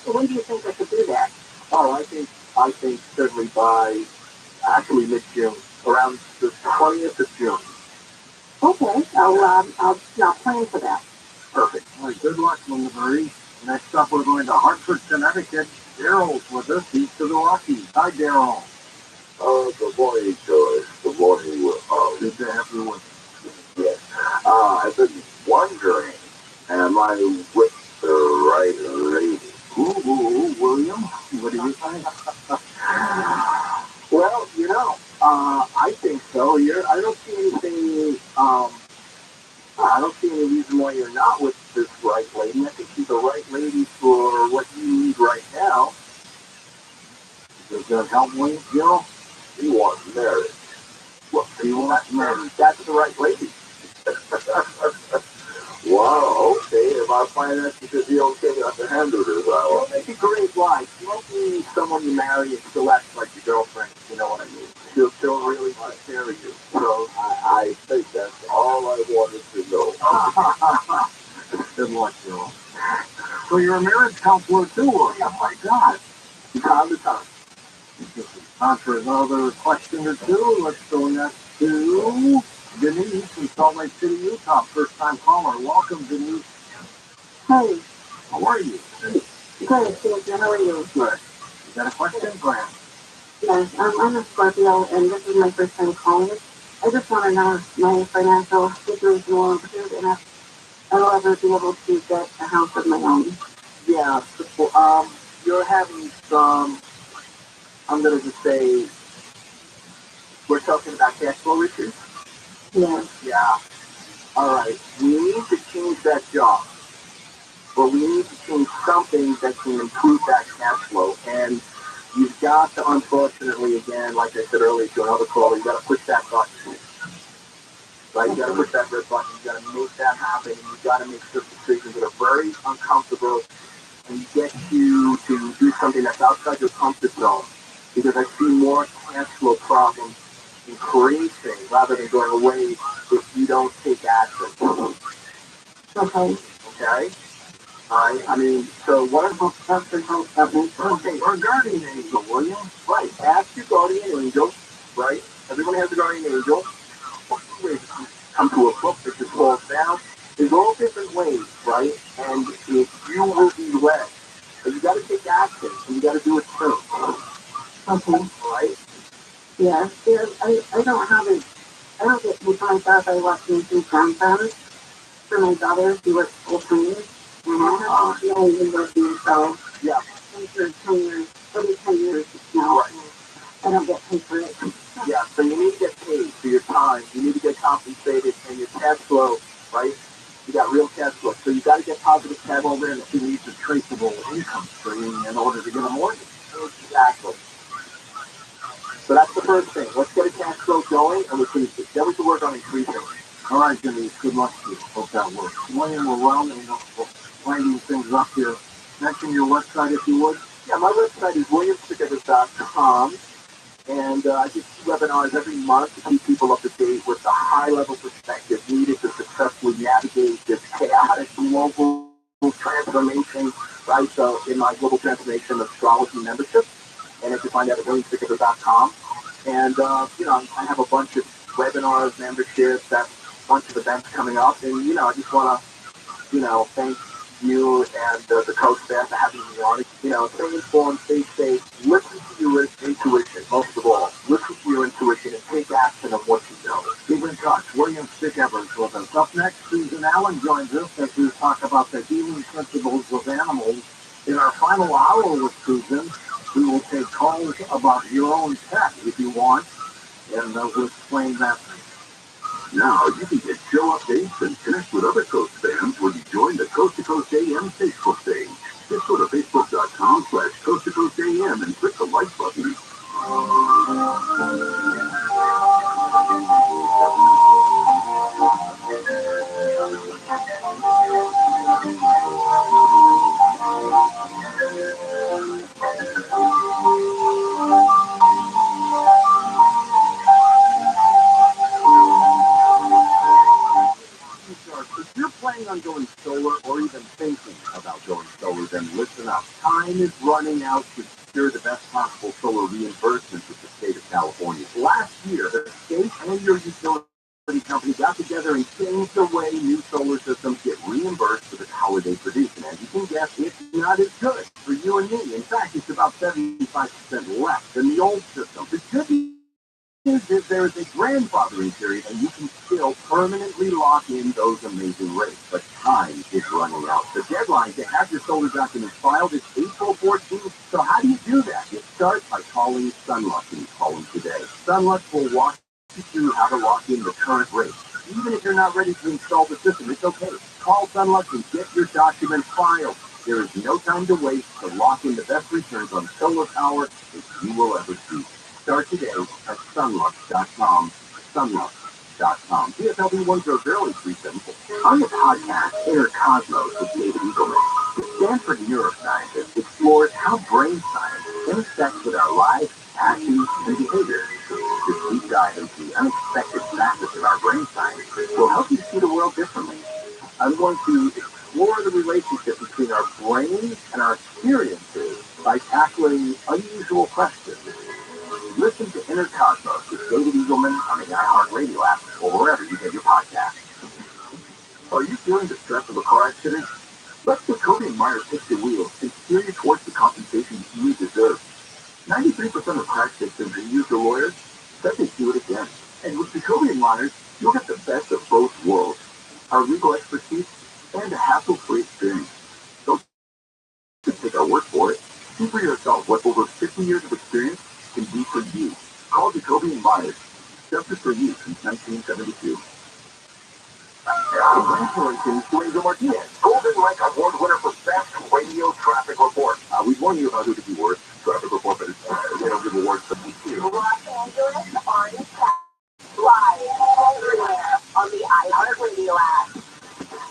When do you think I could do that? Oh, I think certainly by actually mid-June, around the 20th of June. Okay, I'll plan for that. Perfect. All right, good luck, Linda Marie. Next up, we're going to Hartford, Connecticut. Daryl's with us, east of the Rockies. Hi, Daryl. Good morning, George. Good morning, Good to have you with us. Yes. I've been wondering, am I with the right lady? Ooh, William, what do you think? Well, I think so. I don't see anything, I don't see any reason why you're not with this right lady. I think she's the right lady for what you Does that help me, Gil? He wants marriage. Well, He wants marriage. That's the right lady. Wow, okay. If our finances should be okay, I have to handle this. It'll make a great wife. You won't be someone you marry and still act like your girlfriend. You know what I mean? She'll still really take care of you. So I think that's all I wanted to know. Good luck, Gil. So you're a marriage counselor too, or oh my God. From time to time. Time for another question or two. Let's go next to Denise in Salt Lake City, Utah. First time caller. Welcome, Denise. Hey, How are you? good, thank you. How are you? Good. You got a question? Go ahead. Yes, I'm a Scorpio, and this is my first time calling. I just want to know if my financial situation will improve and if I will ever be able to get a house of my own. Yeah. You're having some, I'm going to just say, we're talking about cash flow issues? Yes. Yeah. All right. We need to change that job. But we need to change something that can improve that cash flow. And you've got to, unfortunately, again, like I said earlier to another caller, you got to push that button. Right? You got to push that red button. You got to make that happen. And you got to make certain decisions that are very uncomfortable and get you to do something that's outside your comfort zone. Because I see more cash flow problems increasing rather than going away if you don't take action. Okay. Okay? I mean, so what are those questions that makes Okay, or guardian angel, will you? right? Ask your guardian angel, right? Everyone has a guardian angel. Ways come to a book that just falls down. There's all different ways, right? And if you will be led, but you got to take action, and you got to do it soon. Okay. Right? Yes. I don't have it. I don't get paid for myself. I watch these grandparents for my daughter. She works full time. And I have no university, so Yeah. I'm for 10 years, over 10 years now. Right. I don't get paid for it. Yeah. So you need to get paid for your time. You need to get compensated, and your cash flow, right? You got real cash flow. So you got to get positive cash flow. Well, then she needs a traceable income stream in order to get a mortgage. Exactly. So that's the first thing. Let's get a cash flow going, and then we can work on increasing. All right, Denise, good luck to you. Hope that works. William, we're rounding up, winding things up here. Mention your website if you would. Yeah, my website is williamstickers.com, and I do webinars every month to keep people up to date with the high-level perspective needed to successfully navigate this chaotic global transformation, right? So in my global transformation astrology membership, and if you find that at williamstickers.com, and I have a bunch of webinars, memberships, that bunch of events coming up, and I just want to, thank you and the coach staff for having me on. Stay informed, stay safe, listen to your intuition, most of all. Listen to your intuition and take action on what you know. Keep in touch. William Stick Evers with us. Up next, Susan Allen joins us as we talk about the healing principles of animals. In our final hour with Susan, we will take calls about your own pet if you want, and we'll explain that. Now you can get show updates and connect with other Coast fans when you join the Coast to Coast AM Facebook page. Just go to facebook.com/Coast to Coast AM and click the like button. If you're planning on going solar or even thinking about going solar, then listen up. Time is running out to secure the best possible solar reimbursement with the state of California. Last year, the state and your utility company got together and changed the way new solar systems get reimbursed for the power they produce. And as you can guess, it's not as good for you and me. In fact, it's about 75% less than the old system. The good news is there is a grandfathering period, and you can still permanently lock in those amazing rates. But time is running out. The deadline to have your solar documents filed is April 14th. So how do you do that? You start by calling Sunluck, and you call them today. Sunluck will walk you through how to lock in the current rate. Even if you're not ready to install the system, it's okay. Call Sunluck and get your documents filed. There is no time to wait to lock in the best returns on solar power that you will ever see. Start today at sunlux.com. Sunlux.com. DSLB ones are fairly free simple. On the podcast, Inner Cosmos with David Eagleman, the Stanford neuroscientist explores how brain science intersects with our lives, actions, and behaviors. This deep dive into the unexpected facets of our brain science will help you see the world differently. I'm going to explore the relationship between our brain and our experiences by tackling unusual questions. Listen to Inner Cosmos with David Eagleman on the iHeartRadio app or wherever you get your podcasts. Are you feeling the stress of a car accident? Let Jacoby and Meyer take the wheel and steer you towards the compensation you deserve. 93% of crash victims who use their lawyers said they'd do it again. And with Jacoby and Myers, you'll get the best of both worlds. Our legal expertise and a hassle-free experience. Don't just take our word for it. See for yourself what over 50 years of experience can do for you. Call Jacoby and Myers. Justice for you since 1972. Congratulations to Angel Martinez, Golden Mike Award winner for Best Radio Traffic Report. We warned you about who to be worth traffic report, but they don't give awards for me too. Los Angeles Orange County, live everywhere on the iHeartRadio app.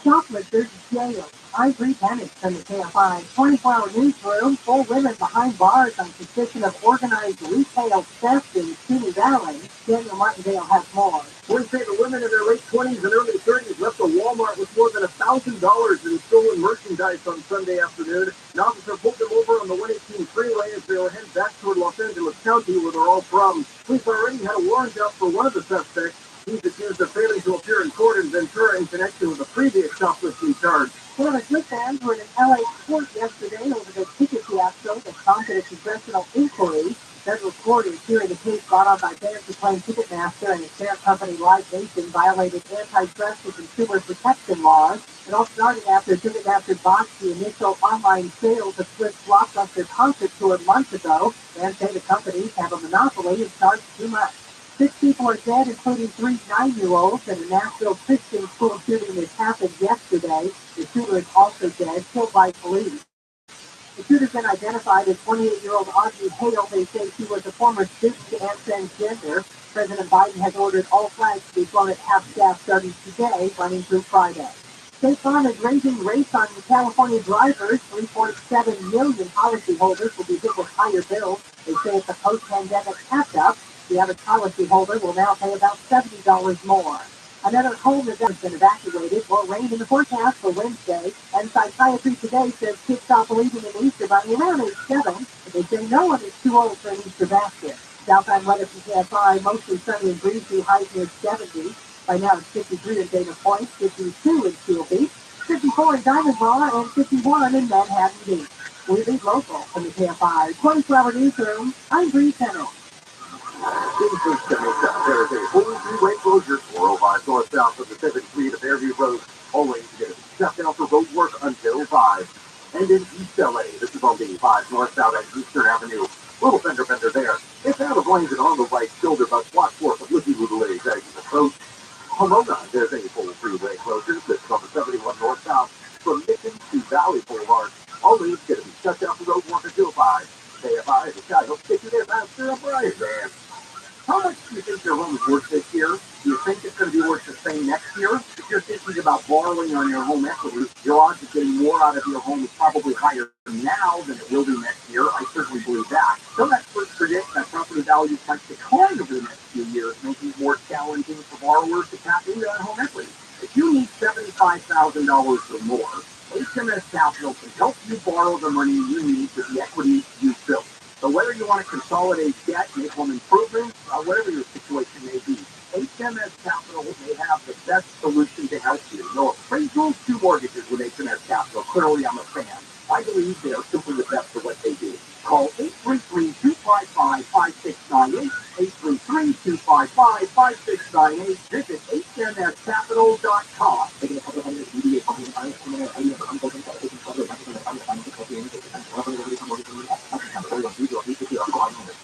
Shoplifters jailed. Ivory Bennett from the KFI 24-hour newsroom. 4 women behind bars on suspicion of organized retail theft in Simi Valley. Daniel Martindale has more. Police say the women in their late 20s and early 30s left a Walmart with more than $1,000 in stolen merchandise on Sunday afternoon. An officer pulled them over on the 118 freeway as they were heading back toward Los Angeles County, where they're all from. Police already had a warrant out for one of the suspects. He's accused of failing to appear in court in Ventura in connection with a previous shoplifting charge. Florida Smith fans were in an LA court yesterday over the ticket fiasco that prompted a congressional inquiry. Federal court is hearing a case brought on by fans who claim Ticketmaster and its parent company Live Nation violated antitrust and consumer protection laws. It all started after Ticketmaster botched the initial online sales of Swift's blockbuster concert tour months ago. Fans say the companies have a monopoly and charge too much. 6 people are dead, including 3 9-year-olds, in a Nashville Christian school shooting that happened yesterday. The shooter is also dead, killed by police. The shooter's been identified as 28-year-old Audrey Hale. They say she was a former student and transgender. President Biden has ordered all flags to be flown at half-staff starting today, running through Friday. State Farm is raising rates on California drivers. 3.7 million policyholders will be hit with higher bills. They say it's a post-pandemic catch-up. The average policyholder will now pay about $70 more. Another home that has been evacuated. More rain in the forecast for Wednesday. And Psychiatry Today says kids stop believing in Easter by around age 7. But they say no one is too old for an Easter basket. Southbound weather from KFI, mostly sunny and breezy, highs near 70. By now it's 53 in Dana Point, 52 in Steel Beach, 54 in Diamond Bar, and 51 in Manhattan Beach. We lead local from the KFI 24-hour newsroom. I'm Bree Tennant. There is a full freeway closure 405 northbound from the 7th Street to Fairview Road, only to get shut down for road work until 5. And in East LA, this is on the 5 northbound at Eastern Avenue. Little fender bender there. It's out of lanes and on the right shoulder, but watch for publicity delays as you approach Pomona. There's a full freeway closure. This is on the 71 northbound from Mission to Valley Boulevard. All lanes going to be shut down for road work until 5. KFI, the guy who'll stick you there faster up right there. How much do you think your home is worth this year? Do you think it's going to be worth the same next year? If you're thinking about borrowing on your home equity, your odds of getting more out of your home is probably higher now than it will be next year. I certainly believe that. Some experts predict that property values might decline over the next few years, making it more challenging for borrowers to tap into that home equity. If you need $75,000 or more, HMS Capital can help you borrow the money you need for the equity you've built. So whether you want to consolidate debt, make home improvements, whatever your situation may be, HMS Capital may have the best solution to help you. No appraisals, 2 mortgages with HMS Capital. Clearly, I'm a fan. I believe they are simply the best at what they do. Call 833-255-5698, 833-255-5698. Visit hmscapital.com.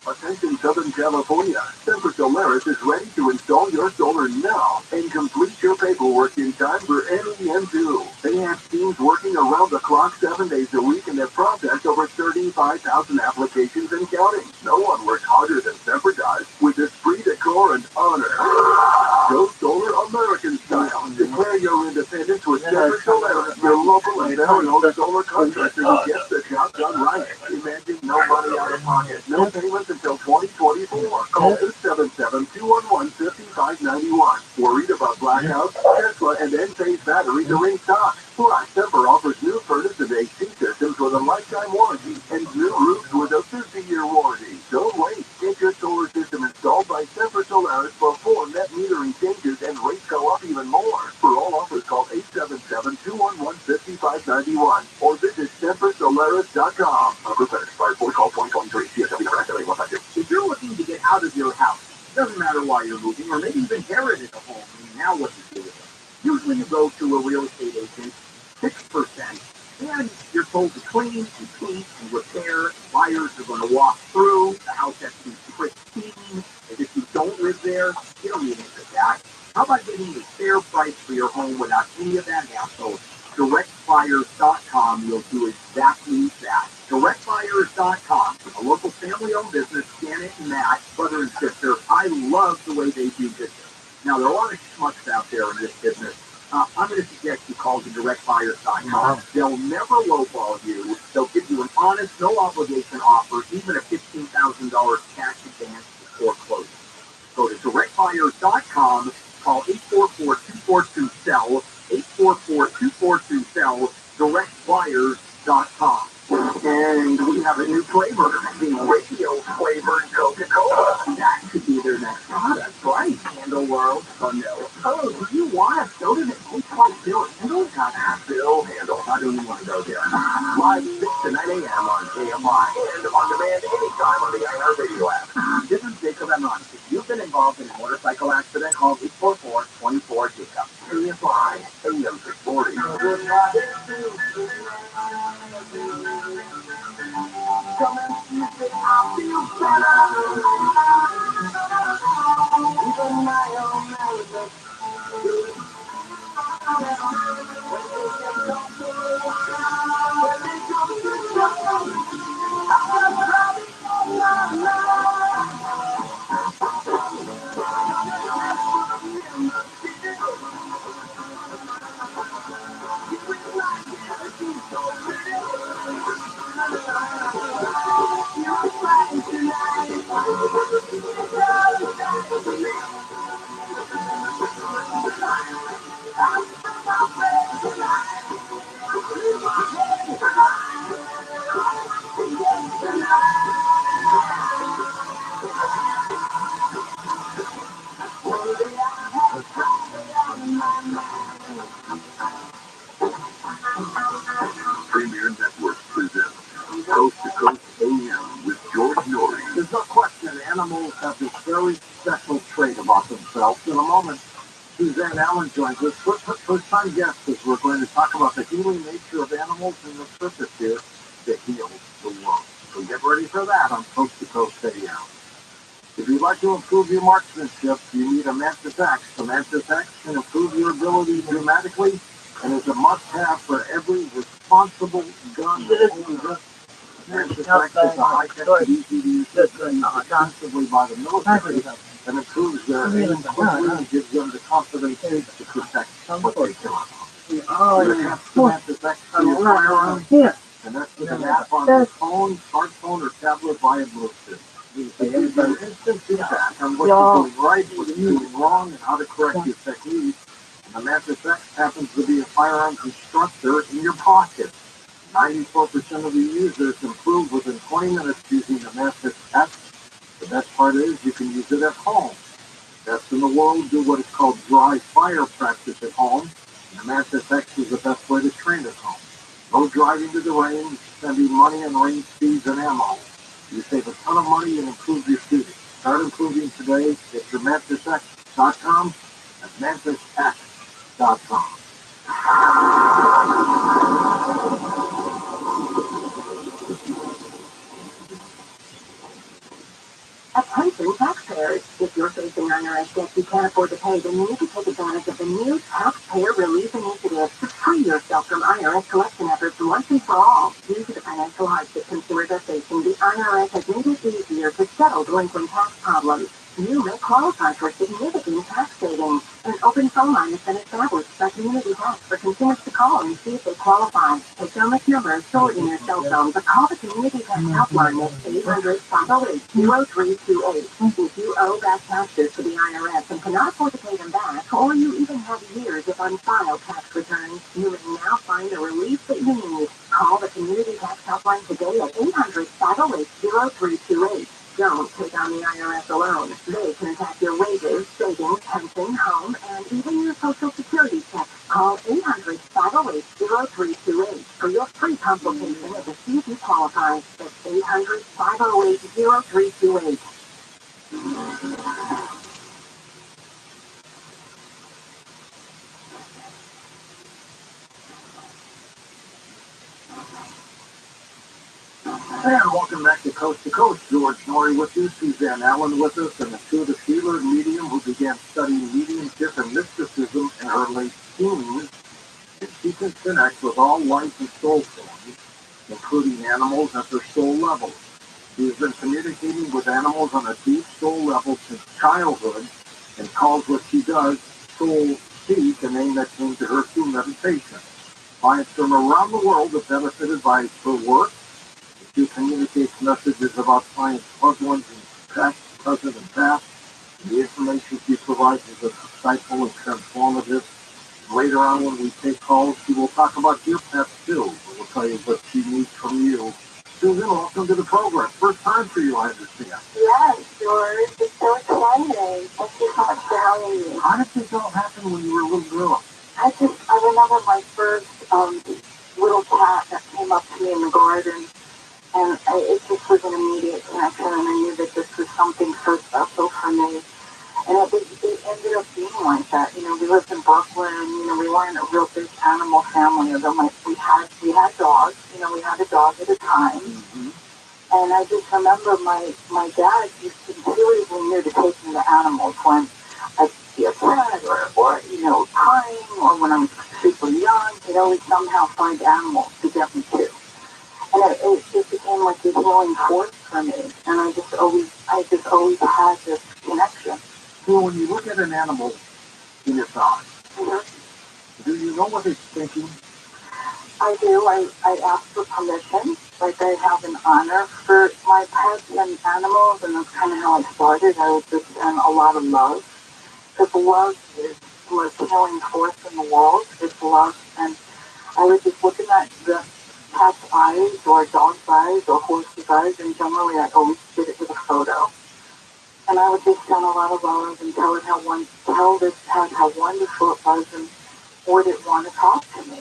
Attention Southern California, Semper Solaris is ready to install your solar now and complete your paperwork in time for NEM2. They have teams working around the clock rock 7 days a week and have processed over 35,000 applications and counting. No one works harder than Semper does with esprit de corps and honor. Go solar American style. Declare your independence with Semper Solar, your local and family-owned solar contractor who gets the job done right. Imagine no money out of pocket, no payments until 2024. Call 877-211-5591. Worried about blackouts, Tesla, and Enphase batteries are in stock. Plus, Semper offers new furnace and AC systems with a lifetime warranty and new roofs with a 50-year warranty. Don't wait. Get your solar system installed by Semper Solaris before net metering changes and rates go up even more. For all offers, call 877-211-5591 or visit SemperSolaris.com. Repair expired for call 2023. CSW number 978-152. If you're looking to get out of your house, doesn't matter why you're moving, or maybe you've inherited a home, and now what to do with it. Usually you go to a real estate agent, 6%, and you're told to clean and paint and repair. Buyers are going to walk through. The house has to be pristine. And if you don't live there, you don't need any of that. How about getting a fair price for your home without any of that hassle? DirectBuyers.com will do exactly that. DirectBuyers.com, a local family-owned business, Janet and Matt, brother and sister. I love the way they do business. Now, there are a lot of schmucks out there in this business. I'm going to suggest you call to DirectBuyers.com. They'll never lowball you. They'll give you an honest, no-obligation offer, even a $15,000 cash advance before closing. Go to DirectBuyers.com. Call 844-242-SELL, 844-242-SELL, DirectBuyers.com. And we have a new flavor, the radio-flavored Coca-Cola. That could be their next product, right? Handle World, no. Oh, do you want a soda that tastes like Bill Handle? Got Bill Handle. I don't even want to go there. Live 6 to 9 a.m. on KFI and on demand anytime on the iHeartRadio app. This is Jacob Amon. If you've been involved in a motorcycle accident, call 844-24-JACOB. KFI, AM 640. Come and see it, I feel better. Even my own melody. When it comes to trouble, I was running for my life. You will not get it, you so pretty. You're fighting tonight. Premier Network presents Coast to Coast AM with George Norrie. There's no question animals have this very special trait about themselves. In a moment, Suzanne Allen joins us. First-time guest, as we're going to talk about the healing nature of animals and the purpose here to heal the world. So get ready for that on Coast to Coast AM. If you'd like to improve your marksmanship, you need a Mantis X. The Mantis X can improve your ability dramatically and is a must-have for every responsible gun owner. Mantis X is a high-tech and easy-to-use system used extensively by the military and improves their aim quickly and gives them the confidence to protect what they kill. You have the Mantis X for your firearm, and that's with an app on your phone, smartphone, or tablet via Bluetooth. It gives you instant feedback on what you're doing right, what you're doing wrong, and how to correct your technique. And the Mantis X happens to be a firearms instructor in your pocket. 94% of the users improve within 20 minutes using the Mantis X. The best part is you can use it at home. Best in the world do what is called dry fire practice at home. And the Mantis X is the best way to train at home. No driving to the range, spending money on range speeds and ammo. You save a ton of money and improve your shooting. Start improving today at your MantisX.com. That's MantisX.com. Attention taxpayers. If you're facing IRS debt you can't afford to pay, then you need to take advantage of the new Taxpayer Relief Initiative to free yourself from IRS collection efforts once and for all. Due to the financial hardship consumers are facing, the IRS has made it easier to settle delinquent tax problems. You may qualify for significant tax savings. An open phone line has been established by Community Tax for consumers to call and see if they qualify. Take down this number stored in your cell phone, but call the Community Tax helpline at 800-508-0328. If you owe back taxes to the IRS and cannot afford to pay them back, or you even have years of unfiled tax returns, you may now find the relief that you need. Call the Community Tax helpline today at 800-508-0328. Don't take on the IRS alone. They can attack your wages, savings, pension, home, and even your Social Security check. Call 800-508-0328 for your free consultation and to see if you qualify. That's 800-508-0328. And welcome back to Coast. George Norrie with you, Suzanne Allen with us, and intuitive healer medium who began studying mediumship and mysticism in her late teens. And she can connect with all life and soul forms, including animals at their soul level. She has been communicating with animals on a deep soul level since childhood and calls what she does soul speak, a name that came to her through meditation. Clients from around the world have benefited by her work. She communicates messages about clients' loved ones in past, present, and past. And the information she provides is insightful and transformative. Later on, when we take calls, she will talk about your pets too. We'll tell you what she needs from you. Susan, welcome to the program. First time for you, I understand. Yes, George. It's so exciting. Thank you so much for having me. How did this all happen when you were a little girl? I remember my first little cat that came up to me in the garden. And it just was an immediate connection, and I knew that this was something so special for me. And it ended up being like that. You know, we lived in Brooklyn. You know, we weren't a real big animal family. Although we had dogs. You know, we had a dog at a time. Mm-hmm. And I just remember my dad used to be really near to take me to animals when I'd see a cat or you know, crying, or when I was super young. He'd always somehow find animals to get me to. And it just became like this healing force for me. And I just always had this connection. So when you look at an animal in its eyes, Mm-hmm. do you know what it's thinking? I do. I ask for permission. Like, I have an honor for my pets and animals, and that's kind of how I started. I would just send a lot of love. Because love is the most healing force in the world. It's love. And I would just look in the cat's eyes or dog's eyes or horse's eyes, and generally I always did it with a photo. And I would just send a lot of love and tell this cat how wonderful it was and would it want to talk to me.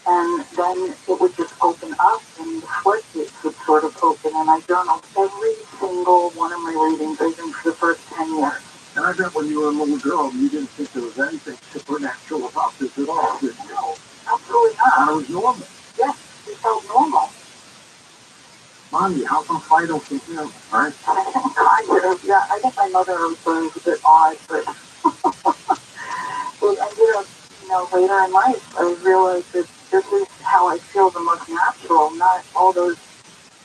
And then it would just open up and the floodgates would sort of open, and I journaled every single one of my readings, I think, for the first 10 years. And I bet when you were a little girl, you didn't think there was anything supernatural about this at all, did you? Absolutely not. And it was normal. Yes, it felt normal. Mommy, how come Fido can hear me, right? Kind of, yeah. I think my mother was a bit odd, but it ended up, you know, later in life, I realized that this is how I feel the most natural, not all those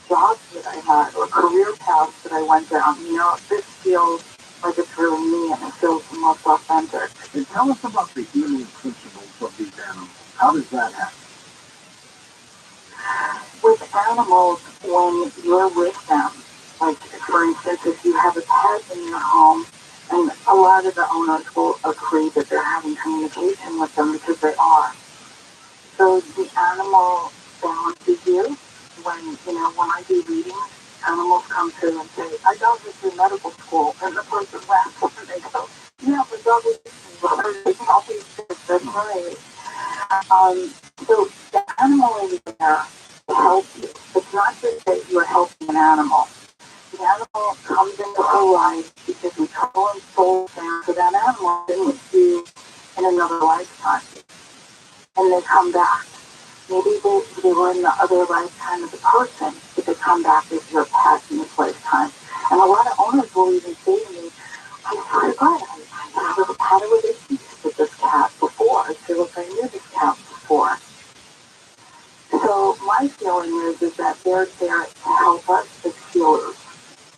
jobs that I had or career paths that I went down. You know, this feels like it's really me, and it feels the most authentic. And tell us about the healing principles of these animals. How does that happen? With animals, when you're with them, like, for instance, if you have a pet in your home, and a lot of the owners will agree that they're having communication with them because they are. So the animal balances you. When I do readings, animals come through and say, "I dog was through medical school," and the person laughs and they go, "Yeah, my dog was that's right." So the animal is there to help you. It's not just that you're helping an animal. The animal comes into our life because we call and soul care for that animal and you in another lifetime. And they come back. Maybe they were in the other lifetime as a person, but they come back as your pet in this lifetime. And a lot of owners will even say to me, I swear to God, I never had a relationship with this cat before. I feel like I knew this cat before. So my feeling is that they're there to help us as healers.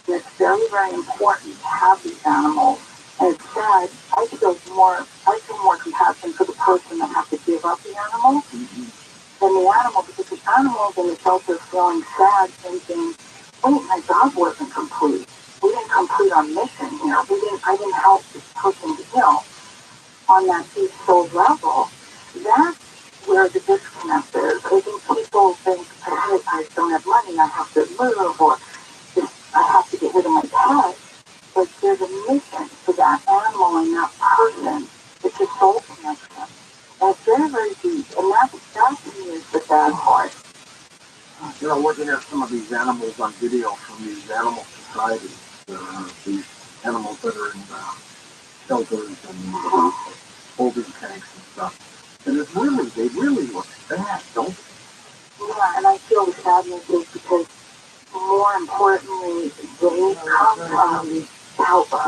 And it's very, very important to have these animals. And it's sad, I feel more compassion for the person that has to give up the animal than the animal, because the animals in the shelter feeling sad, thinking, wait, my job wasn't complete. We didn't complete our mission here. I didn't help this person to heal on that deep soul level. That's where the disconnect is. I think people think, I don't have money, I have to move, or I have to get rid of my pet. But there's a mission for that animal and that person. It's a soul connection. And it's very, very deep. And that to me is the sad part. Looking at some of these animals on video from these animal societies, these animals that are in shelters and holding tanks and stuff. And they really look sad, don't they? Yeah, and I feel the sadness is because more importantly, they come from to help us.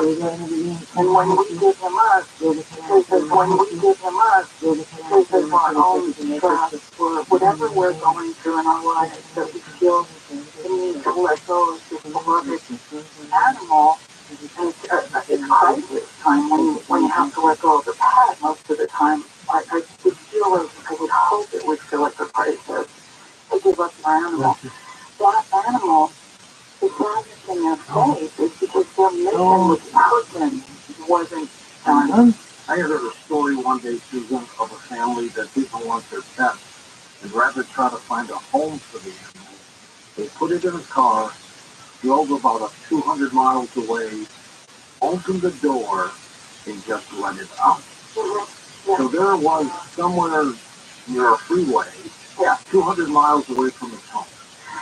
And when we give them up, because when we give them up, because of our own stress or whatever we're going through in our lives, that we feel the need to let go of this beloved animal. And it's crisis time when you have to let go of the pet most of the time. I would feel like, I would hope it would feel like a crisis to give up our animal. That animal, the sadness in their face is because their mission with person wasn't done. I heard a story one day, Susan, of a family that didn't want their pet and rather try to find a home for the animal. They put it in a car, drove about 200 miles away, opened the door, and just let it out. Mm-hmm. Yeah. So there it was, somewhere near a freeway, 200 miles away from its home.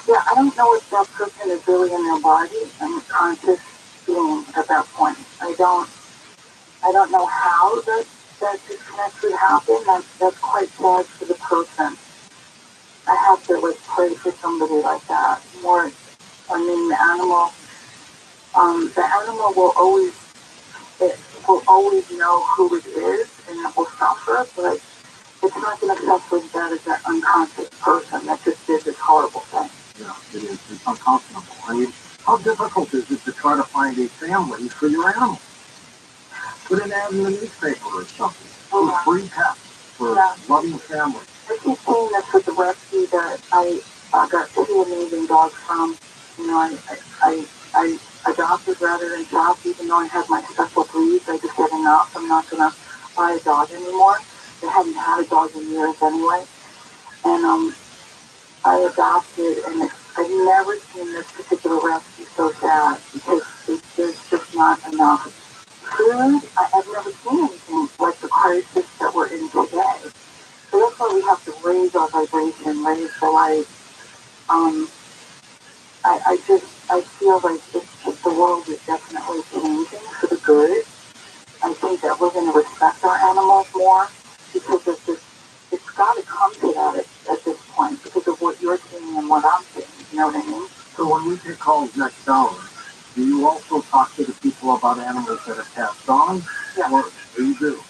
Yeah, I don't know if that person is really in their body and a conscious being at that point. I don't know how that disconnect would happen. That's quite sad for the person. I have to pray for somebody like that. The animal will always know who it is, and it will suffer, but it's not going to suffer as bad as that unconscious person that just did this horrible thing. Yeah, it is. It's unconscionable. I mean, how difficult is it to try to find a family for your animal? Put an ad in the newspaper or something. For free pets for loving families. I keep saying this with the rescue that I got two amazing dogs from. I adopted rather than shop, even though I had my special breeds. I just had enough. I'm not going to buy a dog anymore. I hadn't had a dog in years anyway. And I adopted, and I've never seen this particular rescue so sad because there's just not enough food. I've never seen anything like the crisis that we're in today. So that's why we have to raise our vibration, raise the light. I feel like the world is definitely changing for the good. I think that we're going to respect our animals more because of this. It's got to come to that at this point because of what you're seeing and what I'm seeing. You know what I mean? So when we get calls next hour, do you also talk to the people about animals that have passed on? Yeah. Or you do?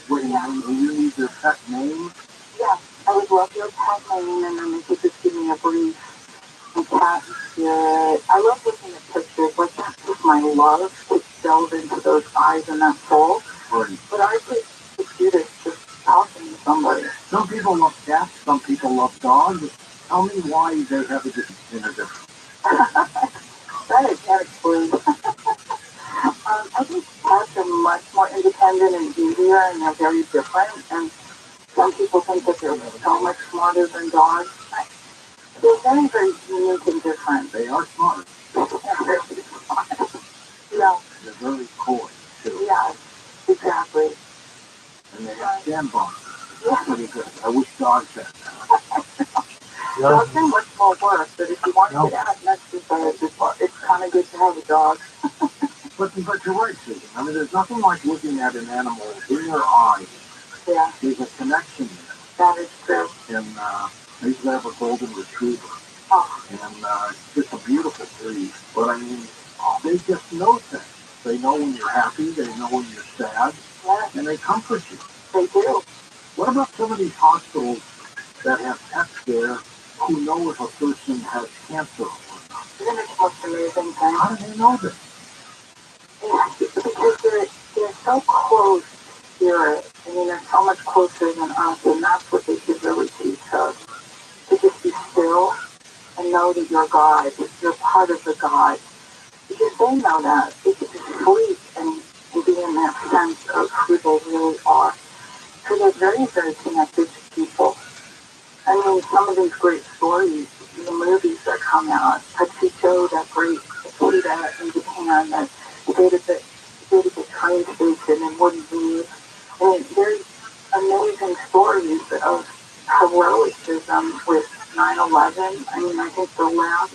When you need their pet name? Yeah. I would love your pet name, and then you could just give me a brief. Cat spirit. I love looking at pictures. Like that's just my love to delve into those eyes and that soul. Right. But I could do this just talking to somebody. Some people love cats. Some people love dogs. Tell me why they have a difference. That I can't explain. I think cats are much more independent and easier, and they're very different. And some people think that they're so much smarter than dogs. They're very, very unique and different. They are smart. They're very smart. Yeah. They're very coy, too. Yeah, exactly. And they have sandboxes. Yeah. That's pretty good. I wish dogs had that. Dogs are much more work, but if you want to get out next to it's kind of good to have a dog. But you're right, Susan. I mean, there's nothing like looking at an animal in your eyes. Yeah. There's a connection there. That is true. And I used to have a golden retriever. Oh. And it's just a beautiful breed. But I mean, they just know things. They know when you're happy, they know when you're sad, and they comfort you. They do. What about some of these hospitals that have pets there who know if a person has cancer or not? Isn't it the most amazing thing? How do they know this? Because they're so close to spirit. I mean, they're so much closer than us, and that's what they should really teach us. To just be still and know that you're God. You're part of the God. Because they know that. They can just sleep and be in that sense of who they really are. So they're very, very connected to people. I mean, some of these great stories, the movies that come out, Pachicho, that great cheetah in Japan that stayed at the train station and wouldn't leave. I mean, there's amazing stories of heroicism with 9/11. I mean, I think the last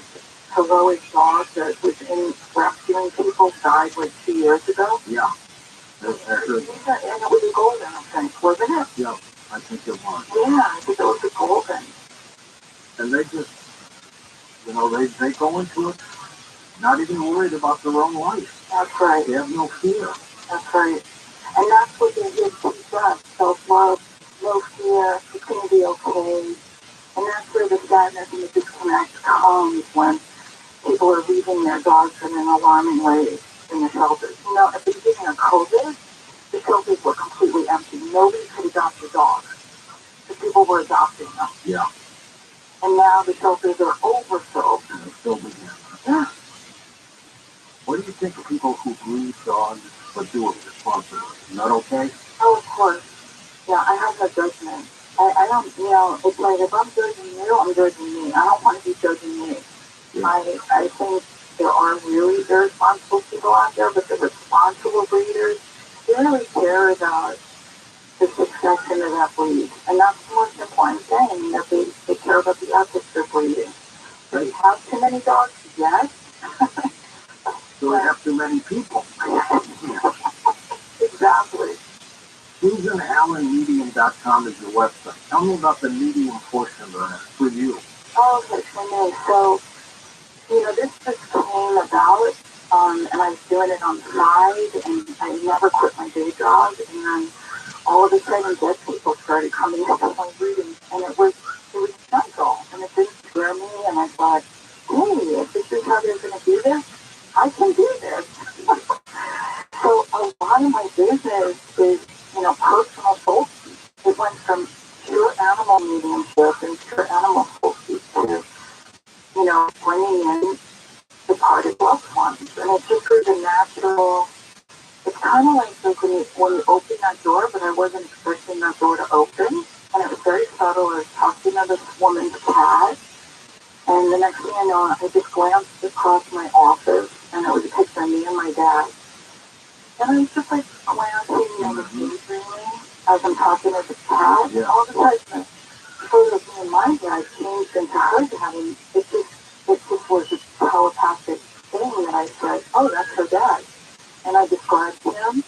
heroic dog that was in rescuing people died like 2 years ago. Yeah. And it was a golden, I think, wasn't it? Yeah, I think it was. Yeah, I think it was a golden. And they just, they go into it not even worried about their own life. That's right. They have no fear. That's right. And that's what they did teach us. Self-love, no fear, it's going to be okay. And that's where the sadness and the disconnect comes when people are leaving their dogs in an alarming way in the shelters. You know, at the beginning of COVID, the shelters were completely empty. Nobody could adopt a dog. The people were adopting them. Yeah. And now the shelters are overfilled. And they're filled again. Yeah. What do you think of people who breed dogs but do it responsibly? Is that okay? Oh, of course. Yeah, I have no judgment. I don't, it's like if I'm judging you, I'm judging me. I don't want to be judging me. Yeah. I think there are really irresponsible people out there, but the responsible breeders, they really care about the succession of that breed. And that's the most important thing, that they care about the ethics of breeding. Do we have too many dogs? Yes. Do we have too many people? Exactly. SusanAllenMedium.com is your website. Tell me about the medium portion of that for you. Oh, okay, for me. So, this just came about, and I was doing it on the side, and I never quit my day job, and then all of a sudden dead people started coming into my readings, and it was gentle, and it didn't scare me, and I thought, hey, if this is how they're going to do this, I can do this. So a lot of my business is, personal soul speak. It went from pure animal mediumship and pure animal soul speak to, bringing in departed loved ones. And it just was a natural, it's kind of like when you open that door, but I wasn't expecting that door to open. And it was very subtle. I was talking to this woman's cat. And the next thing I know, I just glanced across my office, and it was a picture of me and my dad. And I was just like glancing and daydreaming as I'm talking to the cat. And all of a sudden, the photo of me and my dad changed into her dad. And it just was a telepathic thing that I said, oh, that's her dad. And I described him,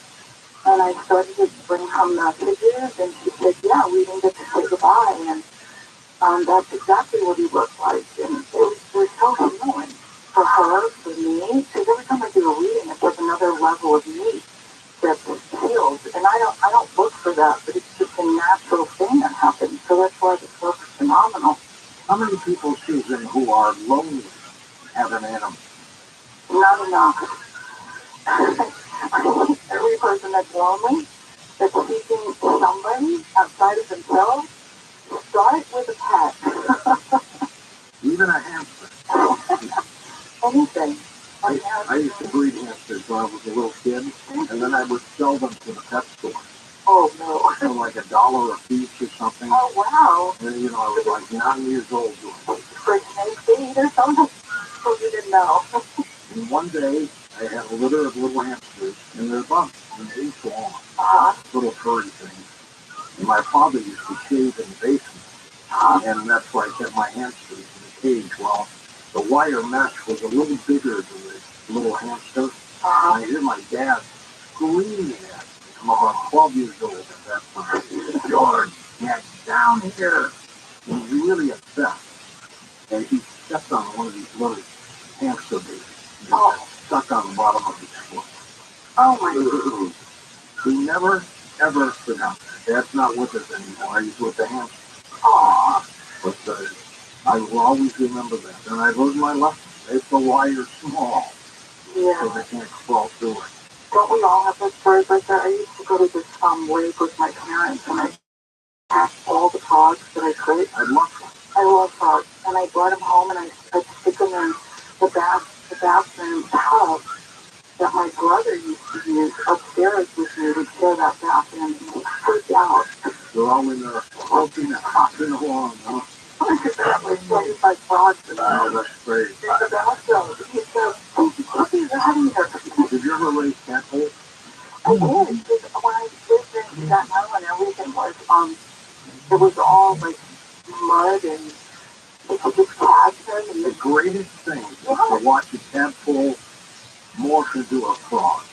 and I started to bring her messages, and she said, yeah, we didn't get to say goodbye. And that's exactly what he looked like. And it was so healing for her, for me, because every time I do a reading, it's like another level of me that's healed. And I don't look for that, but it's just a natural thing that happens. So that's why this work is phenomenal. How many people, Susan, who are lonely have an animal? Not enough. Every person that's lonely, that's seeking somebody outside of themselves, start with a pet. Even a hamster. Anything. I used to breed hamsters when I was a little kid, and then I would sell them to the pet store. Oh, no. For like $1 a piece or something. Oh, wow. And, I was like 9 years old doing it. For snake bait or something? So you didn't know. And one day, I had a litter of little hamsters, and they're about an inch long. Little furry things. And my father used to shave in the basement. And that's where I kept my hamsters in the cage. Well, the wire mesh was a little bigger than the little hamster. And I hear my dad screaming at me. I'm about 12 years old at that time. George, get down here. He was really upset. And he stepped on one of these little hamster babies. stuck on the bottom of his foot. Oh my God. He never, ever forgot. Dad's not with us anymore. He's with the hamster. Aw. But I will always remember that. And I learned my lesson. Make the wire small Yeah. so they can't crawl through it. Don't we all have those stories like that? I used to go to this lake with my parents, and I catch all the frogs that I could. I love them. I love frogs. And I brought them home, and I'd stick them in the bathroom tub that my brother used to use upstairs with me to share that bathroom, and he freaked out. They're all in there floating and hopping along, huh? It's like frogs in there. Oh, that's great. In the bathtub. He said, "Puppies are having here." Did you ever raise tadpoles? I did. Because when I lived in Staten Island, everything was, it was all like mud, and you could just catch them. And The greatest thing is to watch a tadpole morph into a frog.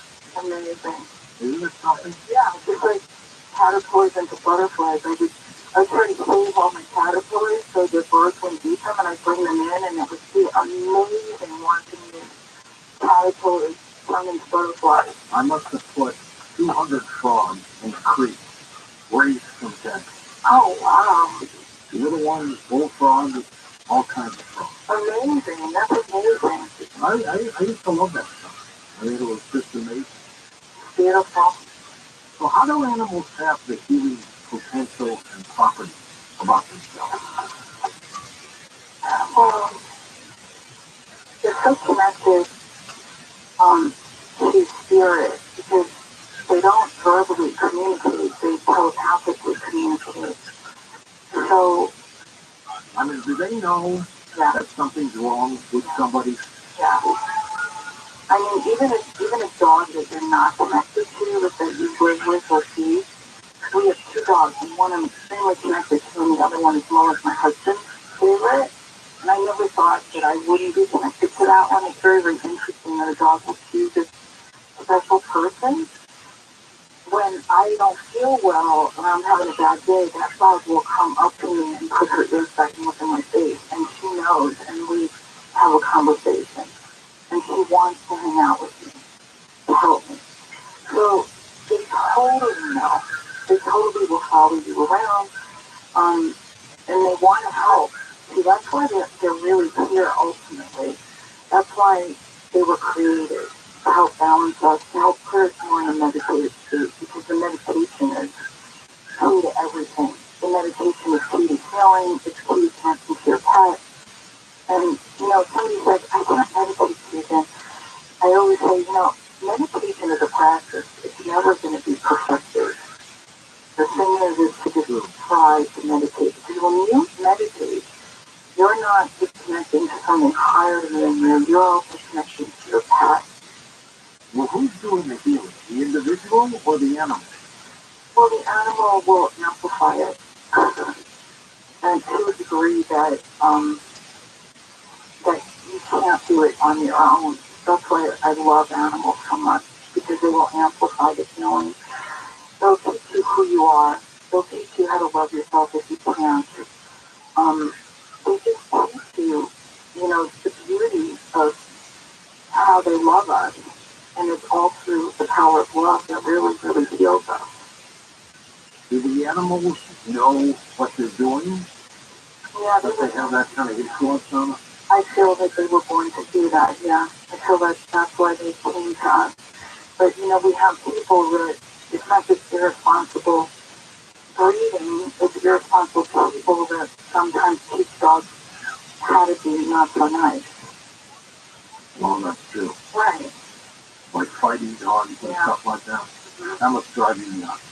Amazing. Isn't it something? Yeah, just like caterpillars into butterflies. I try to save all my caterpillars so the birds wouldn't eat them, and I bring them in, and it would be amazing watching these caterpillars turn into butterflies. I must have put 200 frogs in a creek, raised from tadpoles. Oh, wow. Little ones, bullfrogs, all kinds of frogs. Amazing. That's amazing. I used to love that stuff. I mean, it was just amazing. Beautiful. So how do animals have the healing potential and properties about themselves? Well, they're so connected to spirit because they don't verbally communicate, they telepathically communicate. So, I mean, do they know yeah, that something's wrong with somebody? yeah. I mean, even a dog that you're not connected to, that you live with or see, we have two dogs, and one I'm extremely connected to, and the other one is more like my husband's favorite. And I never thought that I wouldn't be connected to that one. It's very, very interesting that a dog will choose a special person. When I don't feel well and I'm having a bad day, that dog will come up to me and put her ears back and look in my face. And she knows, and we have a conversation. And she wants to hang out with me, to help me. So they totally know. They totally will follow you around. And they want to help. See, that's why they're really here ultimately. That's why they were created, to help balance us, to help put us more in a meditative state, because the meditation is key to everything. The meditation is key to healing, it's key to connecting to your pet. And, somebody says, I can't meditate, Susan. I always say, meditation is a practice. It's never going to be perfected. The thing is to just try to meditate. Because when you meditate, you're not just connecting to something higher than you. You're also connecting to your pet. Well, who's doing the healing? The individual or the animal? Well, the animal will amplify it. And to a degree that you can't do it on your own. That's why I love animals so much, because they will amplify the healing. They'll teach you who you are. They'll teach you how to love yourself if you can't. They just teach you, the beauty of how they love us. And it's all through the power of love that really, really heals us. Do the animals know what they're doing? Yeah, Does they have that kind of influence on us? I feel that they were born to do that, yeah. I feel that that's why they came to us. But, we have people that it's not just irresponsible breeding, it's irresponsible people that sometimes teach dogs how to be not so nice. Well, that's true. Right. Like fighting dogs and stuff like that. Mm-hmm. That must drive you nuts.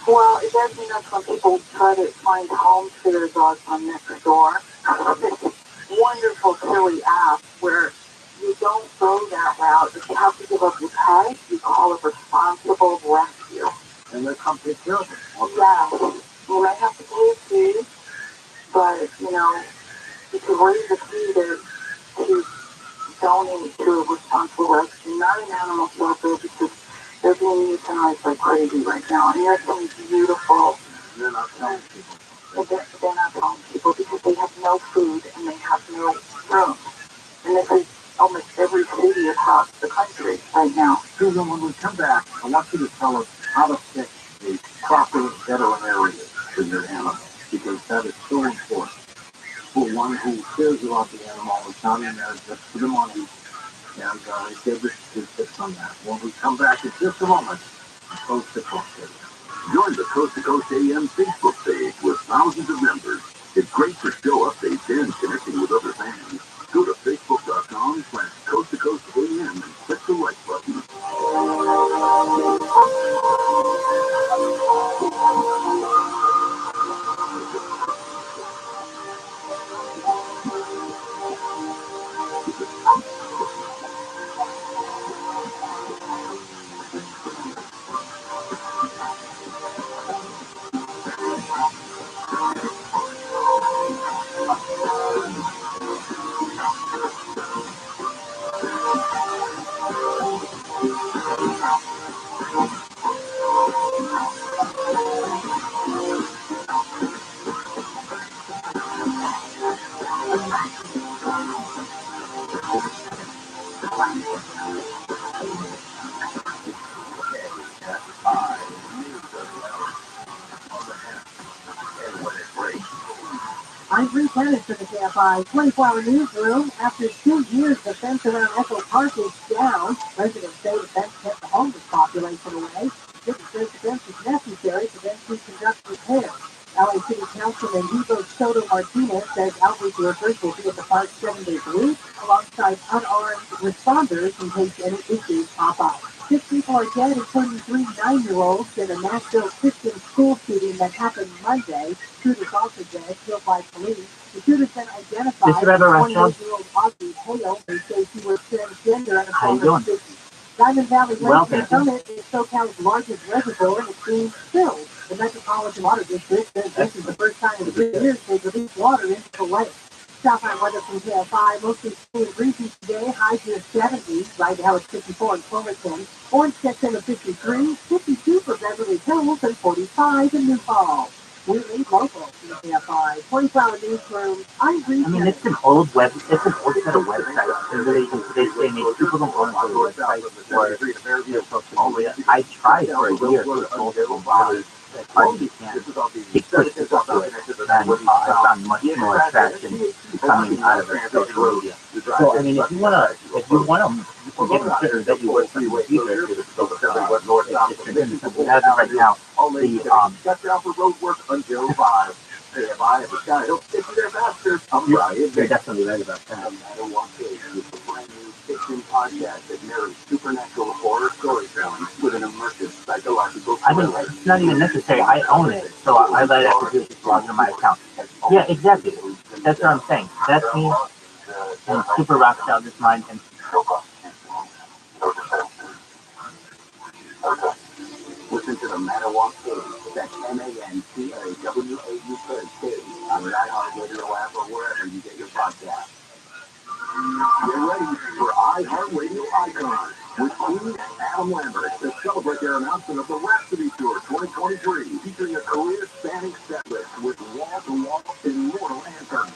Well, it does mean that's when people try to find homes for their dogs on Nextdoor. This wonderful, silly app where you don't go that route. If you have to give up your pet, you call a responsible rescue. And they come take care of it. Okay. Yeah. You might have to pay a fee, but, you can raise a fee to donate to a responsible rescue, not an animal shelter, because they're being euthanized like crazy right now. And they're being beautiful. They're not telling people. They're not telling people because they have no food and they have no room. And this is almost every city of across the country right now. Susan, when we come back, I want you to tell us how to pick a proper veterinarian for your animal, because that is so important. For one who cares about the animal, is not in there just for the money, and give us his tips on that. When we come back in just a moment, Coast to Coast. Join the Coast to Coast AM Facebook page with thousands of members. It's great for show updates and connecting with other fans. Go to facebook.com/Coast to Coast AM and click the like button. I'm Bree Cannon for the KFI 24-hour newsroom. After 2 years, the fence around Echo Park is down. Residents say the fence kept the homeless population away. This fence is necessary for them to conduct repairs. LA City Councilman Hugo Soto Martinez says outreach workers will be at the park 7 days a week, alongside unarmed responders in case any issues pop up. 6 people are dead, including 3 9-year-olds in a Nashville Christian school shooting that happened Monday. Shooters also dead, killed by police. The shooter's been identified as 28-year-old Audrey Hale. They say she was transgender and a former citizen. Diamond Valley Lake Summit is SoCal's largest reservoir, and it's being filled. The Metropolitan Water District says this is the first time in 3 years they've released water into the lake. Southbound weather from KFI, mostly sunny and breezy today, high to the 70s. Right now it's 54 in Fullerton. Orange checks in at 53, 52 for Beverly Hills, and 45 in New Falls. We lead local to the KFI 24-hour newsroom. I'm Bree. I mean, it's an old set of websites. And really, they say people don't want to go to websites or social media. I tried for a year with multiple blogs. You can't push this up to it, and I found much more attraction coming out of it, social media. So I mean, if you wanna, you can consider that you work for the future. As of right now, shut down for road work until 5. If I have a guy, he'll stick you there faster. You're definitely right about that. No One Case is a brand new fiction podcast that narrates supernatural horror storytelling with an immersive psychological. I mean, it's not even necessary. I own it, so I let it produce it log in my account. Yeah, exactly. That's what I'm saying. That's me, and Super ROTHSCHILD is mine, and listen to the Manawak Cave. That's MANTAWAUK on the iHeartRadio app or wherever you get your podcast. Get ready for iHeartRadio Icon with Queen and Adam Lambert to celebrate their announcement of the Rhapsody Tour 2023, featuring a career-spanning set list with wall-to-wall immortal anthems.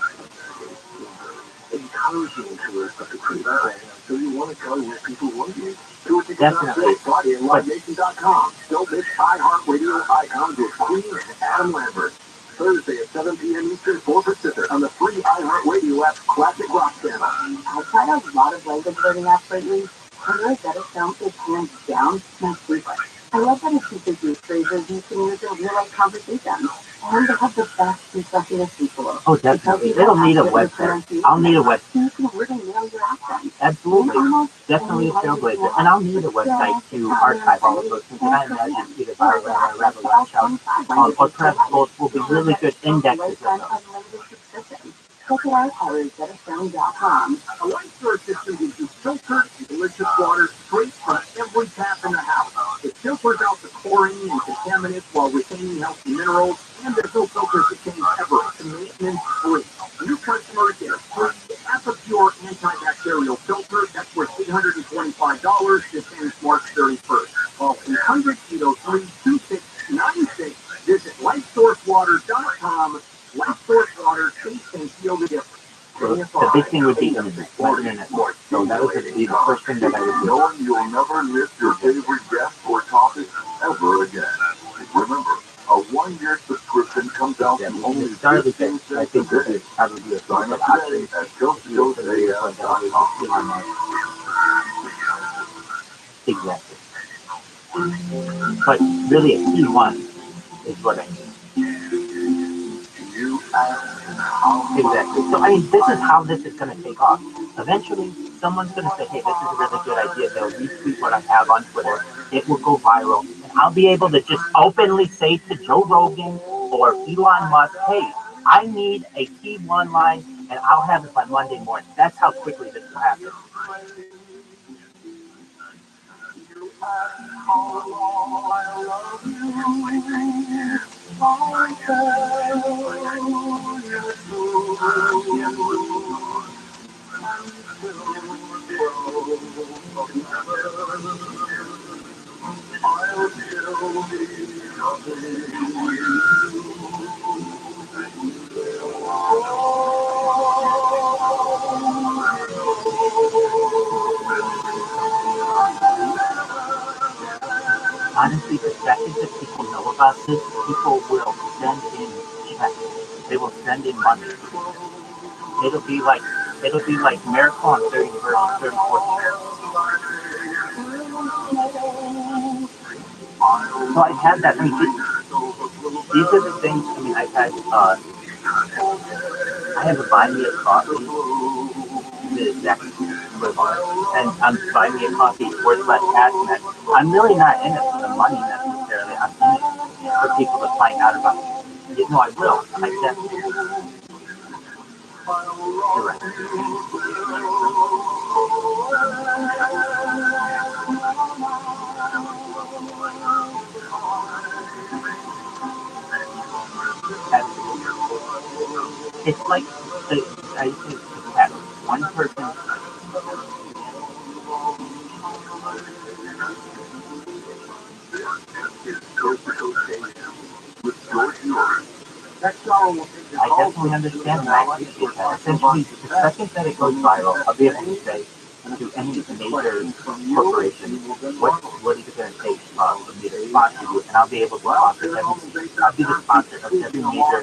Encouraging tours of the Queen band, so you want to go where people want you. Tour tickets on Friday at LiveNation.com. Don't miss iHeartRadio Icon with Queen and Adam Lambert. Thursday at 7 p.m. Eastern, 4 Pacific on the free iHeartRadio app Classic Rock channel. I've tried a lot of language learning apps lately. I realize that it sounds hands down my favorite. I love that it teaches you phrases you can use in real-life conversations. And they have the best consecutive people. oh, definitely. They don't need a website. I'll need a website. You can really nail your accent. Absolutely. Definitely a trailblazer. And I'll need a website to archive all of those things. And I imagine either ViralRabbi, ROTHSCHILD, or perhaps both will be really good indexes of those. Check it out at ROTHSCHILD.com. A light storage system gives you filtered and delicious water straight from every tap in the house. It filters out the chlorine and contaminants while retaining healthy minerals, and there's no filters to change ever. It's maintenance-free. New customers get a free HEPA-Pure antibacterial filter that's worth $825. This ends March 31st. Call 800-803-2696. Visit lightsourcewater.com. Light source water, taste and feel the difference. So the big thing would be internet. So that would be the first thing that I would do. Knowing you'll never miss your favorite guest or topic ever again. Remember, a 1-year subscription comes out to only Started with 15 it, I cents a think would day. be probably a Sign good up today option. at coasttocoastam.com. Exactly. But really, a key one is what I need. Exactly. So, I mean, this is how this is going to take off. Eventually, someone's going to say, hey, this is a really good idea. They'll retweet what I have on Twitter. It will go viral. And I'll be able to just openly say to Joe Rogan or Elon Musk, hey, I need a key one line, and I'll have it by Monday morning. That's how quickly this will happen. Honestly, the second that people know about this, people will send in checks. They will send in money. It'll be like Miracle on 34th Street. So I had that. I mean, these are the things. I mean, I have a buy me a coffee, the exact equivalent, and I'm buying me a coffee worth less cash. And I'm really not in it for the money necessarily. I'm in it for people to find out about it. You know, I will. I definitely. You're right. It's like I think the cat. One person. I definitely understand and I appreciate that. Essentially, the second that it goes viral, I'll be able to say to any major corporation, what is it going to take for me to sponsor you? And I'll be able to sponsor I'll be the sponsor of every major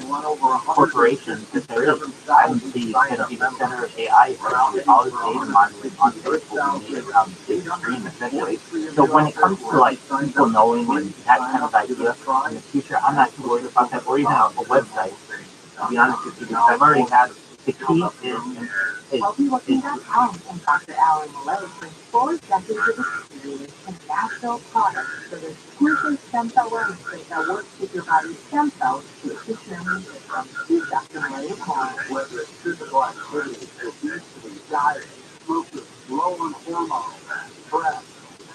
corporation that there is. I would be going to be the center of AI, essentially. All the data modeling on Facebook will be made around the stream, essentially. So when it comes to like people knowing and that kind of idea in the future, I'm not too worried about that, or even a website. To be honest with you, because I've already had the key is Healthylooking.com and Dr. Alan Malay brings 4 decades of experience in natural products for the exclusive stem cell wellness kit that works with your body's stem cells to assist your immune system. Here's Dr. Malay again. Whether it's physical activity, obesity, diet, smoking, low on hormones, stress,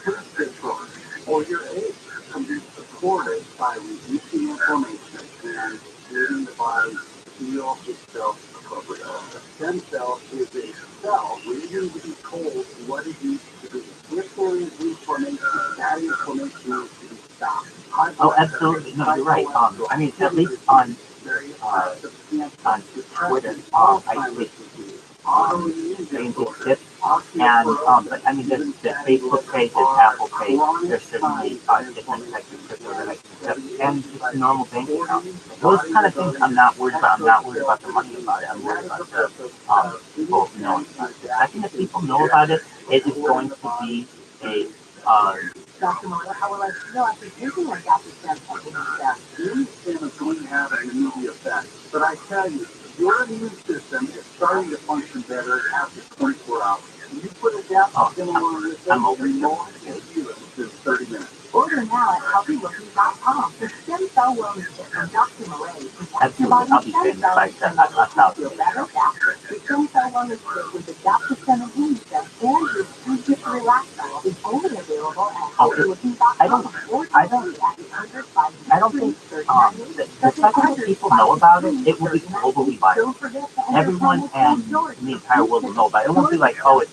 food control, or your age can be supported by reducing inflammation and getting the body to heal itself appropriately. A stem cell is a cell waiting to be told what it needs to do. If there is inflammation, that inflammation needs to be stopped. Oh, absolutely. No, you're right. I mean, at least on Twitter, I tweet scientific tips, and but I mean, there's the Facebook page, there's Apple page, there's certainly different types of crypto that I can accept, and just a normal bank account. Those kind of things I'm not worried about. I'm not worried about the money about it. I'm worried about the people knowing about it. The second that people know about it, it is going to be a Dr. Malay, how will I know after using a Dr. Stem cell Any stem is going to have an immediate effect. But I tell you, your immune system is starting to function better after 24 hours. When you put a Dr. Stem on your I'm open you to won't feel it within 30 minutes. Order now at healthylooking.com. The stem cell wellness kit from Dr. Malay protects your absolutely. I'll body's be stem saying cells like and that. makes you feel better faster. The stem cell wellness kit with adaptogenic immune stem and your food gift relaxer is only available at healthylooking.com. I don't think the second that people know about it, it will be globally viral. Everyone and the entire world will know about it. It won't be like, oh, it's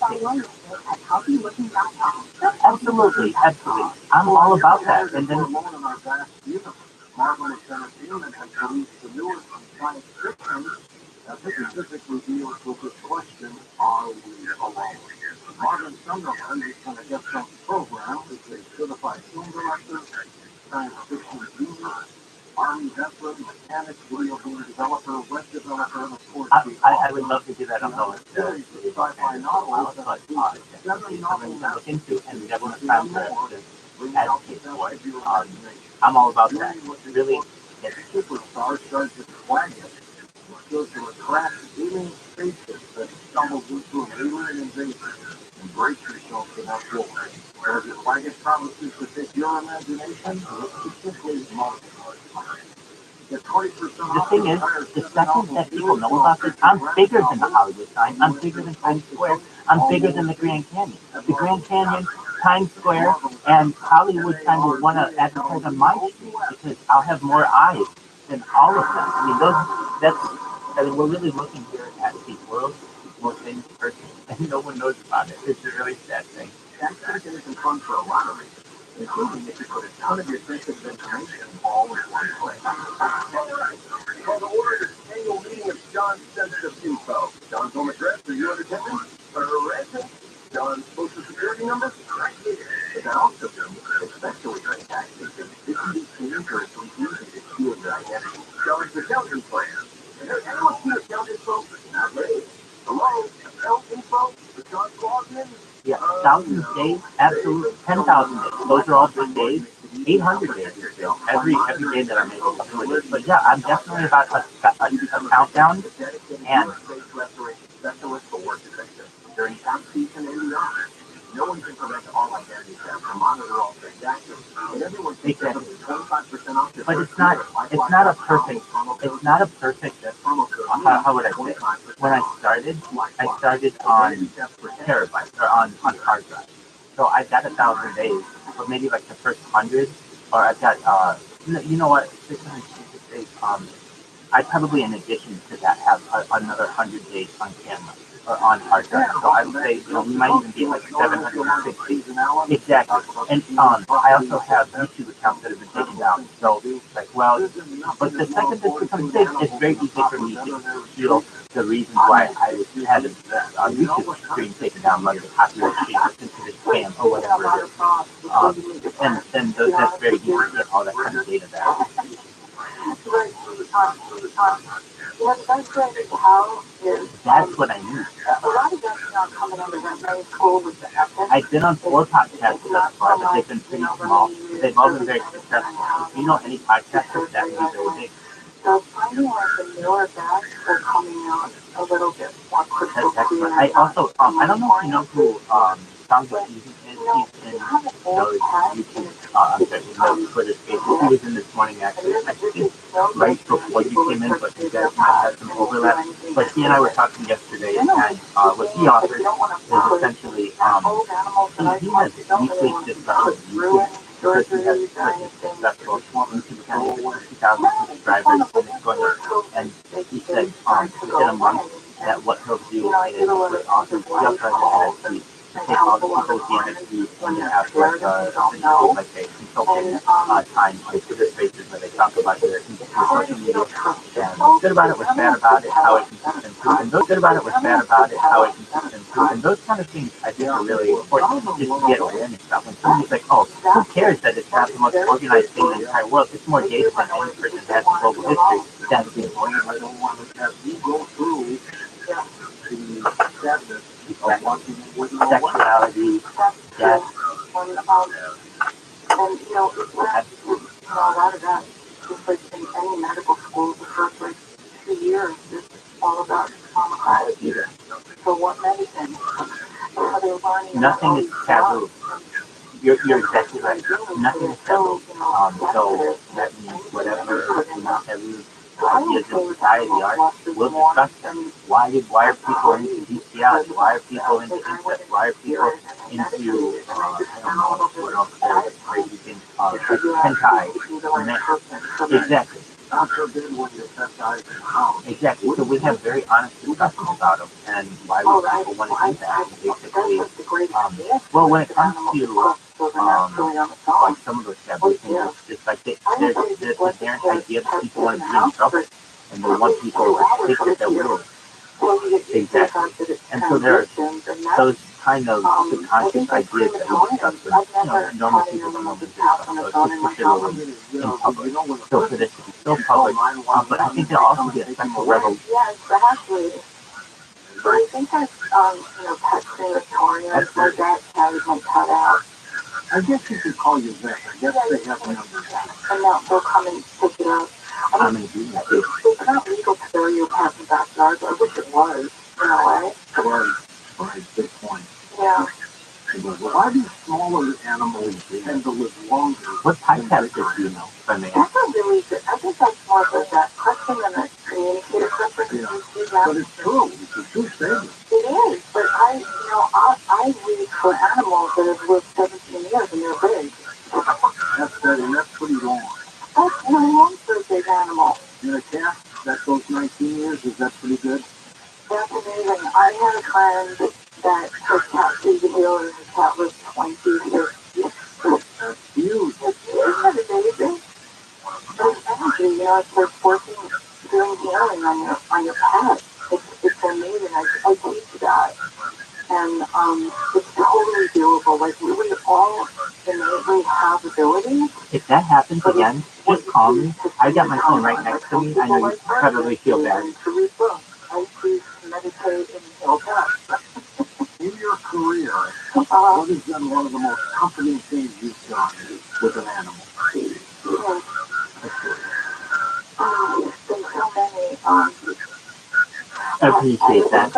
absolutely. I'm all about that. And then Marvelous Entertainment has released the newest science fiction that specifically deals with this question, are we alone? Cumberland is going to get some programs. It's a certified film director, science fiction genius, Army veteran, mechanic, video game developer, web developer, and of course, I would love to do that on the list. Sci-fi novels, but definitely something to look into, and definitely time to advocate for it. I'm all about that. Really, it's superstar starts its flag goes to attract alien spaceships that stumbles into an alien invasion. Embrace yourself for that role. Whereas your flag promises to take your imagination, it's simply market. The thing is, the second that people know about this, I'm bigger than the Hollywood sign. I'm bigger than Times Square. I'm bigger than the Grand Canyon. The Grand Canyon, Times Square, and Hollywood sign will want to advertise on my street because I'll have more eyes than all of them. I mean, we're really looking here at the world's most famous person, and no one knows about it. It's a really sad thing. That's isn't fun for a lot of reasons, including if you put a ton of your sensitive information all in one place. Call to order this annual meeting of John's Sensitive Info. John's home address for your attendance, present. John's social security number, right here. But that also means, especially during tax season, it can be dangerous and easy to steal your identity. John's accounting plan. Has anyone seen account info? Not really. Hello? Account info? The John's login? Yeah, 1,000 days, absolutely. 10,000 days. Those are all good days. 800 days is good. Every day that I'm making something with it. But yeah, I'm definitely about a countdown. And during tax season and beyond, no one can prevent all identity theft or monitor all transactions. And everyone can get 25% off. But it's not a perfect, how would I say it? When I started on terabytes, or on hard drive. So I got 1,000 days, but maybe like the first 100, or I've got, you know what, 666 days, I probably, in addition to that, have another 100 days on camera, or on hard drive. So I would say, we might even be like 760. Exactly. And I also have YouTube accounts that have been taken down. So, like, well, but the second this becomes big, it's very easy for me to feel the reasons why I had a YouTube stream taken down, like the copyright strike, sensitive spam, or whatever it is. And then that's very easy to get all that kind of data back. That's what I need. I've been on 4 podcasts thus far, but they've been pretty small. They've all been very successful. If you know any podcasters, that would be very big. So finding like the newer backs are coming out a little bit more crystal clear. I also, I don't know if you know who Sounds Like Easy is. He's in those YouTube, I'm sorry, in those Twitter spaces. He was in this morning, actually. I think right before you came in, but you guys might have some overlap. But he and I were talking yesterday, and what he offers is essentially, he has weekly discussions on YouTube because he has such a successful YouTube channel with 50,000 subscribers, and it's going up. And he said, within a month, that what he'll do is with authors, he also has an NFT. Take all the people's DNFTs and you have like essentially like a consulting time on Twitter spaces where they talk about their social media and what's good about it, what's bad about it, how it can improve, and what's good about it, what's bad about it, how it can improve, and those kind of things I think are really important just to get awareness stuff. When somebody's like, oh, who cares that it's not the most organized thing in the entire world? It's more data than any person has in global history. That's the important. I don't want to have you go through the sadness of watching sexuality, death. And it's not, a lot of that, just like in any medical school, the first like 2 years is all about pharmacology. So what medicine? How they're learning. Nothing is taboo. You're exactly right. Nothing is taboo. So that means whatever taboo ideas in society are, we'll discuss them. Why are people into bestiality? Why are people into incest? Why are people into, I don't know what else there's crazy things called, like hentai. Exactly. Exactly. So we have very honest discussions about them and why would people want to do that. And basically, well, when it comes to like some of those taboo things, it's just like there's this inherent idea that people want to be in trouble and they want people to think that they're weird. Exactly. And so there are those kind of subconscious ideas that we discuss with, normal people don't normally discuss. So it's just particularly in public. So for this to be so public, but I think there'll also be a sexual revolution. Yeah, exactly. But I think that, pet crematoriums like that carries my cut out. I guess you could call you vet. I guess they have numbers. And they'll come and pick it up. I mean, it's not legal to bury your pet in the backyard. I wish it was, right? Right, good point. Yeah. Why do smaller animals tend to live longer? What podcast do you know? That's a really good, I think that's more of a that question than a communicator question. Yeah. But it's true. It's a true statement. It is, but I read for animals that have lived 17 years and they're big. That's pretty long. That's long for a big animal. And a cat that goes 19 years, is that pretty good? That's amazing. I had a friend that her cat sees a deal and her cat was 20 years. That's huge. Isn't that amazing? There's energy, it's like doing healing on your pet. It's amazing. I teach that. And it's totally doable. Like, we all innately have abilities. If that happens again, just call me. I got my phone right next to me. I know you probably feel bad. I choose to meditate and heal pets. In your career, what has been one of the most comforting things you've done with an animal? There's so many. I appreciate that.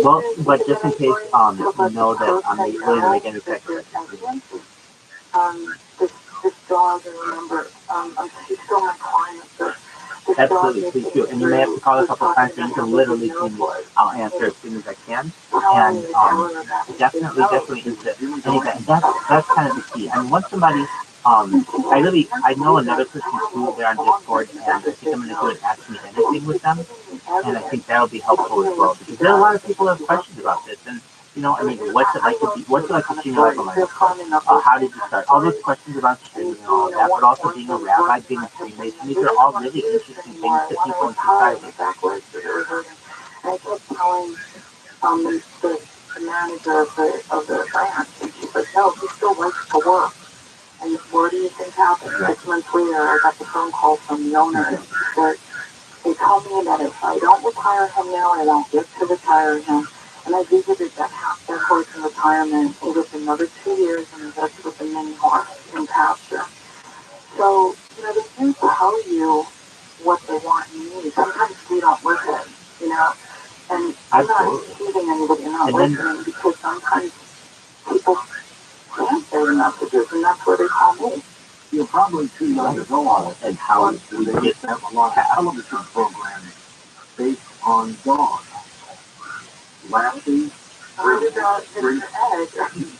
Well, but just in case, you know that I'm willing to make any sacrifices. This dog, I remember, she's still my client, but absolutely, please do. And you may have to call a couple of times, so you can literally see me. I'll answer as soon as I can. And definitely into anything. That's kind of the key. I mean, once somebody, I know another person too. They're on Discord, and I think I'm going to do an Ask Me Anything with them. And I think that'll be helpful as well, because there are a lot of people that have questions about this. And what's it like to see your life on my life? How did you start? All those questions about streaming and all of that, but also being a rabbi, being a Freemason, these are all really interesting things to people in society. And I kept telling the manager of the branch, and she's like, no, he still likes to work. And what do you think happened? 6 months later, I got the phone call from the owner, and she said, they told me that if I don't retire him now, I won't get to retire him. And I visited that horse in retirement. He lived another 2 years and invested with a mini horse in pasture. So, they do tell you what they want and need. Sometimes we don't listen, And I'm not accusing anybody of not listening, because sometimes people can't say the messages, and that's where they call me. You're probably too young to go on it, and how they have a lot of television programs based on dogs. Lassie,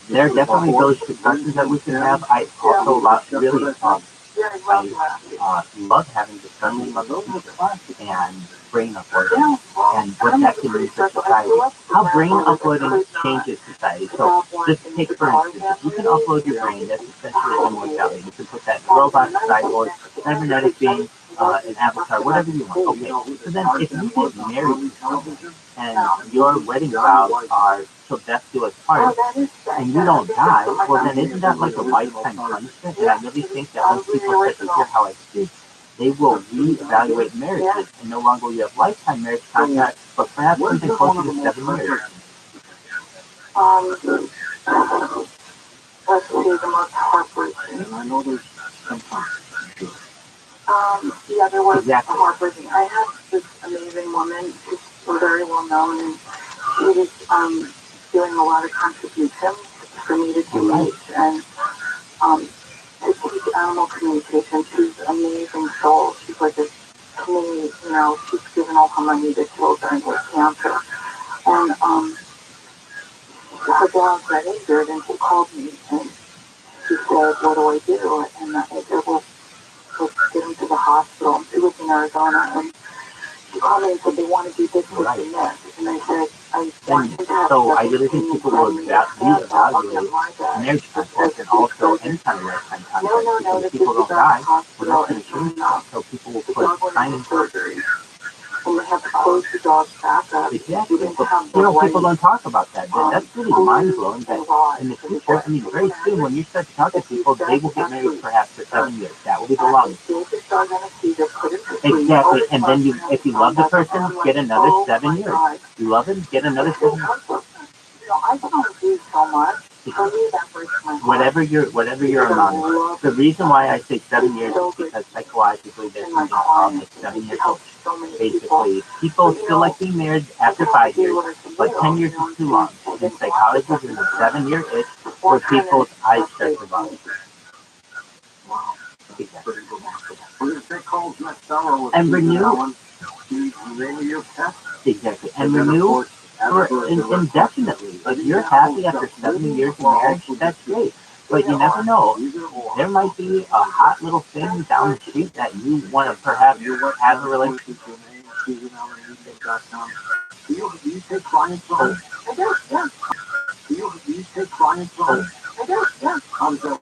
there are definitely those discussions that we can have. I also really love having discussions about the future and brain uploading and what that can mean for society. How brain uploading changes society. So just take for instance, if you can upload your brain, that's essentially immortality. You can put that in robot, cyborg, cybernetic being, an avatar, whatever you want. Okay, so then if you get married and your wedding vows are till death do us part, and you don't die, well then isn't that like a lifetime punishment? And I really think that once people start to hear how I speak, they will reevaluate marriages, and no longer will you have lifetime marriage contracts, but perhaps something closer to 7 years. Let's see, the most heartbreaking. And I know there's sometimes. The other was heartbreaking. I had this amazing woman who's very well known, and she was doing a lot of contributions for me to teach and to teach animal communication. She's an amazing soul. She's like a community, she's given all her money to children with cancer. And her dog got injured, and she called me, and she said, what do I do? And I said, well, let's get him to the hospital. And she was in Arizona, and she called me and said they want to do this, this, and this. And I said, so I really think people will reevaluate marriage contracts and also any kind of lifetime contracts, because people don't die, well, that's going to change. So people will put time in surgery. And they have close your dog back up. Exactly. But, people don't talk about that. That's really mind-blowing that in the future, I mean, very soon when you start to talk to people, they will get married perhaps for 7 years. That will be the longest. Exactly. And then if you love the person, get another 7 years. You love him, get another 7 years. I can't do so much. For me, that breaks my heart. Whatever your amount is. The reason why I say 7 years is because psychologically there's something called like 7 years old. Basically, people still like being married after 5 years, but 10 years is too long. In psychology, there's a 7-year itch where people's eyes start to run. Wow. Exactly. And renew. Exactly. And renew indefinitely. If you're happy after 7 years of marriage, that's great. But you never know. There might be a hot little thing down the street that you want to perhaps have a relationship with. Do you take clients home? I do, yeah. Do you take clients home? I do, yeah. How does that